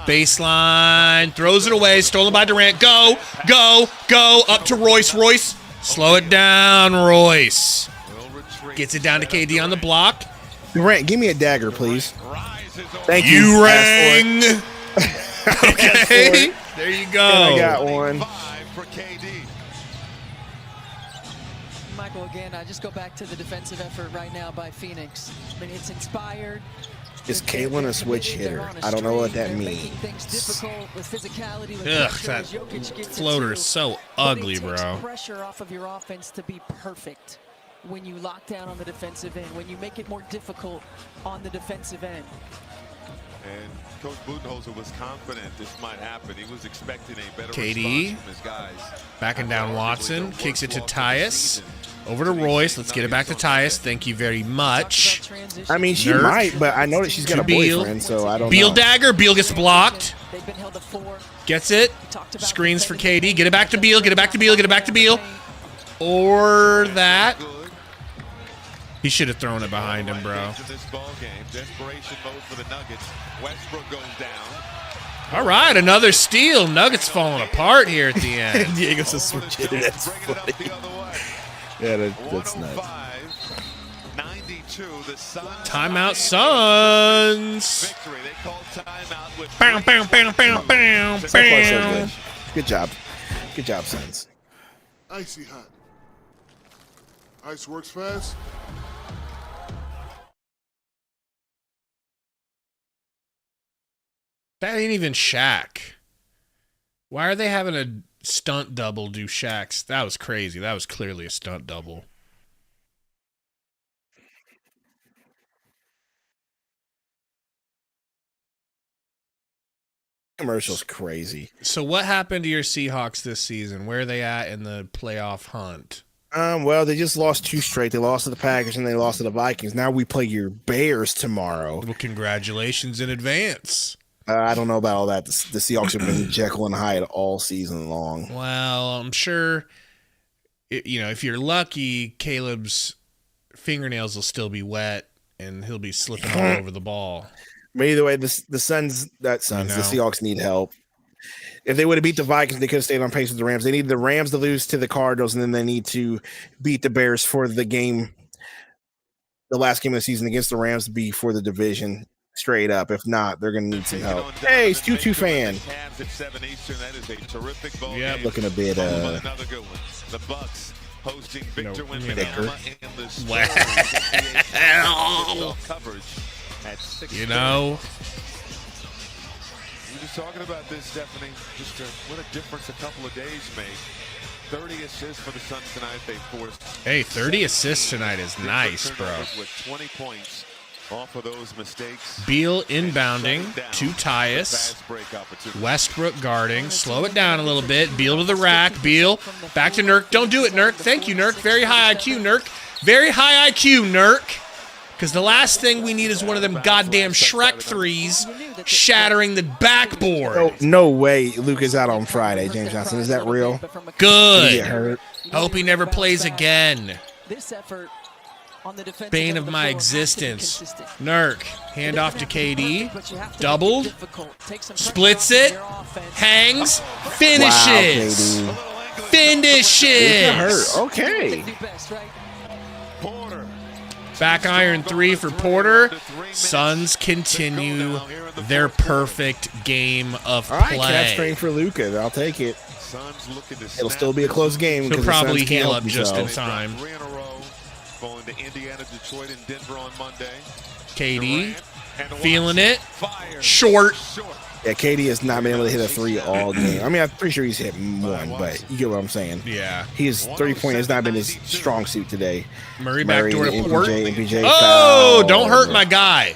Baseline. Throws it away. Stolen by Durant. Go. Up to Royce. Royce. Slow it down, Royce. Gets it down to KD on the block. Durant, give me a dagger, please. Thank you. You rang. Okay. There you go. And I got one. Michael, again, I just go back to the defensive effort right now by Phoenix. I mean, it's inspired. Is Kaylin a switch hitter? I don't know what that means. Ugh, that floater is so ugly, bro. Pressure off of your offense to be perfect when you lock down on the defensive end, when you make it more difficult on the defensive end. And Coach Budenholzer was confident this might happen. He was expecting a better KD response from his guys. backing down Watson, kicks it to Tyus. Over to Royce. Let's get it back to Tyus. Thank you very much. I mean, she might, but I know that she's got a boyfriend, so I don't Beal know. dagger. Beal gets blocked. Gets it. Screens for KD. Get it back to Beal. Get it back to Beal. Get it back to Beal. Or that. He should have thrown it behind him, bro. Desperation mode for the Nuggets. Westbrook goes down. All right, another steal. Nuggets falling apart here at the end. Diego's a switch hitter. That's funny. Yeah, that's nuts. 92, the Suns. Timeout, Suns. Victory. They call timeout with Bam, bam, bam, bam, bam, So far, so bam. good. Good job. Good job, Suns. Icy hot. Ice works fast. That ain't even Shaq. Why are they having a stunt double do Shaq's? That was crazy. That was clearly a stunt double. Commercial's crazy. So what happened to your Seahawks this season? Where are they at in the playoff hunt? Well, they just lost 2 straight. They lost to the Packers and they lost to the Vikings. Now we play your Bears tomorrow. Well, congratulations in advance. I don't know about all that. The Seahawks have been Jekyll and Hyde all season long. Well, I'm sure, if you're lucky, Caleb's fingernails will still be wet and he'll be slipping all over the ball. But either way, the Seahawks need help. If they would have beat the Vikings, they could have stayed on pace with the Rams. They need the Rams to lose to the Cardinals, and then they need to beat the Bears for the last game of the season against the Rams to be for the division straight up. If not, they're going to need some help. Hey, it's 2-2 fan. Yeah, looking a bit The Bucks hosting Victor thicker. Wow. We were just talking about this, Stephanie. Just what a difference a couple of days make. 30 assists for the Suns tonight. They forced. Hey, 30 assists tonight is nice, bro. With 20 points off of those mistakes. Beal inbounding to Tyus. Westbrook guarding. Slow it down a little bit. Beal to the rack. Beal back to Nurk. Don't do it, Nurk. Thank you, Nurk. Very high IQ, Nurk. Very high IQ, Nurk. Because the last thing we need is one of them goddamn Shrek threes shattering the backboard. No way Luke is out on Friday, James Johnson. Is that real? Good. Did he get hurt? Hope he never plays again. This effort on the defensive Bane end of the my floor existence. has to be consistent. Nurk. Hand off to KD. But you have to Doubled. make it difficult. Take some Splits pressure off it. of your offense. Hangs. Finishes. Wow, Finishes. hurt. Okay. Back iron 3 for Porter. Suns continue their perfect game of All right, catch play. strain for Luka. I'll take it. It'll still be a close game. He'll because the probably Suns can't heal help up just in themselves. time. 3 in a row, going to Indiana, Detroit, and Denver on Monday. KD feeling it. Short. Yeah, KD has not been able to hit a 3 all game. I mean, I'm pretty sure he's hit one, but you get what I'm saying. Yeah. His 3-point has not been his strong suit today. Murray backdoor to and Port. MPJ Oh, foul. don't hurt my guy.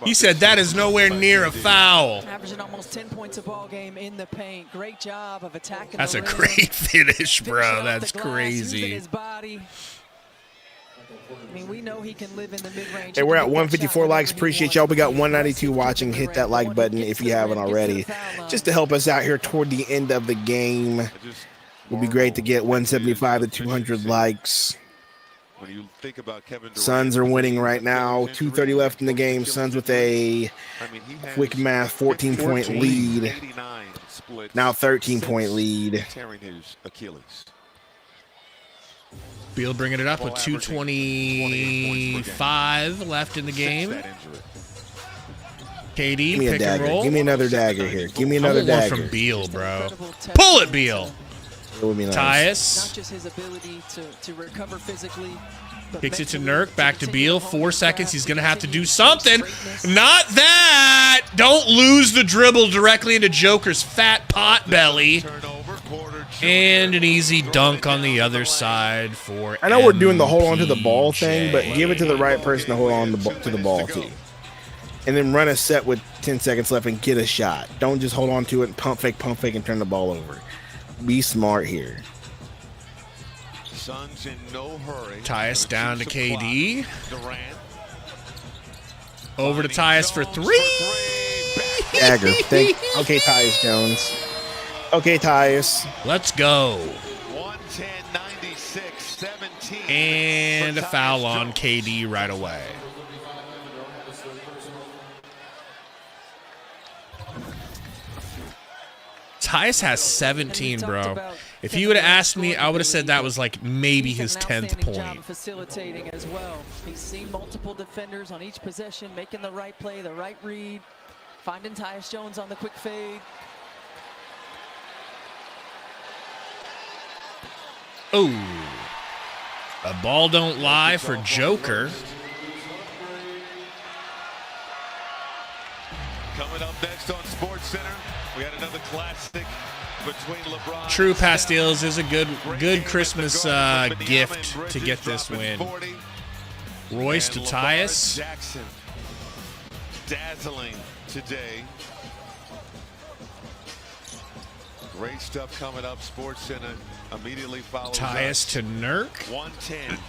He said that is nowhere near a foul. Averaging almost 10 points a ball game in the paint. Great job of attacking. That's the a rim. great finish, bro. Finishing off That's the glass, using crazy. his body. I mean, we know he can live in the mid-range. Hey, we're at 154 likes. Appreciate y'all. We got 192 watching. Hit that like button if you haven't already, just to help us out here toward the end of the game. It would be great to get 175 to 200 likes. When you think about Kevin Durant, Suns are winning right now. 2:30 left in the game. Suns with a quick math 14-point lead. 89 splits. Now 13-point lead. Tearing his Achilles. Beal bringing it up with 2:25 left in the game. KD, Give me a pick and dagger. roll. Give me another dagger here. Give me another I want one dagger. from Beal, bro. Pull it, Beal. It would be nice. Tyus. Not just his ability to recover physically, Kicks it to Nurk, back to Beal. 4 seconds. He's going to have to do something. Not that. Don't lose the dribble directly into Joker's fat pot belly. And an easy dunk on the other side for I know we're doing the hold on to the ball thing, but give it to the right person to hold on to the ball too. And then run a set with 10 seconds left and get a shot. Don't just hold on to it and pump fake, and turn the ball over. Be smart here. Suns in no hurry. Tyus down to KD. Durant. Over to Tyus for 3. Dagger. Okay, Tyus Jones. Okay, Tyus. Let's go. 110-96-17. And a foul on KD right away. Tyus has 17, bro. If you would have asked me, I would have said that was like maybe his 10th point. Facilitating as well. He's seen multiple defenders on each possession, making the right play, the right read, finding Tyus Jones on the quick fade. Oh, a ball don't lie for Joker. Coming up next on SportsCenter, we had another classic between LeBron. True Pastilles is a good Christmas gift to get this win. Royce to Tyus. Jackson, dazzling today. Great stuff coming up. SportsCenter immediately follows Tyus to Nurk.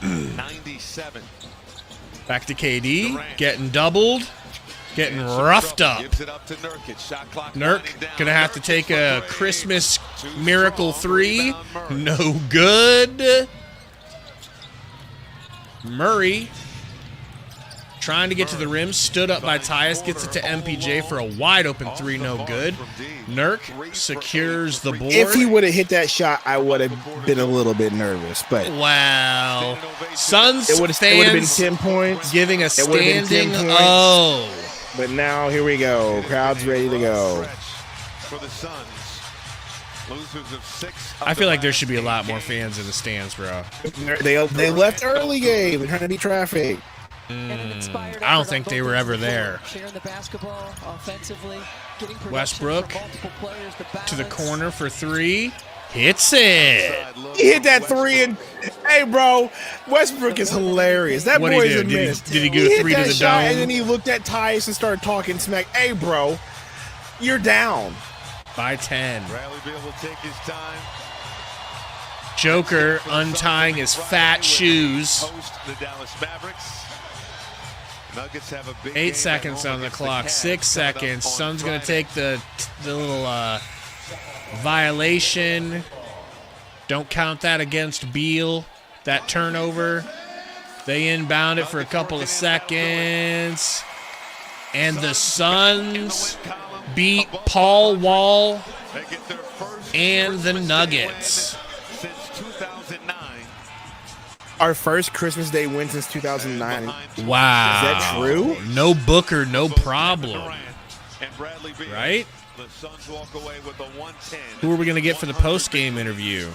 110-97. Back to KD. Getting doubled. Getting roughed up. Nurk gonna have to take a Christmas miracle 3. No good. Murray trying to get to the rim, stood up by Tyus, gets it to MPJ for a wide open 3, no good. Nurk secures the board. If he would have hit that shot, I would have been a little bit nervous, but wow. Suns it would have been 10 points. Giving a standing O. But now here we go. Crowd's ready to go. For the Suns. Losers of 6. I feel like there should be a lot more fans in the stands, bro. They left early, Gabe. They're trying to be traffic. I don't think they were ever there. Sharing the basketball offensively, getting Westbrook to the corner for 3. Hits it. He hit that 3 and hey, bro, Westbrook is hilarious. That boy is a menace. Did he go 3 to the dome? And then he looked at Tyus and started talking smack. Hey, bro, you're down by 10. Bradley Beal will take his time. Joker untying his fat shoes. Host the Dallas Mavericks. Nuggets have a big 8 seconds on the clock. 6 seconds. Suns gonna take the little violation. Don't count that against Beal. That turnover. They inbound it for a couple of seconds. And the Suns beat Paul Wall and the Nuggets. Since 2009. Our first Christmas Day win since 2009. Wow. Is that true? No Booker, no problem. Right? The Suns walk away with a 110. Who are we going to get for the post-game interview?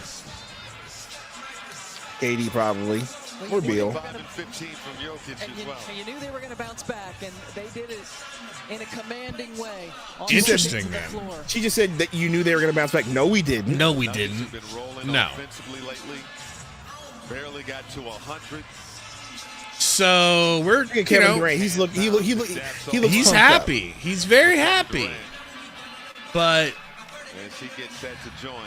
KD probably. Or Beal. You knew they were going to bounce back, and they did it in a commanding way. Interesting, man. She just said that you knew they were going to bounce back. No, we didn't. No, we didn't. No. Barely got to 100. So we're Kevin Durant. He's happy. He's very happy. But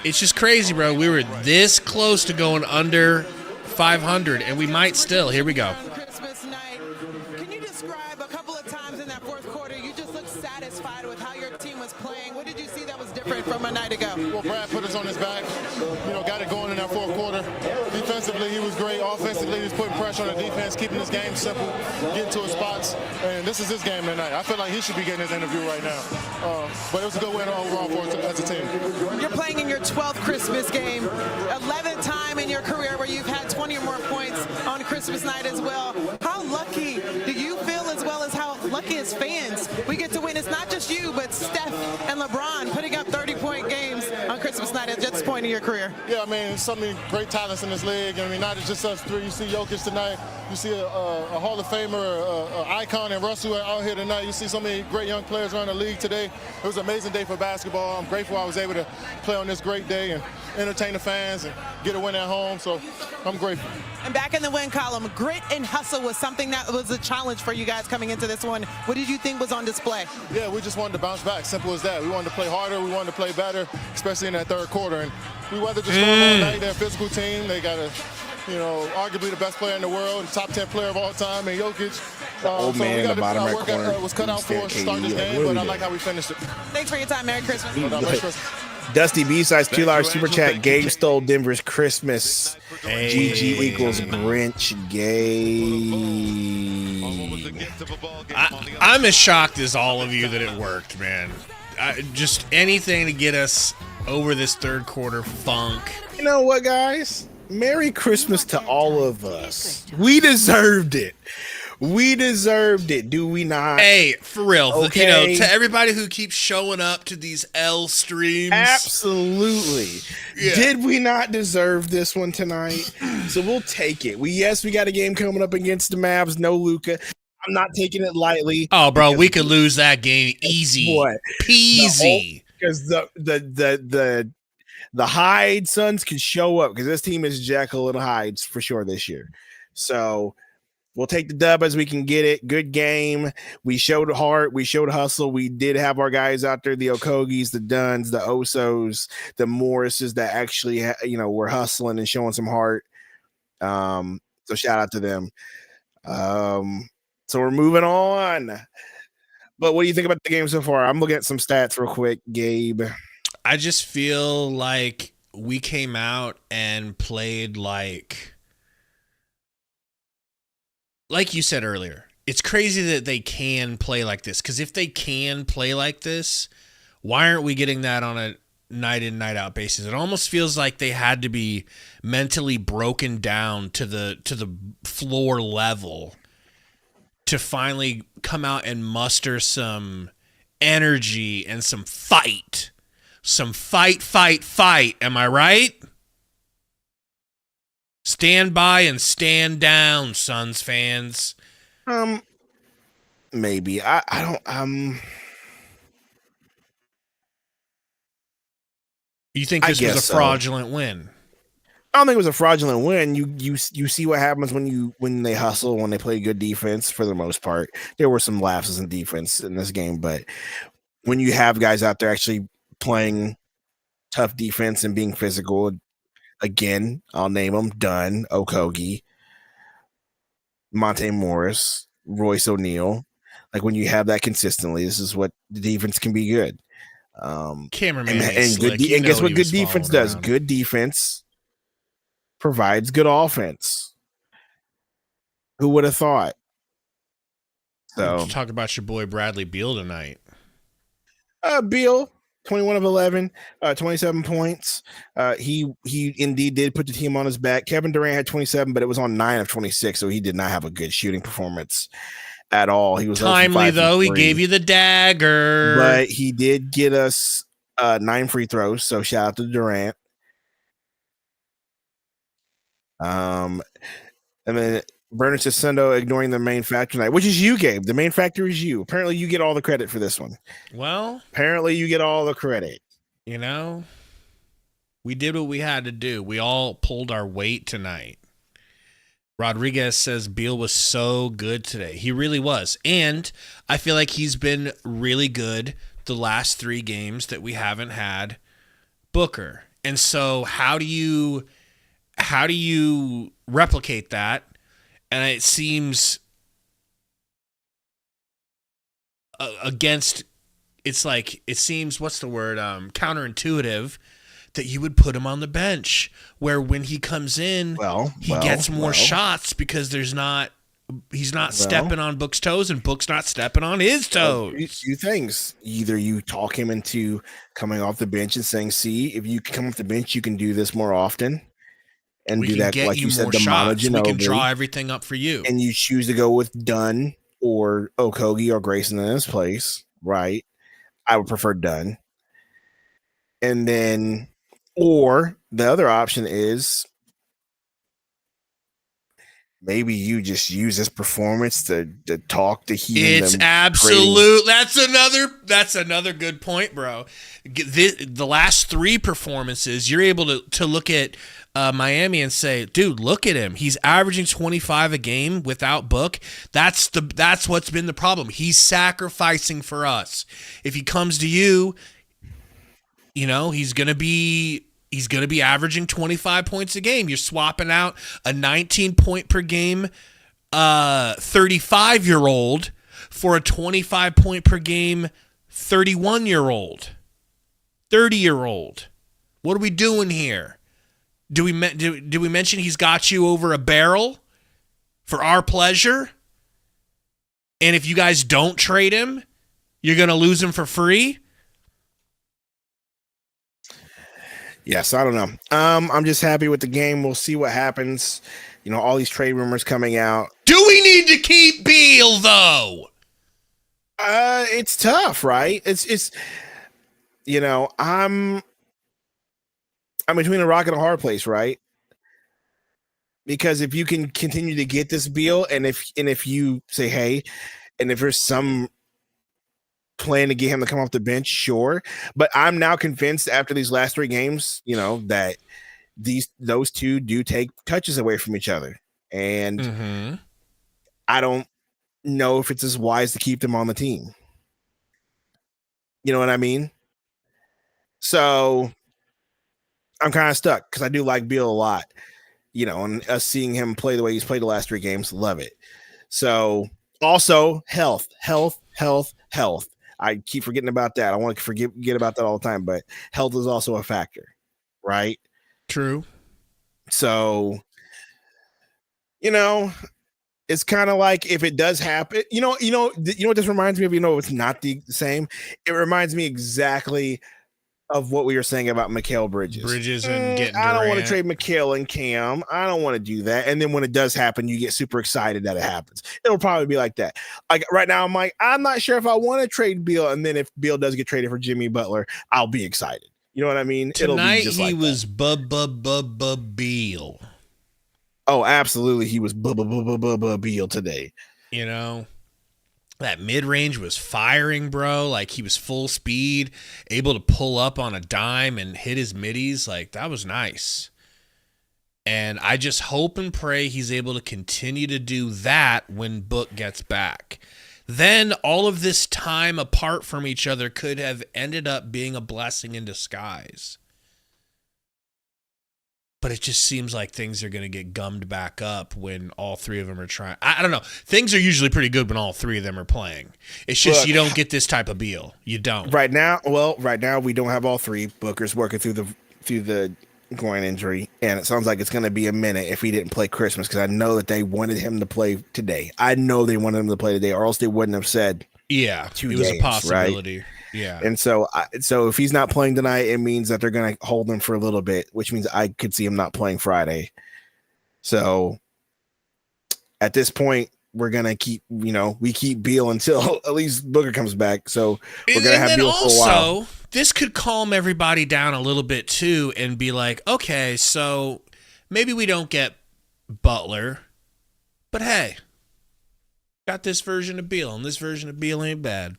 it's just crazy, bro. We were this close to going under 500, and we might still. Here we go. Christmas night. Can you describe a couple of times in that fourth quarter? You just looked satisfied with how your team was playing. What did you see that was different from a night ago? Well, Brad put us on his back. Got it going in that fourth quarter. Defensively, he was great. Offensively, he was putting pressure on the defense, keeping his game simple, getting to his spots. And this is his game tonight. I feel like he should be getting his interview right now. But it was a good win overall for us as a team. You're playing in your 12th Christmas game, 11th time in your career where you've had 20 or more points on Christmas night as well. How lucky do you feel, as well as how lucky as fans we get to witness not just you, but Steph and LeBron putting up 30-point games on Christmas night at this point in your career. Yeah, I mean, so many great talents in this league. I mean, not just us three. You see Jokic tonight. You see a Hall of Famer, an icon, and Russell out here tonight. You see so many great young players around the league today. It was an amazing day for basketball. I'm grateful I was able to play on this great day and entertain the fans and get a win at home. So I'm grateful. And back in the win column, grit and hustle was something that was a challenge for you guys coming into this one. What did you think was on display? Yeah, we just wanted to bounce back. Simple as that. We wanted to play harder. We wanted to play better, especially in that third quarter. And we weathered the storm all night. They're a physical team. They got arguably the best player in the world, top 10 player of all time, and Jokic. Old man in the bottom right corner. Was cut out for us to start this game, but I like how we finished it. Thanks for your time. Merry Christmas. Merry Christmas. Dusty B-Sides, $2 super chat. Gabe stole Denver's Christmas. GG equals Grinch. Gabe. I'm as shocked as all of you that it worked, man. Just anything to get us over this third quarter funk. You know what, guys? Merry Christmas to all of us. We deserved it. We deserved it, do we not? Hey, for real. Okay. To everybody who keeps showing up to these L streams. Absolutely. Yeah. Did we not deserve this one tonight? So we'll take it. We got a game coming up against the Mavs. No Luka. I'm not taking it lightly. Oh, bro, we could lose that game easy. What? Peasy. Because the Hyde Suns can show up because this team is Jekyll and Hyde's for sure this year. So we'll take the dub as we can get it. Good game. We showed heart. We showed hustle. We did have our guys out there, the Okogis, the Duns, the Osos, the Morrises that actually, were hustling and showing some heart. So shout out to them. So we're moving on. But what do you think about the game so far? I'm looking at some stats real quick, Gabe. I just feel like we came out and played like you said earlier. It's crazy that they can play like this, because if they can play like this, why aren't we getting that on a night in, night out basis? It almost feels like they had to be mentally broken down to the floor level to finally come out and muster some energy and some fight. Some fight. Am I right? Stand by and stand down, Suns fans. Maybe. I don't You think this was a fraudulent win? I don't think it was a fraudulent win. You see what happens when they hustle, when they play good defense for the most part. There were some lapses in defense in this game, but when you have guys out there actually playing tough defense and being physical, again, I'll name them: Dunn, Okogie, Monte Morris, Royce O'Neal. Like, when you have that consistently, this is what the defense can be good. Cameraman and guess what good defense does? Good defense provides good offense. Who would have thought? So talk about your boy Bradley Beal tonight. Beal, 21 of 11, 27 points. He indeed did put the team on his back. Kevin Durant had 27, but it was on 9 of 26, so he did not have a good shooting performance at all. He was timely though. He gave you the dagger, but he did get us 9 free throws. So shout out to Durant. And then Bernard Sundo ignoring the main factor tonight, which is you, Gabe. The main factor is you. Apparently, you get all the credit for this one. Well, apparently you get all the credit. We did what we had to do. We all pulled our weight tonight. Rodriguez says Beal was so good today. He really was. And I feel like he's been really good the last 3 games that we haven't had Booker. And so how do you replicate that? And it seems counterintuitive that you would put him on the bench, where when he comes in, he gets more shots because he's not stepping on Book's toes and Book's not stepping on his toes. 2 things. Either you talk him into coming off the bench and saying, see, if you come off the bench, you can do this more often. And do that, like you said, the Manu Ginobili. We can draw everything up for you. And you choose to go with Dunn or Okogie or Grayson in his place, right? I would prefer Dunn. And then, or the other option is maybe you just use this performance to talk to Heat. It's absolute. That's another good point, bro. The last 3 performances, you're able to look at Miami and say, dude, look at him. He's averaging 25 a game without Book. That's what's been the problem. He's sacrificing for us. If he comes to you, he's gonna be averaging 25 points a game. You're swapping out a 19 point per game 35-year-old for a 25 point per game 31-year-old, 30-year-old. What are we doing here? Do we mention he's got you over a barrel for our pleasure? And if you guys don't trade him, you're going to lose him for free? Yes, I don't know. I'm just happy with the game. We'll see what happens. All these trade rumors coming out. Do we need to keep Beal though? It's tough, right? It's I'm between a rock and a hard place, right? Because if you can continue to get this Beal, and if you say, hey, and if there's some plan to get him to come off the bench, sure. But I'm now convinced after these last 3 games, that those two do take touches away from each other. And I don't know if it's as wise to keep them on the team. You know what I mean? So I'm kind of stuck because I do like Beal a lot, and us seeing him play the way he's played the last 3 games, love it. So also health. I keep forgetting about that. I want to forget about that all the time, but health is also a factor, right? True. So, it's kind of like if it does happen, you know what this reminds me of? It's not the same. It reminds me exactly of what we were saying about Mikal Bridges. And getting I don't want to Durant. trade Mikal and Cam. I don't want to do that. And then when it does happen, you get super excited that it happens. It'll probably be like that. Like right now, I'm like, I'm not sure if I want to trade Beal. And then if Beal does get traded for Jimmy Butler, I'll be excited. You know what I mean? Tonight It'll be just he like was Beal. Oh, absolutely. He was Beal today. That mid-range was firing, bro. Like he was full speed, able to pull up on a dime and hit his middies. Like that was nice. And I just hope and pray he's able to continue to do that when Book gets back. Then all of this time apart from each other could have ended up being a blessing in disguise. But it just seems like things are going to get gummed back up when all 3 of them are trying. I don't know. Things are usually pretty good when all 3 of them are playing. It's just you don't get this type of Beal. You don't. Right now we don't have all 3. Booker's working through the groin injury, and it sounds like it's going to be a minute if he didn't play Christmas, because I know that they wanted him to play today. I know they wanted him to play today, or else they wouldn't have said 2 it was games, a possibility. Right? Yeah. And so if he's not playing tonight, it means that they're going to hold him for a little bit, which means I could see him not playing Friday. So at this point, we're going to keep, we keep Beal until at least Booker comes back. So we're going to have Beal for a while. Also, this could calm everybody down a little bit too and be like, okay, so maybe we don't get Butler, but hey, got this version of Beal, and this version of Beal ain't bad.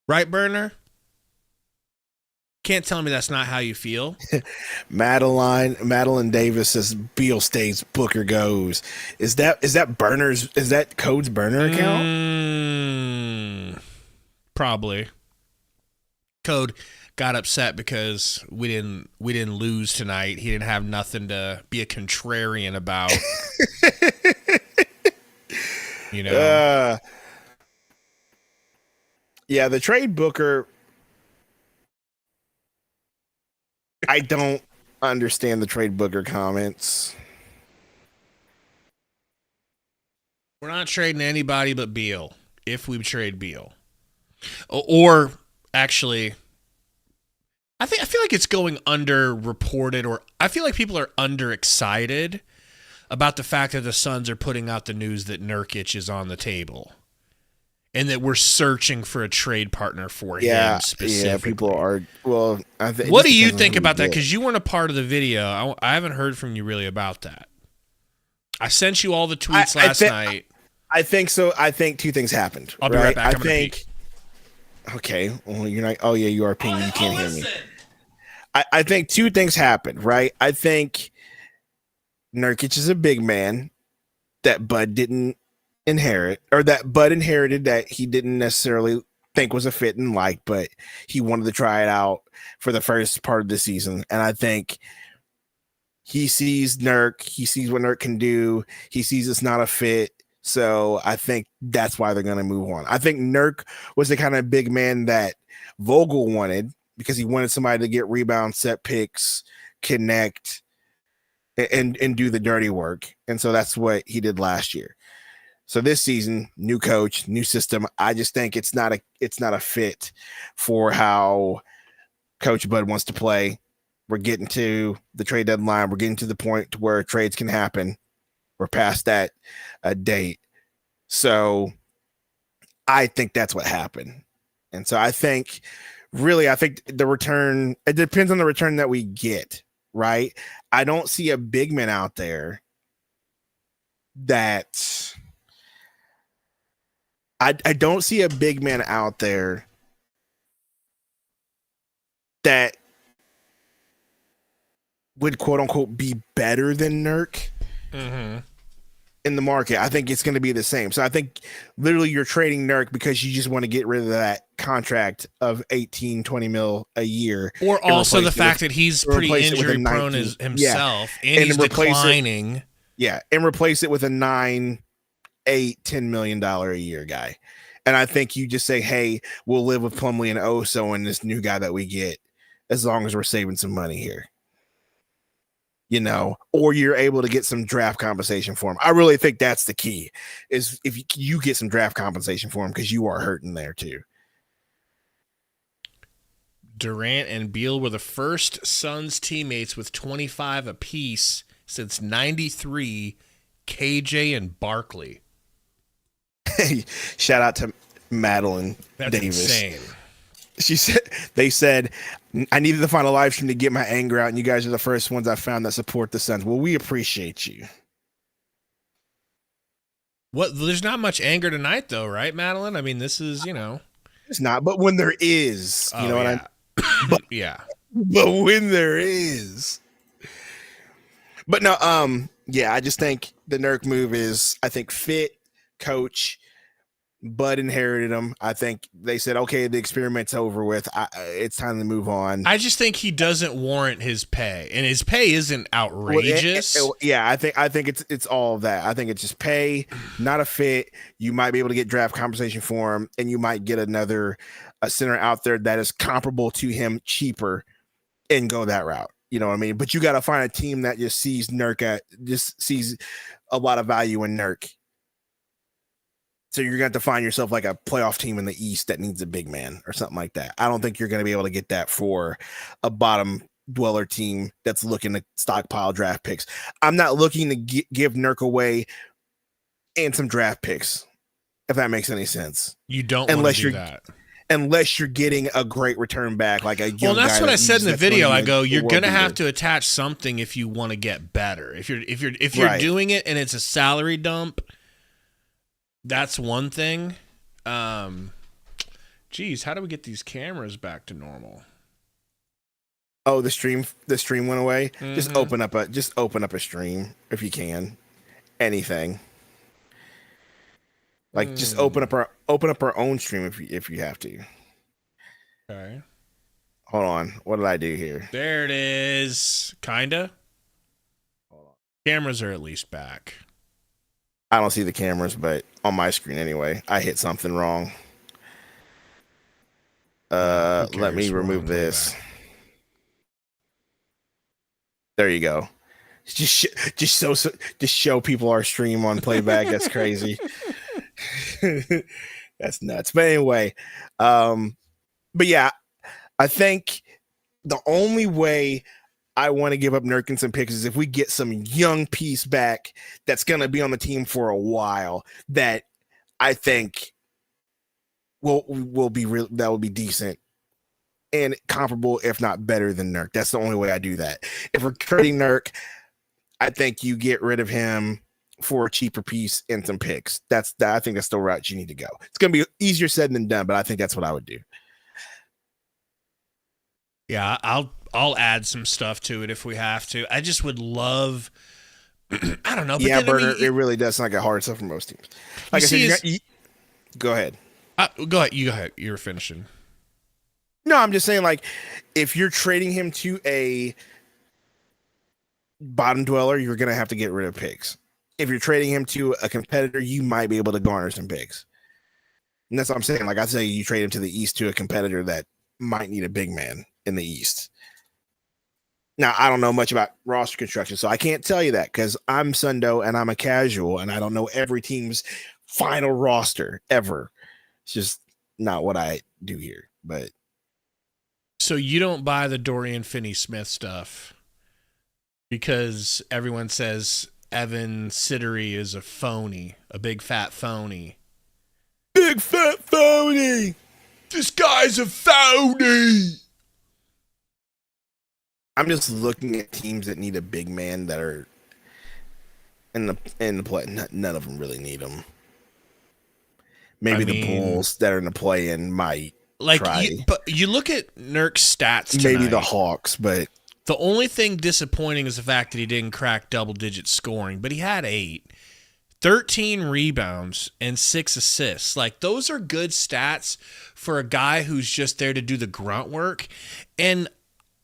Right, Burner? Can't tell me that's not how you feel. Madeline Davis says Beal stays, Booker goes. Is that Code's burner account? Probably. Code got upset because we didn't lose tonight. He didn't have nothing to be a contrarian about. Yeah, the trade Booker, I don't understand the trade Booker comments. We're not trading anybody but Beal if we trade Beal. Or actually, I feel like it's going underreported, or I feel like people are underexcited about the fact that the Suns are putting out the news that Nurkic is on the table. and that we're searching for a trade partner for him specifically. Yeah, people are. Well, what do you think about that? Because you weren't a part of the video. I haven't heard from you really about that. I sent you all the tweets last night. I think so. I think two things happened. I'll be right back. Okay. Well, you're not. Oh yeah, you are pinging. You can't hear me. I think two things happened. Right. I think Nurkic is a big man that Bud didn't inherit, or that Bud inherited that he didn't necessarily think was a fit and like, but he wanted to try it out for the first part of the season. And I think he sees Nurk, he sees what Nurk can do, he sees it's not a fit. So I think that's why they're going to move on. I think Nurk was the kind of big man that Vogel wanted, because he wanted somebody to get rebound, set picks, connect, and do the dirty work. And so that's what he did last year. So this season, new coach, new system. I just think it's not a fit for how Coach Bud wants to play. We're getting to the trade deadline. We're getting to the point where trades can happen. We're past that date. So I think that's what happened. And so I think the return, it depends on the return that we get, right? I don't see a big man out there that I don't see a big man out there that would quote unquote be better than Nurk in the market. I think it's going to be the same. So I think literally you're trading Nurk because you just want to get rid of that contract of 18-20 mil a year, or also the fact that he's pretty injury prone as himself, and he's declining. And replace it with a 9, 8, $10 million a year guy. And I think you just say, hey, we'll live with Plumlee and Oso and this new guy that we get, as long as we're saving some money here. You know, or you're able to get some draft compensation for him. I really think that's the key, is if you get some draft compensation for him, because you are hurting there too. Durant and Beal were the first Suns teammates with 25 apiece since 93, KJ and Barkley. Shout out to Madeline Davis. Insane. They said, I needed to find a live stream to get my anger out, and you guys are the first ones I found that support the Suns. Well, we appreciate you. There's not much anger tonight, though, right, Madeline? I mean, this is, it's not, but when there is, you know what I mean? But, yeah. But when there is. But no, I just think the Nurk move is, I think, fit, coach. Bud inherited him. I think they said, okay, the experiment's over with. It's time to move on. I just think he doesn't warrant his pay, and his pay isn't outrageous. I think it's all of that. I think it's just pay, not a fit. You might be able to get draft compensation for him, and you might get a center out there that is comparable to him, cheaper, and go that route. You know what I mean? But you got to find a team that just sees sees a lot of value in Nurk. So you're going to have to find yourself like a playoff team in the East that needs a big man or something like that. I don't think you're going to be able to get that for a bottom dweller team that's looking to stockpile draft picks. I'm not looking to give Nurk away and some draft picks, if that makes any sense. You don't want to do that. Unless you're getting a great return back, like a young that's guy what I said in the video. I go, you're going to have to to attach something if you want to get better. If you're doing it and it's a salary dump, that's one thing. Geez, how do we get these cameras back to normal? Oh, the stream went away. Mm-hmm. Just open up a stream if you can. Anything. Like just open up our own stream if you have to. Okay. Hold on. What did I do here? There it is. Kinda. Hold on. Cameras are at least back. I don't see the cameras, but on my screen anyway. I hit something wrong. Let me remove this. There you go. Just show people our stream on playback. That's crazy. That's nuts. But anyway, but yeah, I think the only way I want to give up Nurk and some picks is if we get some young piece back that's going to be on the team for a while that I think will be real. That will be decent and comparable, if not better than Nurk. That's the only way I do that. If we're trading Nurk, I think you get rid of him for a cheaper piece and some picks. I think that's the route you need to go. It's going to be easier said than done, but I think that's what I would do. Yeah, I'll add some stuff to it if we have to. I just would love. I don't know. But yeah, then, Burger, it really does sound like a hard stuff for most teams. Like I said, go ahead. Go ahead. You go ahead. You're finishing. No, I'm just saying, like, if you're trading him to a bottom dweller, you're going to have to get rid of picks. If you're trading him to a competitor, you might be able to garner some picks. And that's what I'm saying. Like I say, you trade him to the East to a competitor that might need a big man in the East. Now, I don't know much about roster construction, so I can't tell you that because I'm Sundo and I'm a casual, and I don't know every team's final roster ever. It's just not what I do here. But so you don't buy the Dorian Finney-Smith stuff because everyone says Evan Sittery is a phony, a big fat phony. Big fat phony. This guy's a phony. I'm just looking at teams that need a big man that are in the play. None of them really need them. Maybe the Bulls that are in the play-in might try. But you look at Nurk's stats tonight. Maybe the Hawks, but the only thing disappointing is the fact that he didn't crack double-digit scoring, but he had 8, 13 rebounds, and 6 assists. Like, those are good stats for a guy who's just there to do the grunt work. And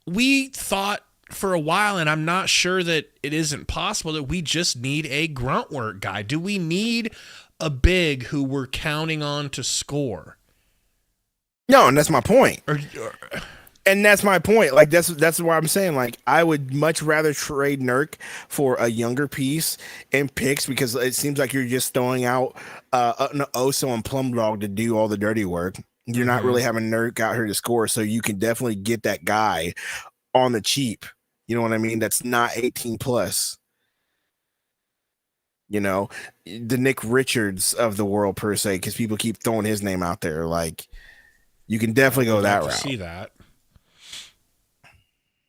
we thought for a while, and I'm not sure that it isn't possible, that we just need a grunt work guy. Do we need a big who we're counting on to score? No, and that's my point. And that's my point. Like that's what I'm saying. Like I would much rather trade Nurk for a younger piece and picks because it seems like you're just throwing out an Oso and Plum Dog to do all the dirty work. You're not really having Nurk out here to score, so you can definitely get that guy on the cheap. You know what I mean? That's not 18 plus. You know, the Nick Richards of the world per se, because people keep throwing his name out there. Like, you can definitely go that route. See that?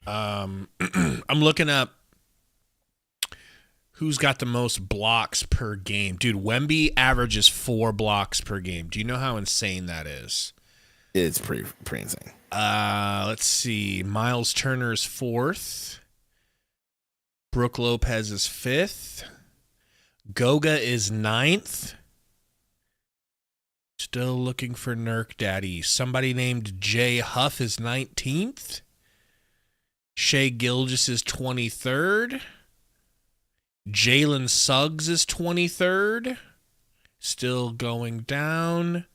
I'm looking up who's got the most blocks per game. Dude, Wemby averages 4 blocks per game. Do you know how insane that is? It's pretty insane. Let's see. Miles Turner is 4th. Brooke Lopez is 5th. Goga is 9th. Still looking for Nurk Daddy. Somebody named Jay Huff is 19th. Shea Gilgeous is 23rd. Jalen Suggs is 23rd. Still going down.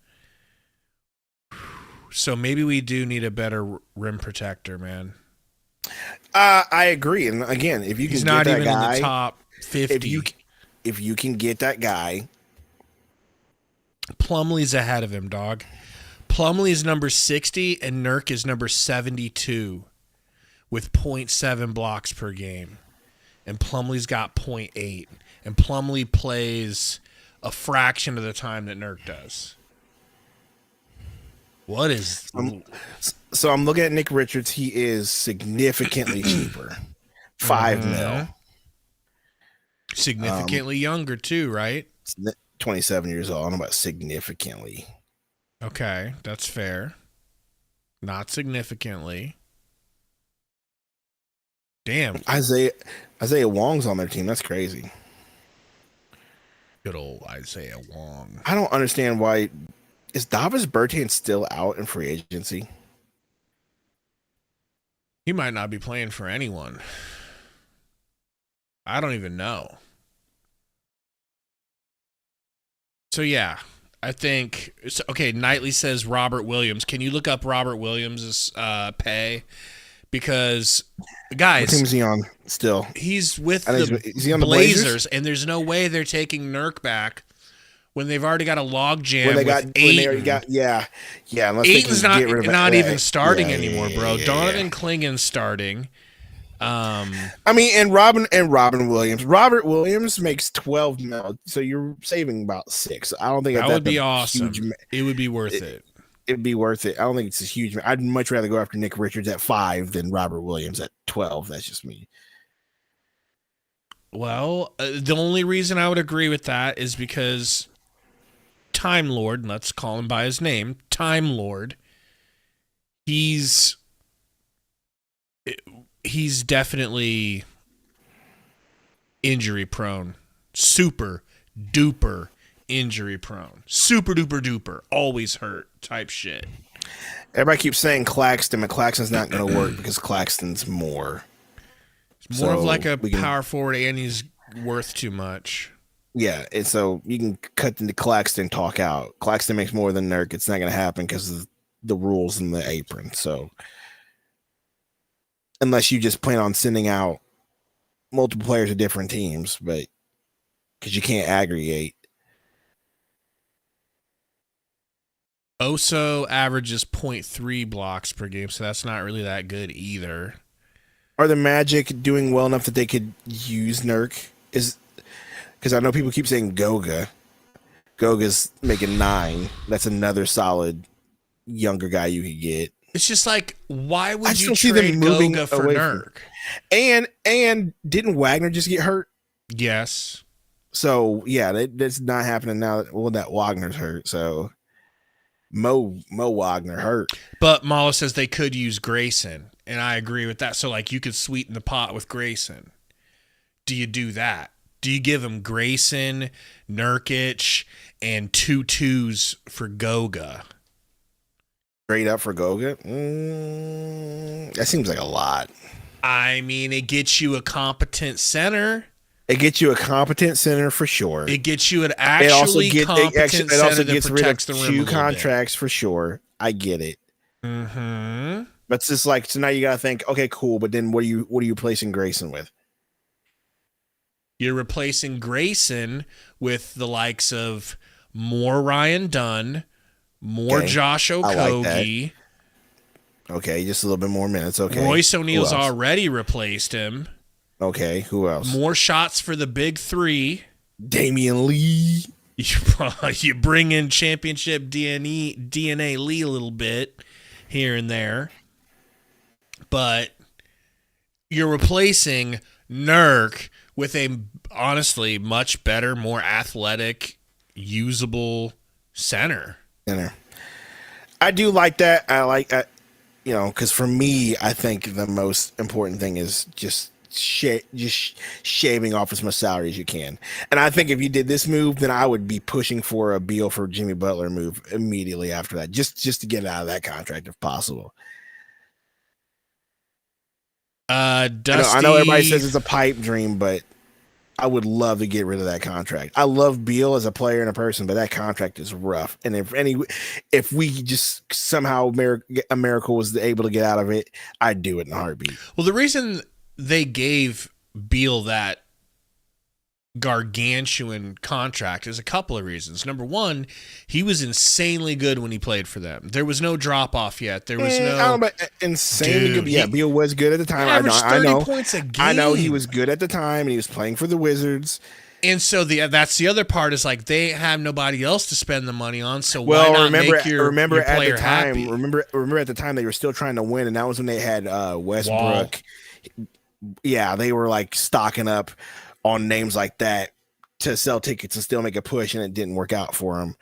So maybe we do need a better rim protector, man. I agree. And again, if you can He's get not that even guy, in the top 50. If you can get that guy. Plumlee's ahead of him, dog. Plumlee's number 60 and Nurk is number 72 with 0.7 blocks per game. And Plumlee's got 0.8. And Plumlee plays a fraction of the time that Nurk does. What is... So I'm looking at Nick Richards. He is significantly cheaper. 5 mil. Significantly younger too, right? 27 years old. I don't know about significantly. Okay, that's fair. Not significantly. Damn. Isaiah Wong's on their team. That's crazy. Good old Isaiah Wong. I don't understand why. Is Davis Bertans still out in free agency? He might not be playing for anyone. I don't even know. So, yeah, I think... Okay, Knightley says Robert Williams. Can you look up Robert Williams' pay? Because, guys... What team is he on still? He's with is he on the Blazers, and there's no way they're taking Nurk back when they've already got a log jam with Ayton. Yeah. Ayton's not even starting anymore, bro. Donovan Klingen's starting. I mean, and Robert Williams makes 12 mil, so you're saving about 6. I don't think that would be a awesome. Huge, it would be worth it. It'd be worth it. I don't think it's a huge. I'd much rather go after Nick Richards at 5 than Robert Williams at 12. That's just me. Well, the only reason I would agree with that is because Time Lord, and let's call him by his name, Time Lord, he's definitely injury prone. Super duper injury prone. Super duper duper. Always hurt type shit. Everybody keeps saying Claxton, but Claxton's not going to work because Claxton's more. It's more of like a power forward, and he's worth too much. Yeah, and so you can cut the Claxton talk out. Claxton makes more than Nurk. It's not going to happen because of the rules in the apron. So unless you just plan on sending out multiple players to different teams, but because you can't aggregate. Oso averages 0.3 blocks per game, so that's not really that good either. Are the Magic doing well enough that they could use Nurk? Because I know people keep saying Goga. Goga's making 9. That's another solid younger guy you could get. It's just like, why would you trade Goga for Nurk? And didn't Wagner just get hurt? Yes. So yeah, that's not happening now. Well, that Wagner's hurt. So Mo Wagner hurt. But Mala says they could use Grayson, and I agree with that. So like, you could sweeten the pot with Grayson. Do you do that? Do you give him Grayson, Nurkic, and 2 2s for Goga? Straight up for Goga? That seems like a lot. I mean, it gets you a competent center. It gets you a competent center for sure. It gets you an competent center it also that gets rid protects of the rim 2 contracts for sure. I get it. Mm-hmm. But it's just like, so now you got to think, okay, cool. But then what are you replacing Grayson with? You're replacing Grayson with the likes of more Ryan Dunn, more Josh Okogie. Like okay, just a little bit more minutes. Okay. Royce O'Neal's already replaced him. Okay, who else? More shots for the big 3. Damian Lee. You bring in championship DNA Lee a little bit here and there. But you're replacing Nurk with a honestly much better, more athletic, usable center. I do like that. I like, because for me, I think the most important thing is just shaving off as much salary as you can. And I think if you did this move, then I would be pushing for a Beal for Jimmy Butler move immediately after that, just to get out of that contract if possible. Dusty, I know everybody says it's a pipe dream, but I would love to get rid of that contract. I love Beal as a player and a person, but that contract is rough. And if we just somehow America was able to get out of it, I'd do it in a heartbeat. Well, the reason they gave Beal that gargantuan contract is a couple of reasons. Number one, he was insanely good when he played for them. There was no drop off yet. There was insanely good. Yeah, Beal was good at the time. I know. 30 points a game. I know he was good at the time, and he was playing for the Wizards. And so that's the other part is like they have nobody else to spend the money on. So why not make your player happy? Remember at the time they were still trying to win, and that was when they had Westbrook. Yeah, they were like stocking up on names like that to sell tickets and still make a push, and it didn't work out for him.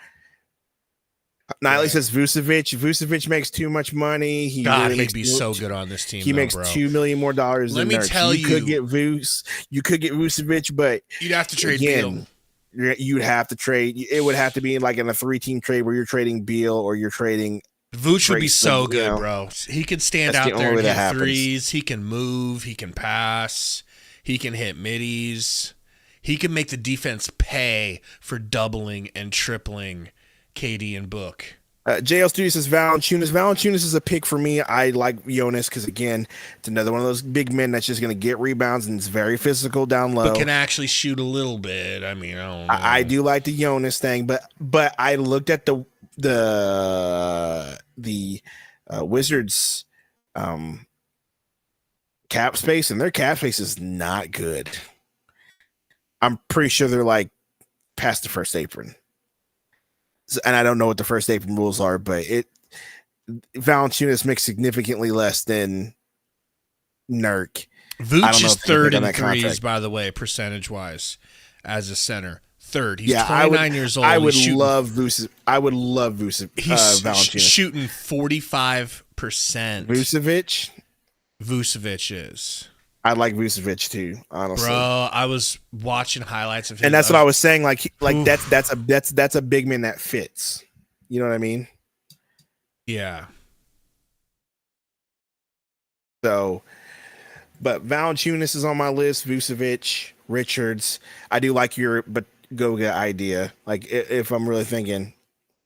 Niley says Vucevic makes too much money. He'd be so good on this team. He makes $2 million more dollars. Let me tell you, could get Vucevic, but you'd have to trade Beal. You'd have to trade. It would have to be like in a 3-team trade where you're trading Beal or you're trading. Vooch would be so good, bro. He could stand out there and hit threes. He can move. He can pass. He can hit middies. He can make the defense pay for doubling and tripling KD and Book. JL Studio says Valanciunas. Valanciunas is a pick for me. I like Jonas because, again, it's another one of those big men that's just going to get rebounds and it's very physical down low. But can actually shoot a little bit. I mean, I don't know. I do like the Jonas thing, but I looked at the Wizards cap space, and their cap space is not good. I'm pretty sure they're like past the first apron. And I don't know what the first apron rules are, but Valanciunas makes significantly less than Nurk. Vooch is third in threes, by the way, percentage-wise, as a center. Third. He's 29 years old. I would love Vucevic. He's shooting 45%. Vucevic is. I like Vucevic too, honestly. Bro, I was watching highlights of him. And that's what I was saying. Like that's a big man that fits. You know what I mean? Yeah. So, but Valanciunas is on my list. Vucevic, Richards. I do like your Goga idea. Like if I'm really thinking,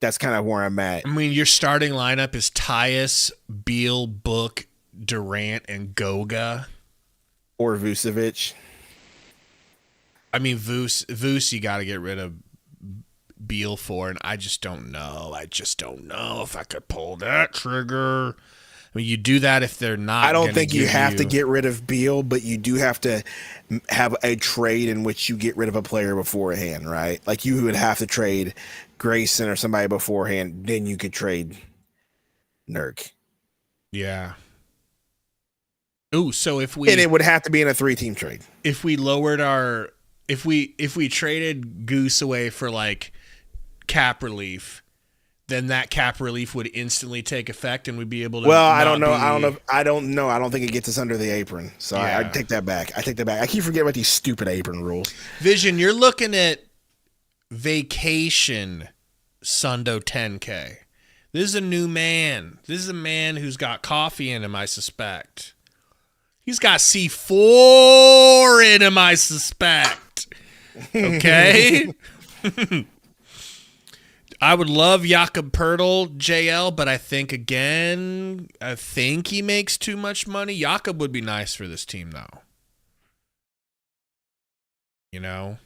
that's kind of where I'm at. I mean, your starting lineup is Tyus, Beal, Book, Durant, and Goga. Or Vucevic. I mean, Vuce, you got to get rid of Beal for, and I just don't know. I just don't know if I could pull that trigger. I mean, you do that if they're not. I don't think you have to get rid of Beal, but you do have to have a trade in which you get rid of a player beforehand, right? Like you would have to trade Grayson or somebody beforehand, then you could trade Nurk. Yeah. Ooh, so if we and it would have to be in a 3-team trade. If we lowered our if we traded Goose away for like cap relief, then that cap relief would instantly take effect and we'd be able to. Well, I don't know. I don't know. I don't think it gets us under the apron. So yeah. I take that back. I keep forgetting about these stupid apron rules. Vision, you're looking at vacation Sundo 10K. This is a new man. This is a man who's got coffee in him, I suspect. He's got C4 in him, I suspect. Okay? I would love Jakob Poeltl, JL, but I think he makes too much money. Jakob would be nice for this team, though. You know?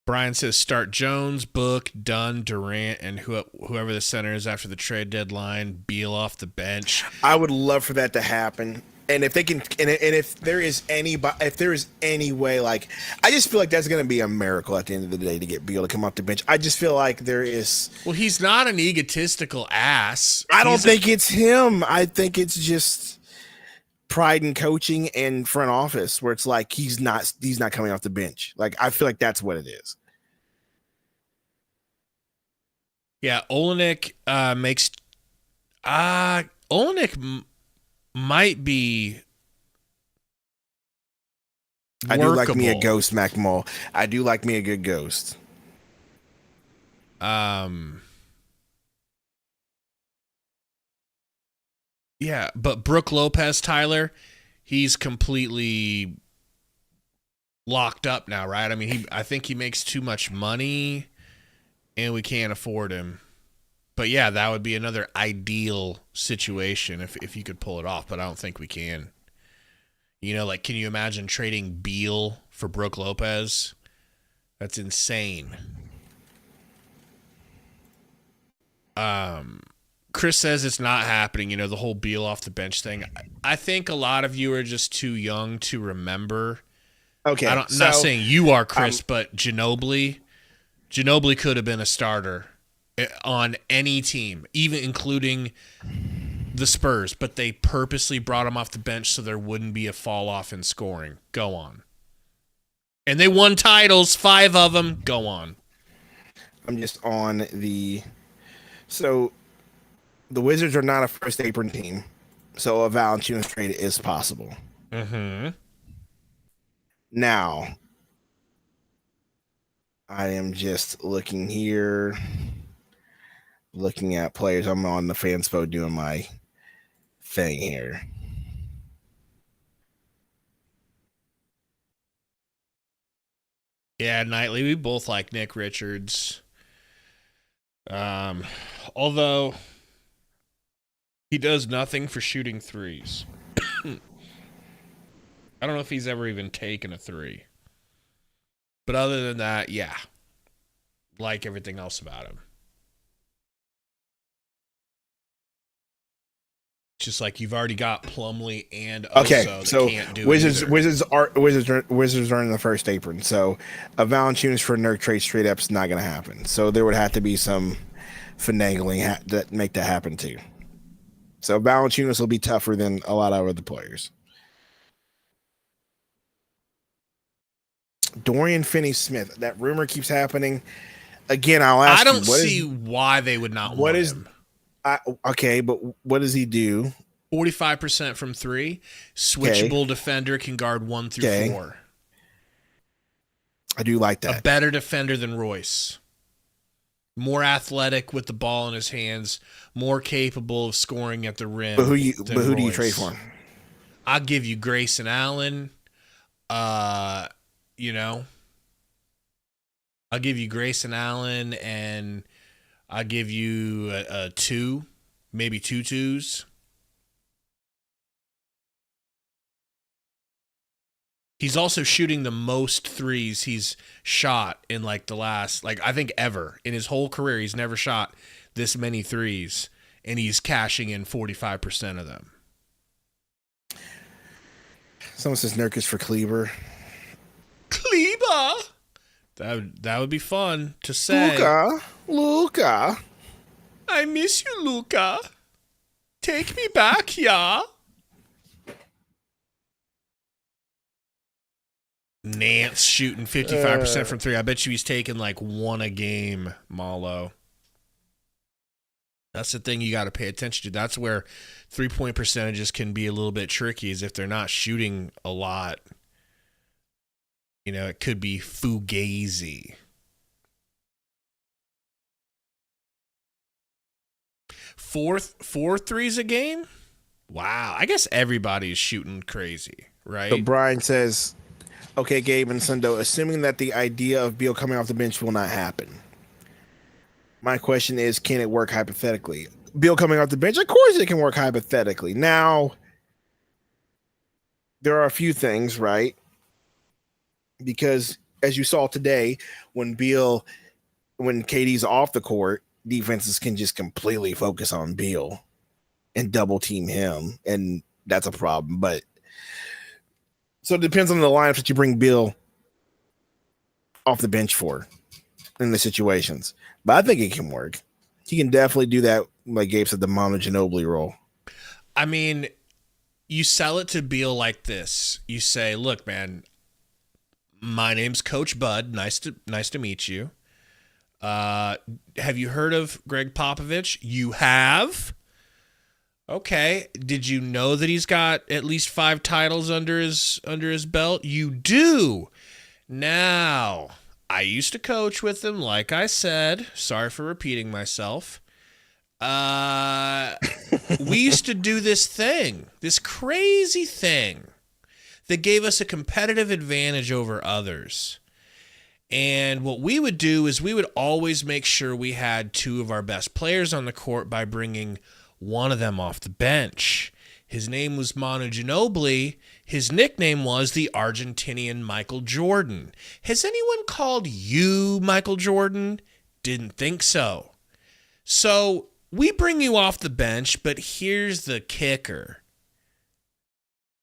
Brian says start Jones, Book, Dunn, Durant, and whoever the center is after the trade deadline. Beal off the bench. I would love for that to happen. And if they can, and if there is any way, like I just feel like that's going to be a miracle at the end of the day to get Beal to come off the bench. I just feel like there is. Well, he's not an egotistical ass. I don't think it's him. I think it's just pride in coaching and front office where it's like he's not coming off the bench. Like I feel like that's what it is. Yeah, Olenek makes Olenek might be workable. I do like me a ghost Mac Mole. I do like me a good ghost. Yeah, but Brook Lopez, Tyler, he's completely locked up now, right? I mean, I think he makes too much money, and we can't afford him. But yeah, that would be another ideal situation if you could pull it off, but I don't think we can. You know, like, can you imagine trading Beal for Brook Lopez? That's insane. Chris says it's not happening, you know, the whole Beal off the bench thing. I think a lot of you are just too young to remember. Okay. I'm not saying you are, Chris, but Ginobili could have been a starter on any team, even including the Spurs, but they purposely brought him off the bench so there wouldn't be a fall off in scoring. Go on. And they won titles, 5 of them. Go on. I'm just on so the Wizards are not a first apron team, so a Valanciunas trade is possible. Mm-hmm. Now, I am just looking here, looking at players. I'm on the Fanspo doing my thing here. Yeah, Knightley, we both like Nick Richards. Although he does nothing for shooting threes. I don't know if he's ever even taken a 3. But other than that, yeah. Like everything else about him. Just like you've already got Plumlee and Okay, Oso that so can't do Wizards it Wizards are in the first apron. So a Valanciunas for Nurk trade straight up's not going to happen. So there would have to be some finagling that make that happen too. So Valanciunas will be tougher than a lot of other players. Dorian Finney-Smith. That rumor keeps happening. Again, I'll ask I don't you, see why they would not want him. Okay, but what does he do? 45% from 3. Switchable defender, can guard 1 through 4. I do like that. A better defender than Royce. More athletic with the ball in his hands. More capable of scoring at the rim. But who do you trade for? I'll give you Grayson Allen. I'll give you Grayson Allen, and I'll give you a 2, maybe 2 2s. He's also shooting the most threes he's shot in like the last, I think ever. In his whole career, he's never shot this many threes, and he's cashing in 45% of them. Someone says Nurkic for Kleber. Kleber? That would be fun to say. Luka. I miss you, Luka. Take me back, yeah. Nance shooting 55% from 3. I bet you he's taking like 1 a game, Malo. That's the thing you got to pay attention to. That's where 3-point percentages can be a little bit tricky, is if they're not shooting a lot. It could be fugazi. 4 threes a game? Wow. I guess everybody's shooting crazy, right? So Brian says, okay, Gabe and Sundo, assuming that the idea of Beal coming off the bench will not happen. My question is, can it work hypothetically? Beal coming off the bench? Of course it can work hypothetically. Now, there are a few things, right? Because as you saw today, when KD's off the court, defenses can just completely focus on Beal and double team him, and that's a problem. But so it depends on the lineups that you bring Beal off the bench for in the situations. But I think it can work. He can definitely do that, like Gabe said, the Manu Ginobili role. I mean, you sell it to Beal like this. You say, look, man, my name's Coach Bud. Nice to meet you. Have you heard of Greg Popovich? You have? Okay. Did you know that he's got at least 5 titles under his belt? You do. Now, I used to coach with him, like I said. Sorry for repeating myself. We used to do this crazy thing that gave us a competitive advantage over others. And what we would do is we would always make sure we had 2 of our best players on the court by bringing one of them off the bench. His name was Manu Ginobili. His nickname was the Argentinian Michael Jordan. Has anyone called you Michael Jordan? Didn't think so. So we bring you off the bench, but here's the kicker.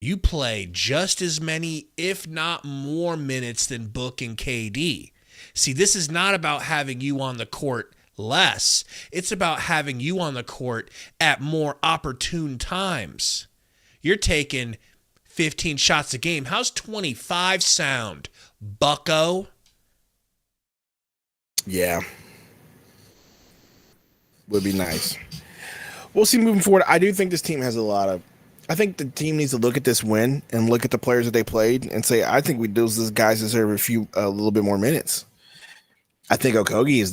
You play just as many, if not more, minutes than Book and KD. See, this is not about having you on the court less. It's about having you on the court at more opportune times. You're taking 15 shots a game. How's 25 sound, bucko? Yeah. Would be nice. We'll see moving forward. I do think this team has I think the team needs to look at this win and look at the players that they played and say, I think those guys deserve a little bit more minutes. I think Okogie has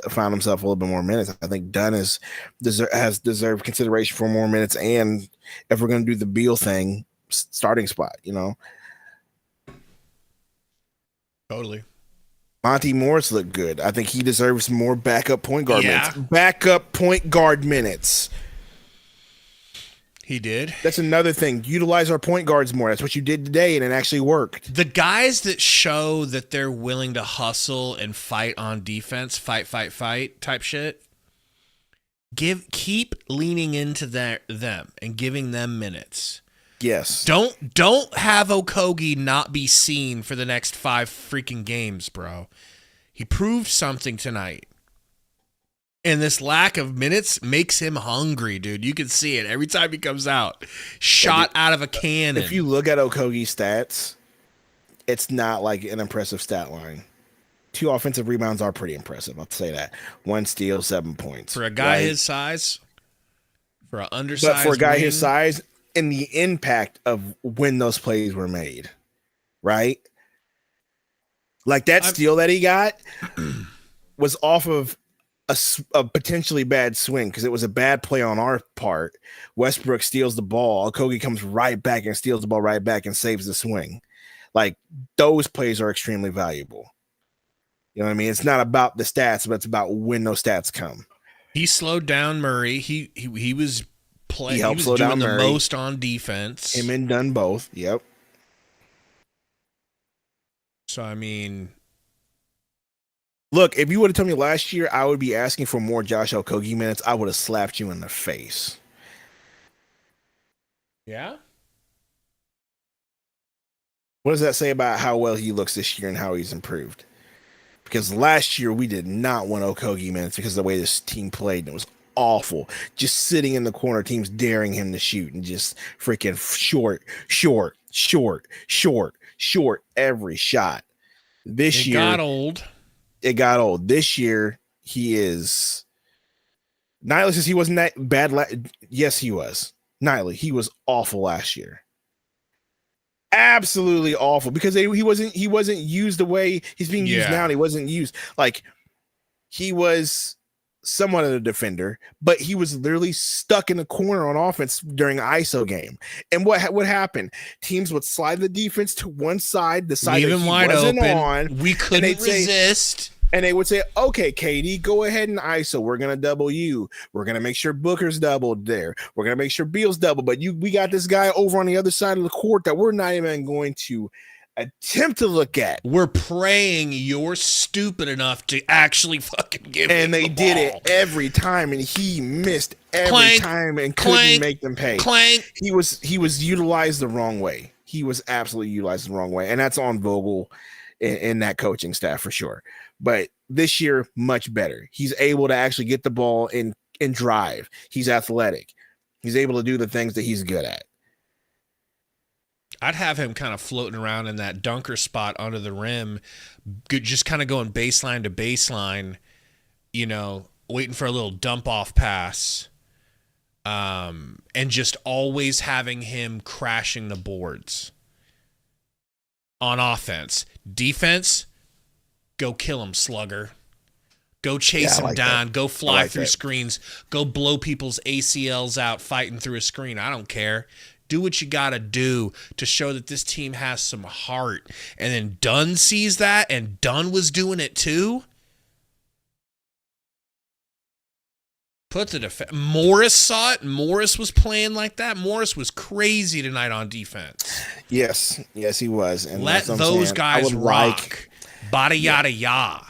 found himself a little bit more minutes. I think Dunn has deserved consideration for more minutes. And if we're going to do the Beal thing, starting spot, Totally. Monty Morris looked good. I think he deserves more backup point guard minutes. Backup point guard minutes. He did. That's another thing. Utilize our point guards more. That's what you did today, and it actually worked. The guys that show that they're willing to hustle and fight on defense, fight type shit, Keep leaning into them and giving them minutes. Yes. Don't have Okogie not be seen for the next 5 freaking games, bro. He proved something tonight. And this lack of minutes makes him hungry, dude. You can see it every time he comes out. Shot out of a cannon. If you look at Okogie's stats, it's not like an impressive stat line. 2 offensive rebounds are pretty impressive. I'll say that. 1 steal, 7 points. For a guy his size, for an undersized But for a guy wing, his size, and the impact of when those plays were made, right? Like that steal that he got was off of a potentially bad swing because it was a bad play on our part. Westbrook steals the ball. Okogie comes right back and steals the ball right back and saves the swing. Like those plays are extremely valuable. You know what I mean? It's not about the stats, but it's about when those stats come. He slowed down Murray. He was playing. He helped was slow doing down the Murray. most on defense. Him and Dunn both. Yep. So I mean, look, if you would have told me last year I would be asking for more Josh Okogie minutes, I would have slapped you in the face. yeah. What does that say about how well he looks this year and how he's improved? Because last year we did not want Okogie minutes because of the way this team played. And it was awful. Just sitting in the corner, teams daring him to shoot and just freaking short every shot. This year got old. It got old. This year he is. Nightly says he wasn't that bad. Yes, he was. Nightly, he was awful last year. Absolutely awful because he wasn't used the way he's being used now. And he wasn't used like he was somewhat of a defender, but he was literally stuck in the corner on offense during an ISO game. And what happened? Teams would slide the defense to one side, the side Leave that him he wide wasn't open. on. We couldn't resist. And they would say, okay, KD, go ahead and ISO. We're going to double you. We're going to make sure Booker's doubled there. We're going to make sure Beal's double. But we got this guy over on the other side of the court that we're not even going to attempt to look at. We're praying you're stupid enough to actually fucking give him And they the did ball. it every time, and he missed every time and couldn't make them pay. Clank. He was utilized the wrong way. He was absolutely utilized the wrong way. And that's on Vogel and that coaching staff for sure. But this year, much better. He's able to actually get the ball and drive. He's athletic. He's able to do the things that he's good at. I'd have him kind of floating around in that dunker spot under the rim, just kind of going baseline to baseline, waiting for a little dump off pass, and just always having him crashing the boards on offense. Defense, go kill him, slugger. Go chase him down. Go fly through screens. Go blow people's ACLs out fighting through a screen. I don't care. Do what you got to do to show that this team has some heart. And then Dunn sees that, and Dunn was doing it too. Morris saw it. Morris was playing like that. Morris was crazy tonight on defense. Yes, he was. And let those guys rock. Bada yada yada.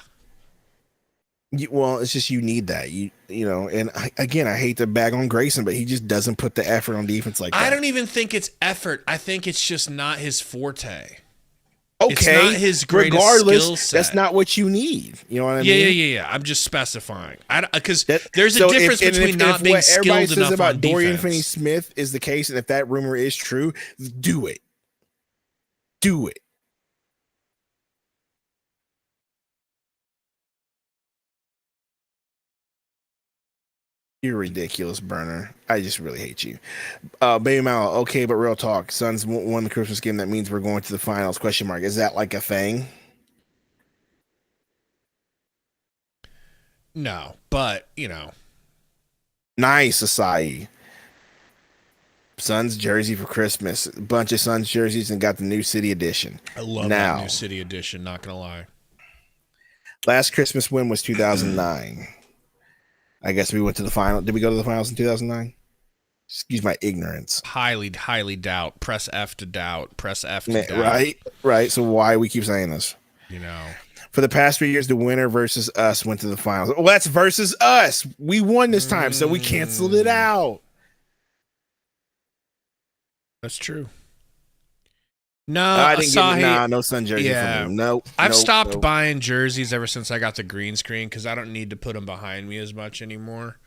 Well, it's just you need that. You know, and I hate to bag on Grayson, but he just doesn't put the effort on defense like that. I don't even think it's effort. I think it's just not his forte. Okay, it's not his greatest skill set. That's not what you need. You know what I mean? Yeah. I'm just specifying. Because there's a difference between not being skilled enough on defense. Everybody says about Dorian Finney-Smith is the case, and if that rumor is true, do it. Do it. You're ridiculous, Burner. I just really hate you. Baby Mal, okay, but real talk. Suns won the Christmas game. That means we're going to the finals, ? Is that like a thing? No, but, Nice, Asai. Suns jersey for Christmas. A bunch of Suns jerseys and got the new city edition. I love that new city edition, not going to lie. Last Christmas win was 2009. I guess we went to the final. Did we go to the finals in 2009? Excuse my ignorance. Highly doubt. Press F to doubt. Press F to doubt. Right. So why we keep saying this? For the past 3 years, the winner versus us went to the finals. Well, that's versus us. We won this time, so we canceled it out. That's true. No, I didn't Asahi, get no Sun jersey from him. Nope. I've stopped buying jerseys ever since I got the green screen because I don't need to put them behind me as much anymore.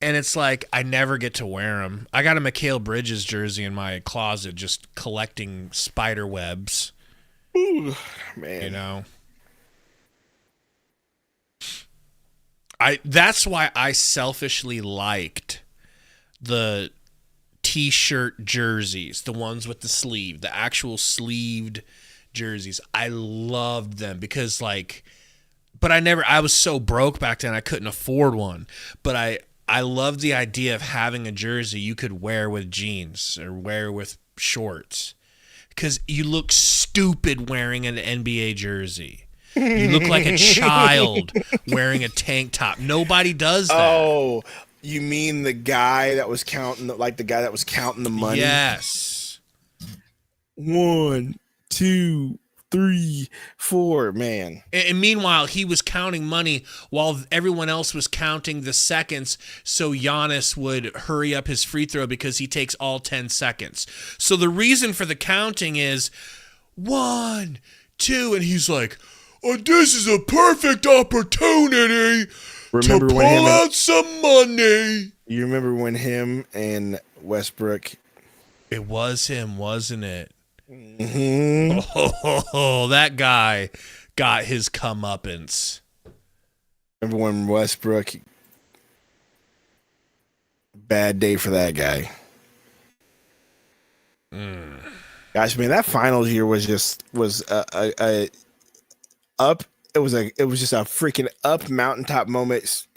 And it's like I never get to wear them. I got a Mikal Bridges jersey in my closet just collecting spider webs. Ooh, man. You know? That's why I selfishly liked the T-shirt jerseys, the ones with the sleeve, the actual sleeved jerseys. I loved them because but I was so broke back then I couldn't afford one. But I loved the idea of having a jersey you could wear with jeans or wear with shorts because you look stupid wearing an NBA jersey. You look like a child wearing a tank top. Nobody does that. Oh, you mean the guy that was counting the money? Yes. 1, 2, 3, 4, man. And meanwhile, he was counting money while everyone else was counting the seconds so Giannis would hurry up his free throw because he takes all 10 seconds. So the reason for the counting is 1, 2, and he's like, oh, this is a perfect opportunity to pull out some money. You remember when him and Westbrook? It was him, wasn't it? Mm-hmm. Oh, that guy got his comeuppance. Remember when Westbrook? Bad day for that guy. Gosh, man, that finals year was a up. It was just a freaking up mountaintop moment,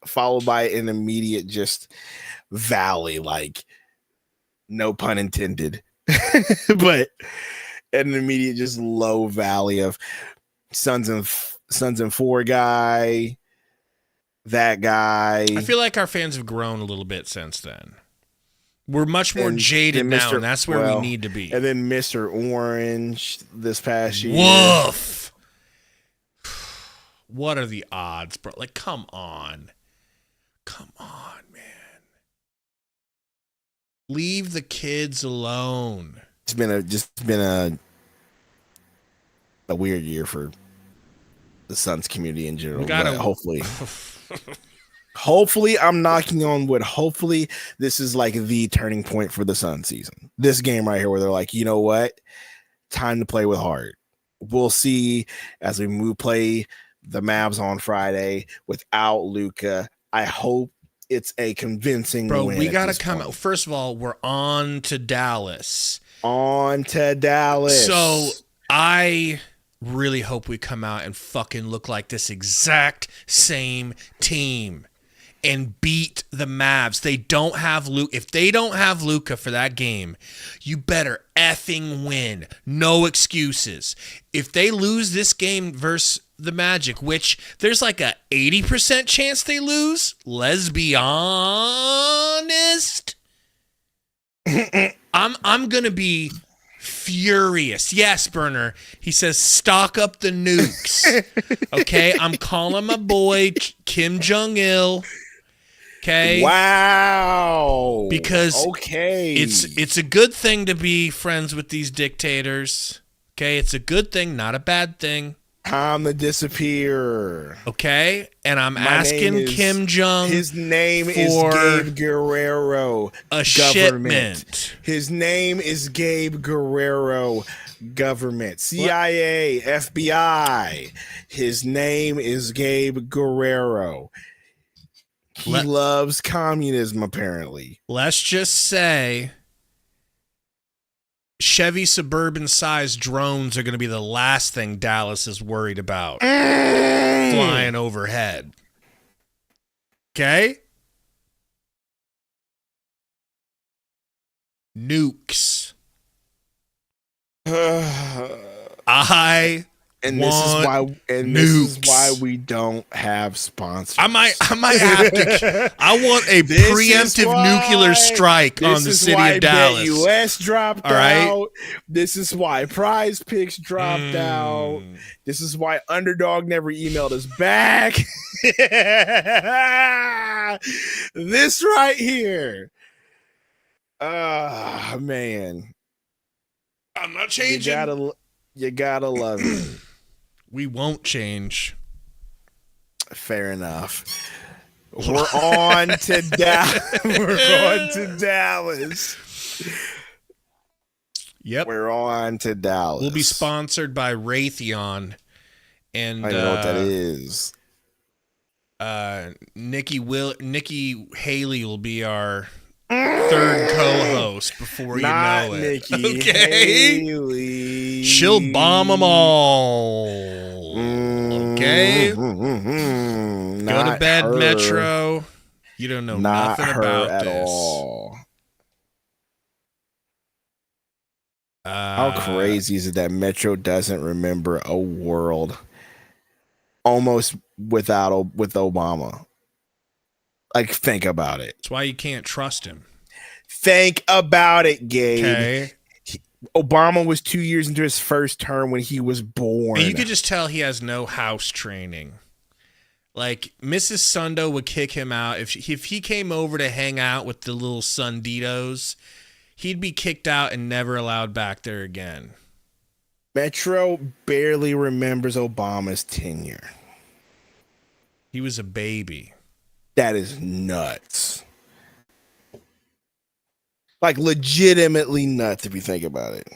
followed by an immediate just valley, like no pun intended, but an immediate just low valley of Sons and 4 guy, that guy. I feel like our fans have grown a little bit since then. We're much more jaded now, and that's where we need to be. And then Mr. Orange this past year. Woof. What are the odds, bro? Like, come on. Come on, man. Leave the kids alone. It's been a weird year for the Suns community in general. But hopefully I'm knocking on wood. Hopefully this is like the turning point for the Suns season. This game right here where they're like, you know what? Time to play with heart. We'll see as we play the Mavs on Friday without Luka. I hope it's a convincing win. Bro, we got to come out. First of all, we're on to Dallas. So I really hope we come out and fucking look like this exact same team and beat the Mavs. They don't have Luka. If they don't have Luka for that game, you better effing win. No excuses. If they lose this game versus the Magic, which there's like a 80% chance they lose, let's be honest. I'm gonna be furious. Yes, Burner. He says stock up the nukes. Okay, I'm calling my boy Kim Jong-il. Okay. Wow. Because it's a good thing to be friends with these dictators. Okay, it's a good thing, not a bad thing. Time to disappear. Okay, and I'm asking Kim Jong. His name is Gabe Guerrero. A shipment. His name is Gabe Guerrero. Government, CIA, FBI. His name is Gabe Guerrero. He loves communism, apparently. Let's just say Chevy Suburban-sized drones are going to be the last thing Dallas is worried about flying overhead. Okay? Nukes. I And this is why we don't have sponsors. I might have to. I want a preemptive nuclear strike on the city of Dallas. US dropped out. This is why Prize Picks dropped out. This is why Underdog never emailed us back. This right here. Man. I'm not changing. You gotta love it. We won't change. Fair enough. We're on to Dallas. We're on to Dallas. Yep. We're on to Dallas. We'll be sponsored by Raytheon. And I know what that is. Nikki Haley will be our third co-host before you know it. Nikki Haley. She'll bomb them all. Okay? Go to bed, her. Metro. You don't know nothing about at this. All. How crazy is it that Metro doesn't remember a world almost with Obama? Like, think about it. That's why you can't trust him. Think about it, Gabe. Okay. Obama was 2 years into his first term when he was born. And you could just tell he has no house training. Like, Mrs. Sundo would kick him out. If he came over to hang out with the little Sunditos, he'd be kicked out and never allowed back there again. Metro barely remembers Obama's tenure. He was a baby. That is nuts. Like, legitimately nuts if you think about it.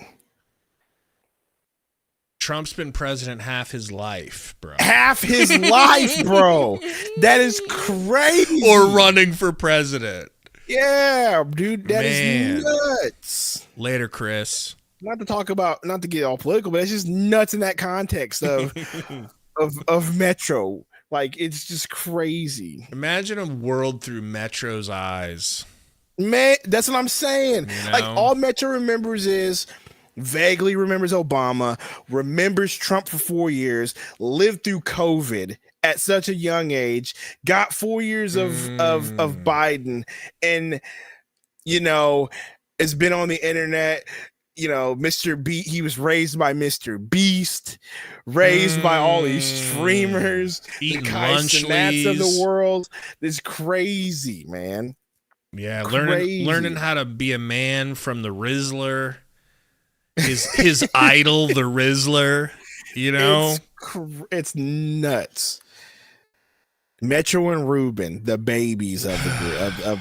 Trump's been president half his life, bro. Half his life, bro. That is crazy. Or running for president. Yeah, dude, that is nuts. Later, Chris. Not to get all political, but it's just nuts in that context of of Metro. Like, it's just crazy. Imagine a world through Metro's eyes. Man, that's what I'm saying. You know? Like, all Metro remembers is vaguely remembers Obama, remembers Trump for 4 years, lived through COVID at such a young age, got 4 years of Biden, and, you know, has been on the internet. You know, he was raised by Mr. Beast, raised by all these streamers, eating the Kai Cenats of the world. It's crazy, man. Yeah, learning how to be a man from the Rizzler. His idol, the Rizzler, you know? It's nuts. Metro and Ruben, the babies of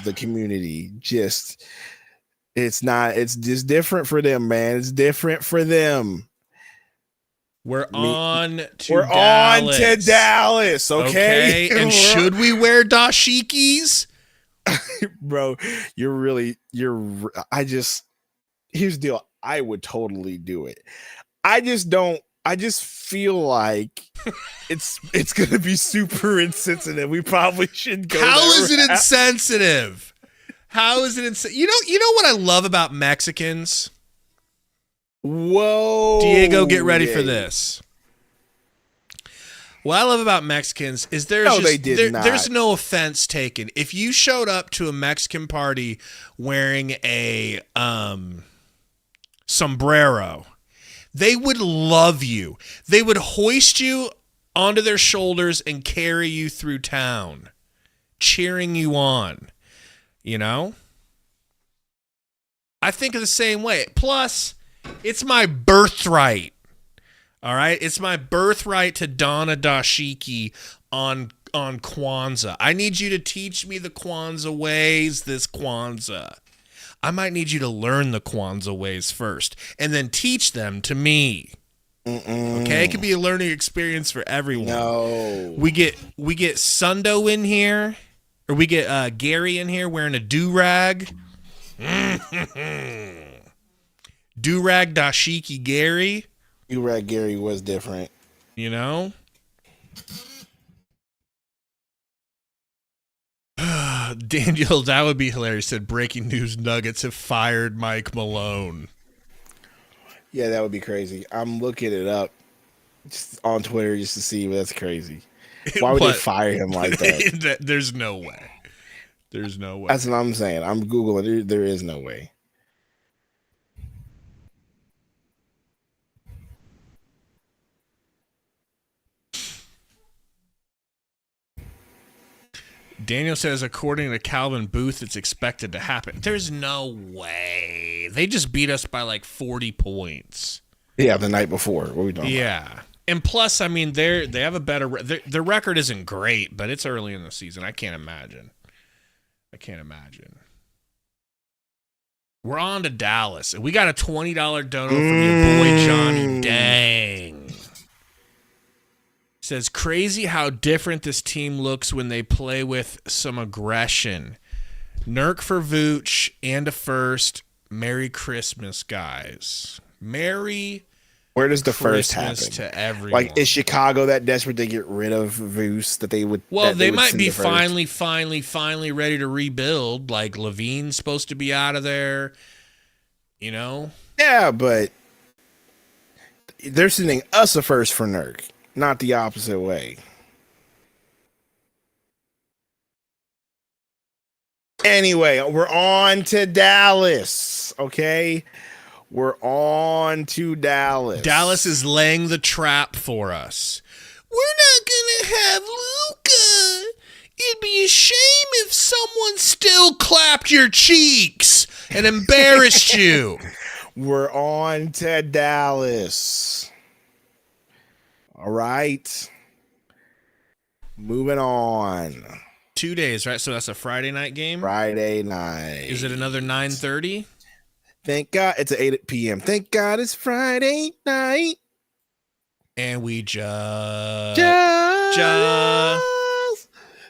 the community, it's just different for them, man. It's different for them. We're on to Dallas, okay? And should we wear dashikis? Bro, here's the deal. I would totally do it. I just feel like it's gonna be super insensitive. We probably shouldn't go. How is it insensitive? How is it insensitive? You know what I love about Mexicans? Whoa. Diego, get ready for this. What I love about Mexicans is there's no offense taken. If you showed up to a Mexican party wearing a sombrero, they would love you. They would hoist you onto their shoulders and carry you through town, cheering you on. You know? I think of the same way. Plus, it's my birthright. All right? It's my birthright to don a dashiki on Kwanzaa. I need you to teach me the Kwanzaa ways this Kwanzaa. I might need you to learn the Kwanzaa ways first and then teach them to me. Okay? It could be a learning experience for everyone. No. We get Sundo in here, or we get Gary in here wearing a do-rag. Do-rag dashiki Gary. Do-rag Gary was different. You know? Daniel, that would be hilarious. Said breaking news: Nuggets have fired Mike Malone. Yeah, that would be crazy. I'm looking it up. just on Twitter just to see. But that's crazy. Why would they fire him like that? There's no way. There's no way. That's what I'm saying. I'm Googling. There is no way. Daniel says, according to Calvin Booth, it's expected to happen. There's no way. They just beat us by like 40 points. Yeah, the night before. What are we talking about? And plus, I mean, they have a better. Their record isn't great, but it's early in the season. I can't imagine. We're on to Dallas. We got a $20 dono from your boy Johnny Dang. Says, crazy how different this team looks when they play with some aggression. Nurk for Vooch and a first. Merry Christmas, guys. Merry Where does the Christmas first happen? To everyone. Like, is Chicago that desperate to get rid of Voos that they would? Well, they would might send be the first? finally ready to rebuild. Like, Levine's supposed to be out of there. You know? Yeah, but they're sending us a first for Nurk, not the opposite way. Anyway, we're on to Dallas, okay? We're on to Dallas. Dallas is laying the trap for us. We're not going to have Luka. It'd be a shame if someone still clapped your cheeks and embarrassed you. We're on to Dallas. All right. Moving on. 2 days, right? So that's a Friday night game? Friday night. Is it another 9:30? Thank God it's at 8 p.m. Thank God it's Friday night. And we just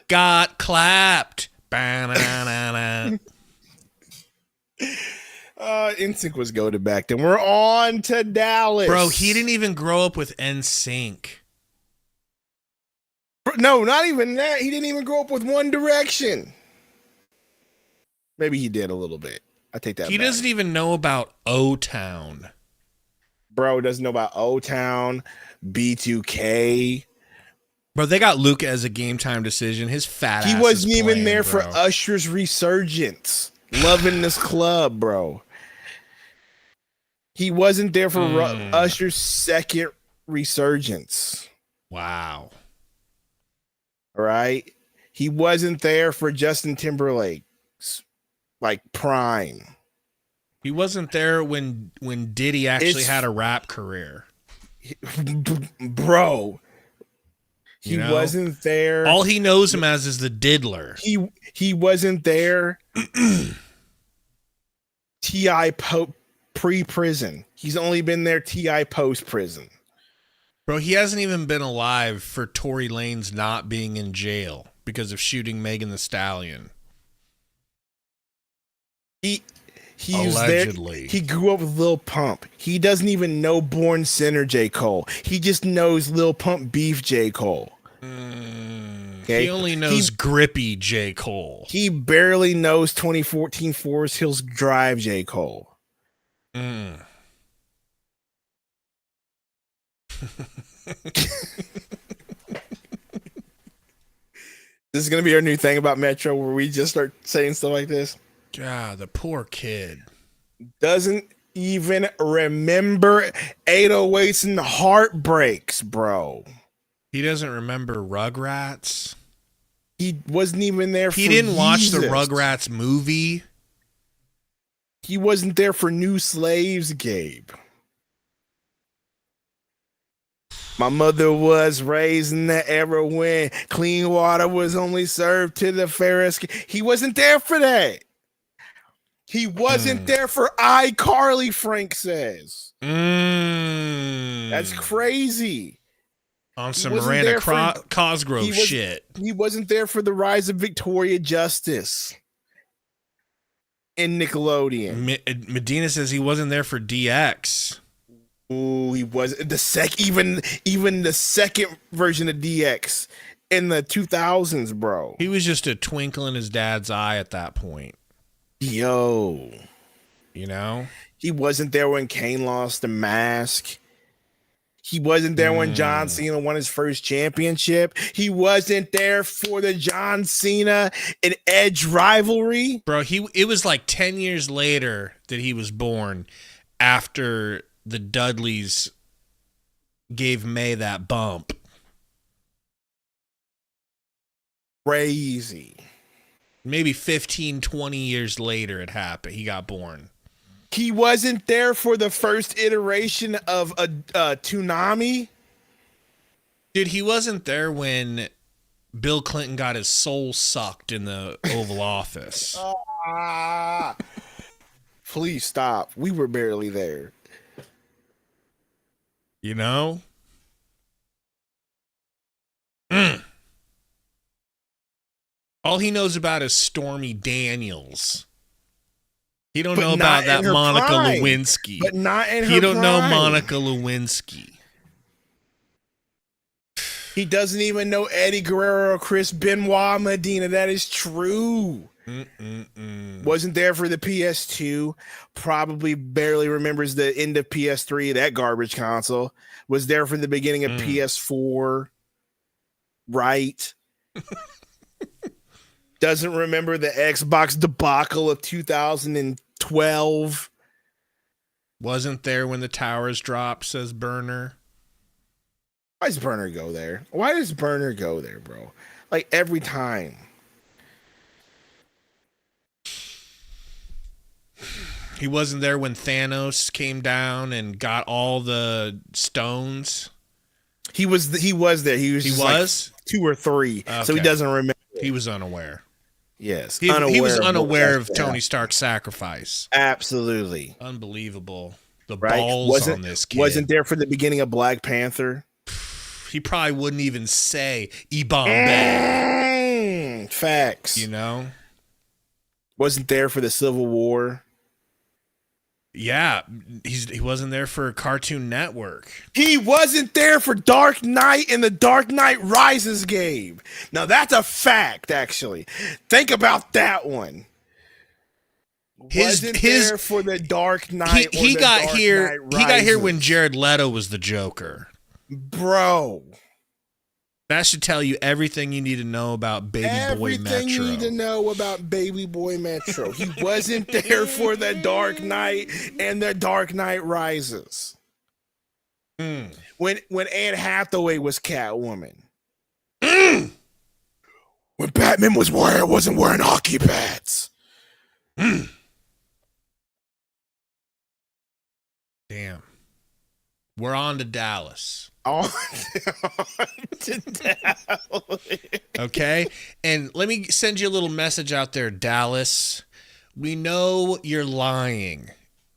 got clapped. NSYNC was goated back then. We're on to Dallas. Bro, he didn't even grow up with NSYNC. No, not even that. He didn't even grow up with One Direction. Maybe he did a little bit. I take that He back. doesn't even know about O-Town. Bro doesn't know about O-Town, B2K. Bro, they got Luka as a game time decision. His fat ass He wasn't is even playing, there bro. for Usher's resurgence. Loving this club, bro. He wasn't there for Usher's second resurgence. Wow. All right. He wasn't there for Justin Timberlake's like prime. He wasn't there when Diddy actually had a rap career. Bro. He wasn't there. All he knows him as is the diddler. He wasn't there. T.I. pre-prison. He's only been there T.I. post-prison. Bro, he hasn't even been alive for Tory Lanez not being in jail because of shooting Megan Thee Stallion. He Allegedly. was there. He grew up with Lil Pump. He doesn't even know Born Sinner J. Cole. He just knows Lil Pump Beef J. Cole. Okay? He only knows grippy J. Cole. He barely knows 2014 Forest Hills Drive J. Cole. This is going to be our new thing about Metro where we just start saying stuff like this. God, the poor kid. Doesn't even remember 808s and Heartbreaks, bro. He doesn't remember Rugrats. He wasn't even there for He didn't watch the Yeezus. Rugrats movie. He wasn't there for New Slaves, Gabe. My mother was raised in the era when clean water was only served to the fairest. He wasn't there for that. He wasn't there for iCarly, Frank says. That's crazy. On some Miranda Cosgrove shit. He wasn't there for the rise of Victoria Justice in Nickelodeon. Medina says he wasn't there for DX. Ooh, he was even the second version of DX in the 2000s, bro. He was just a twinkle in his dad's eye at that point. Yo. You know? He wasn't there when Kane lost the mask. He wasn't there when John Cena won his first championship. He wasn't there for the John Cena and Edge rivalry. Bro, it was like 10 years later that he was born, after the Dudleys gave May that bump. Crazy. Maybe 15, 20 years later it happened. He got born. He wasn't there for the first iteration of a Toonami. Dude, he wasn't there when Bill Clinton got his soul sucked in the Oval Office. Please stop. We were barely there. You know? All he knows about is Stormy Daniels. He don't know about that Monica Lewinsky. But not in her He don't know prime. Monica Lewinsky. He doesn't even know Eddie Guerrero, Chris Benoit, Medina. That is true. Wasn't there for the PS2. Probably barely remembers the end of PS3, that garbage console. Was there for the beginning of PS4. Right. Doesn't remember the Xbox debacle of 2012. Wasn't there when the towers dropped, says Burner. Why does Burner go there? Why does Burner go there, bro? Like every time. He wasn't there when Thanos came down and got all the stones. He was there. He was like 2 or 3. Okay. So he doesn't remember. He was unaware. Yes. He was unaware of what Tony Stark's sacrifice. Absolutely. Unbelievable. The Right? balls on this kid. Wasn't there for the beginning of Black Panther. He probably wouldn't even say Ibambe. Facts. You know? Wasn't there for the Civil War. Yeah, he wasn't there for Cartoon Network. He wasn't there for Dark Knight and the Dark Knight Rises game. Now that's a fact, actually. Think about that one. Wasn't there for the Dark Knight. He got here when Jared Leto was the Joker. Bro. That should tell you everything you need to know about Baby Boy Metro. Everything you need to know about Baby Boy Metro. He wasn't there for the Dark Knight and the Dark Knight Rises. When Anne Hathaway was Catwoman. When Batman wasn't wearing hockey pads. Damn. We're on to Dallas. Okay? And let me send you a little message out there, Dallas. We know you're lying.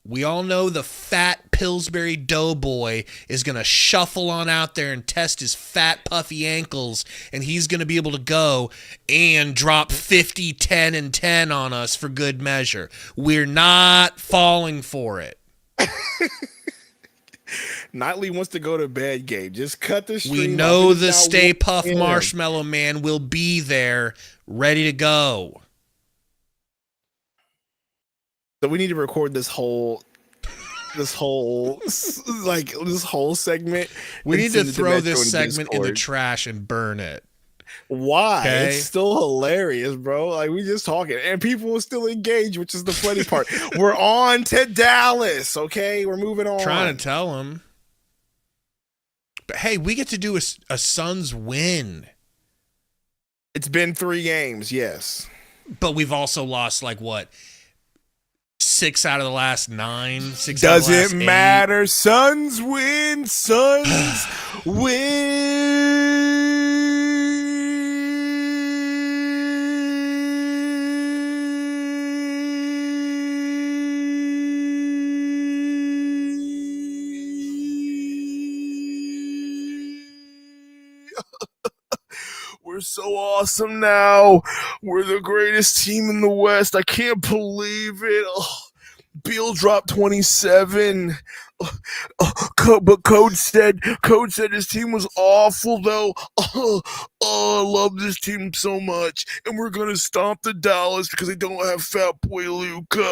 We all know the fat Pillsbury Doughboy is going to shuffle on out there and test his fat, puffy ankles, and he's going to be able to go and drop 50, 10, and 10 on us for good measure. We're not falling for it. Notley wants to go to bed, Gabe. Just cut the stream. We know the Stay Puff Marshmallow Man will be there, ready to go. So we need to record this whole segment. We need to throw this segment in the trash and burn it. Why? Okay? It's still hilarious, bro. Like, we just talking, and people will still engage, which is the funny part. We're on to Dallas, okay? We're moving on. Trying to tell them. But hey, we get to do a Suns win. It's been 3 games, yes. But we've also lost, like, what? 6 out of the last 9? 6 Doesn't out of the last 8? matter. Suns win. Suns win. We're so awesome now. We're the greatest team in the West. I can't believe it. Oh, Beal dropped 27. But Coach said his team was awful, though. Oh, I love this team so much. And we're going to stomp the Dallas because they don't have Fat Boy Luka.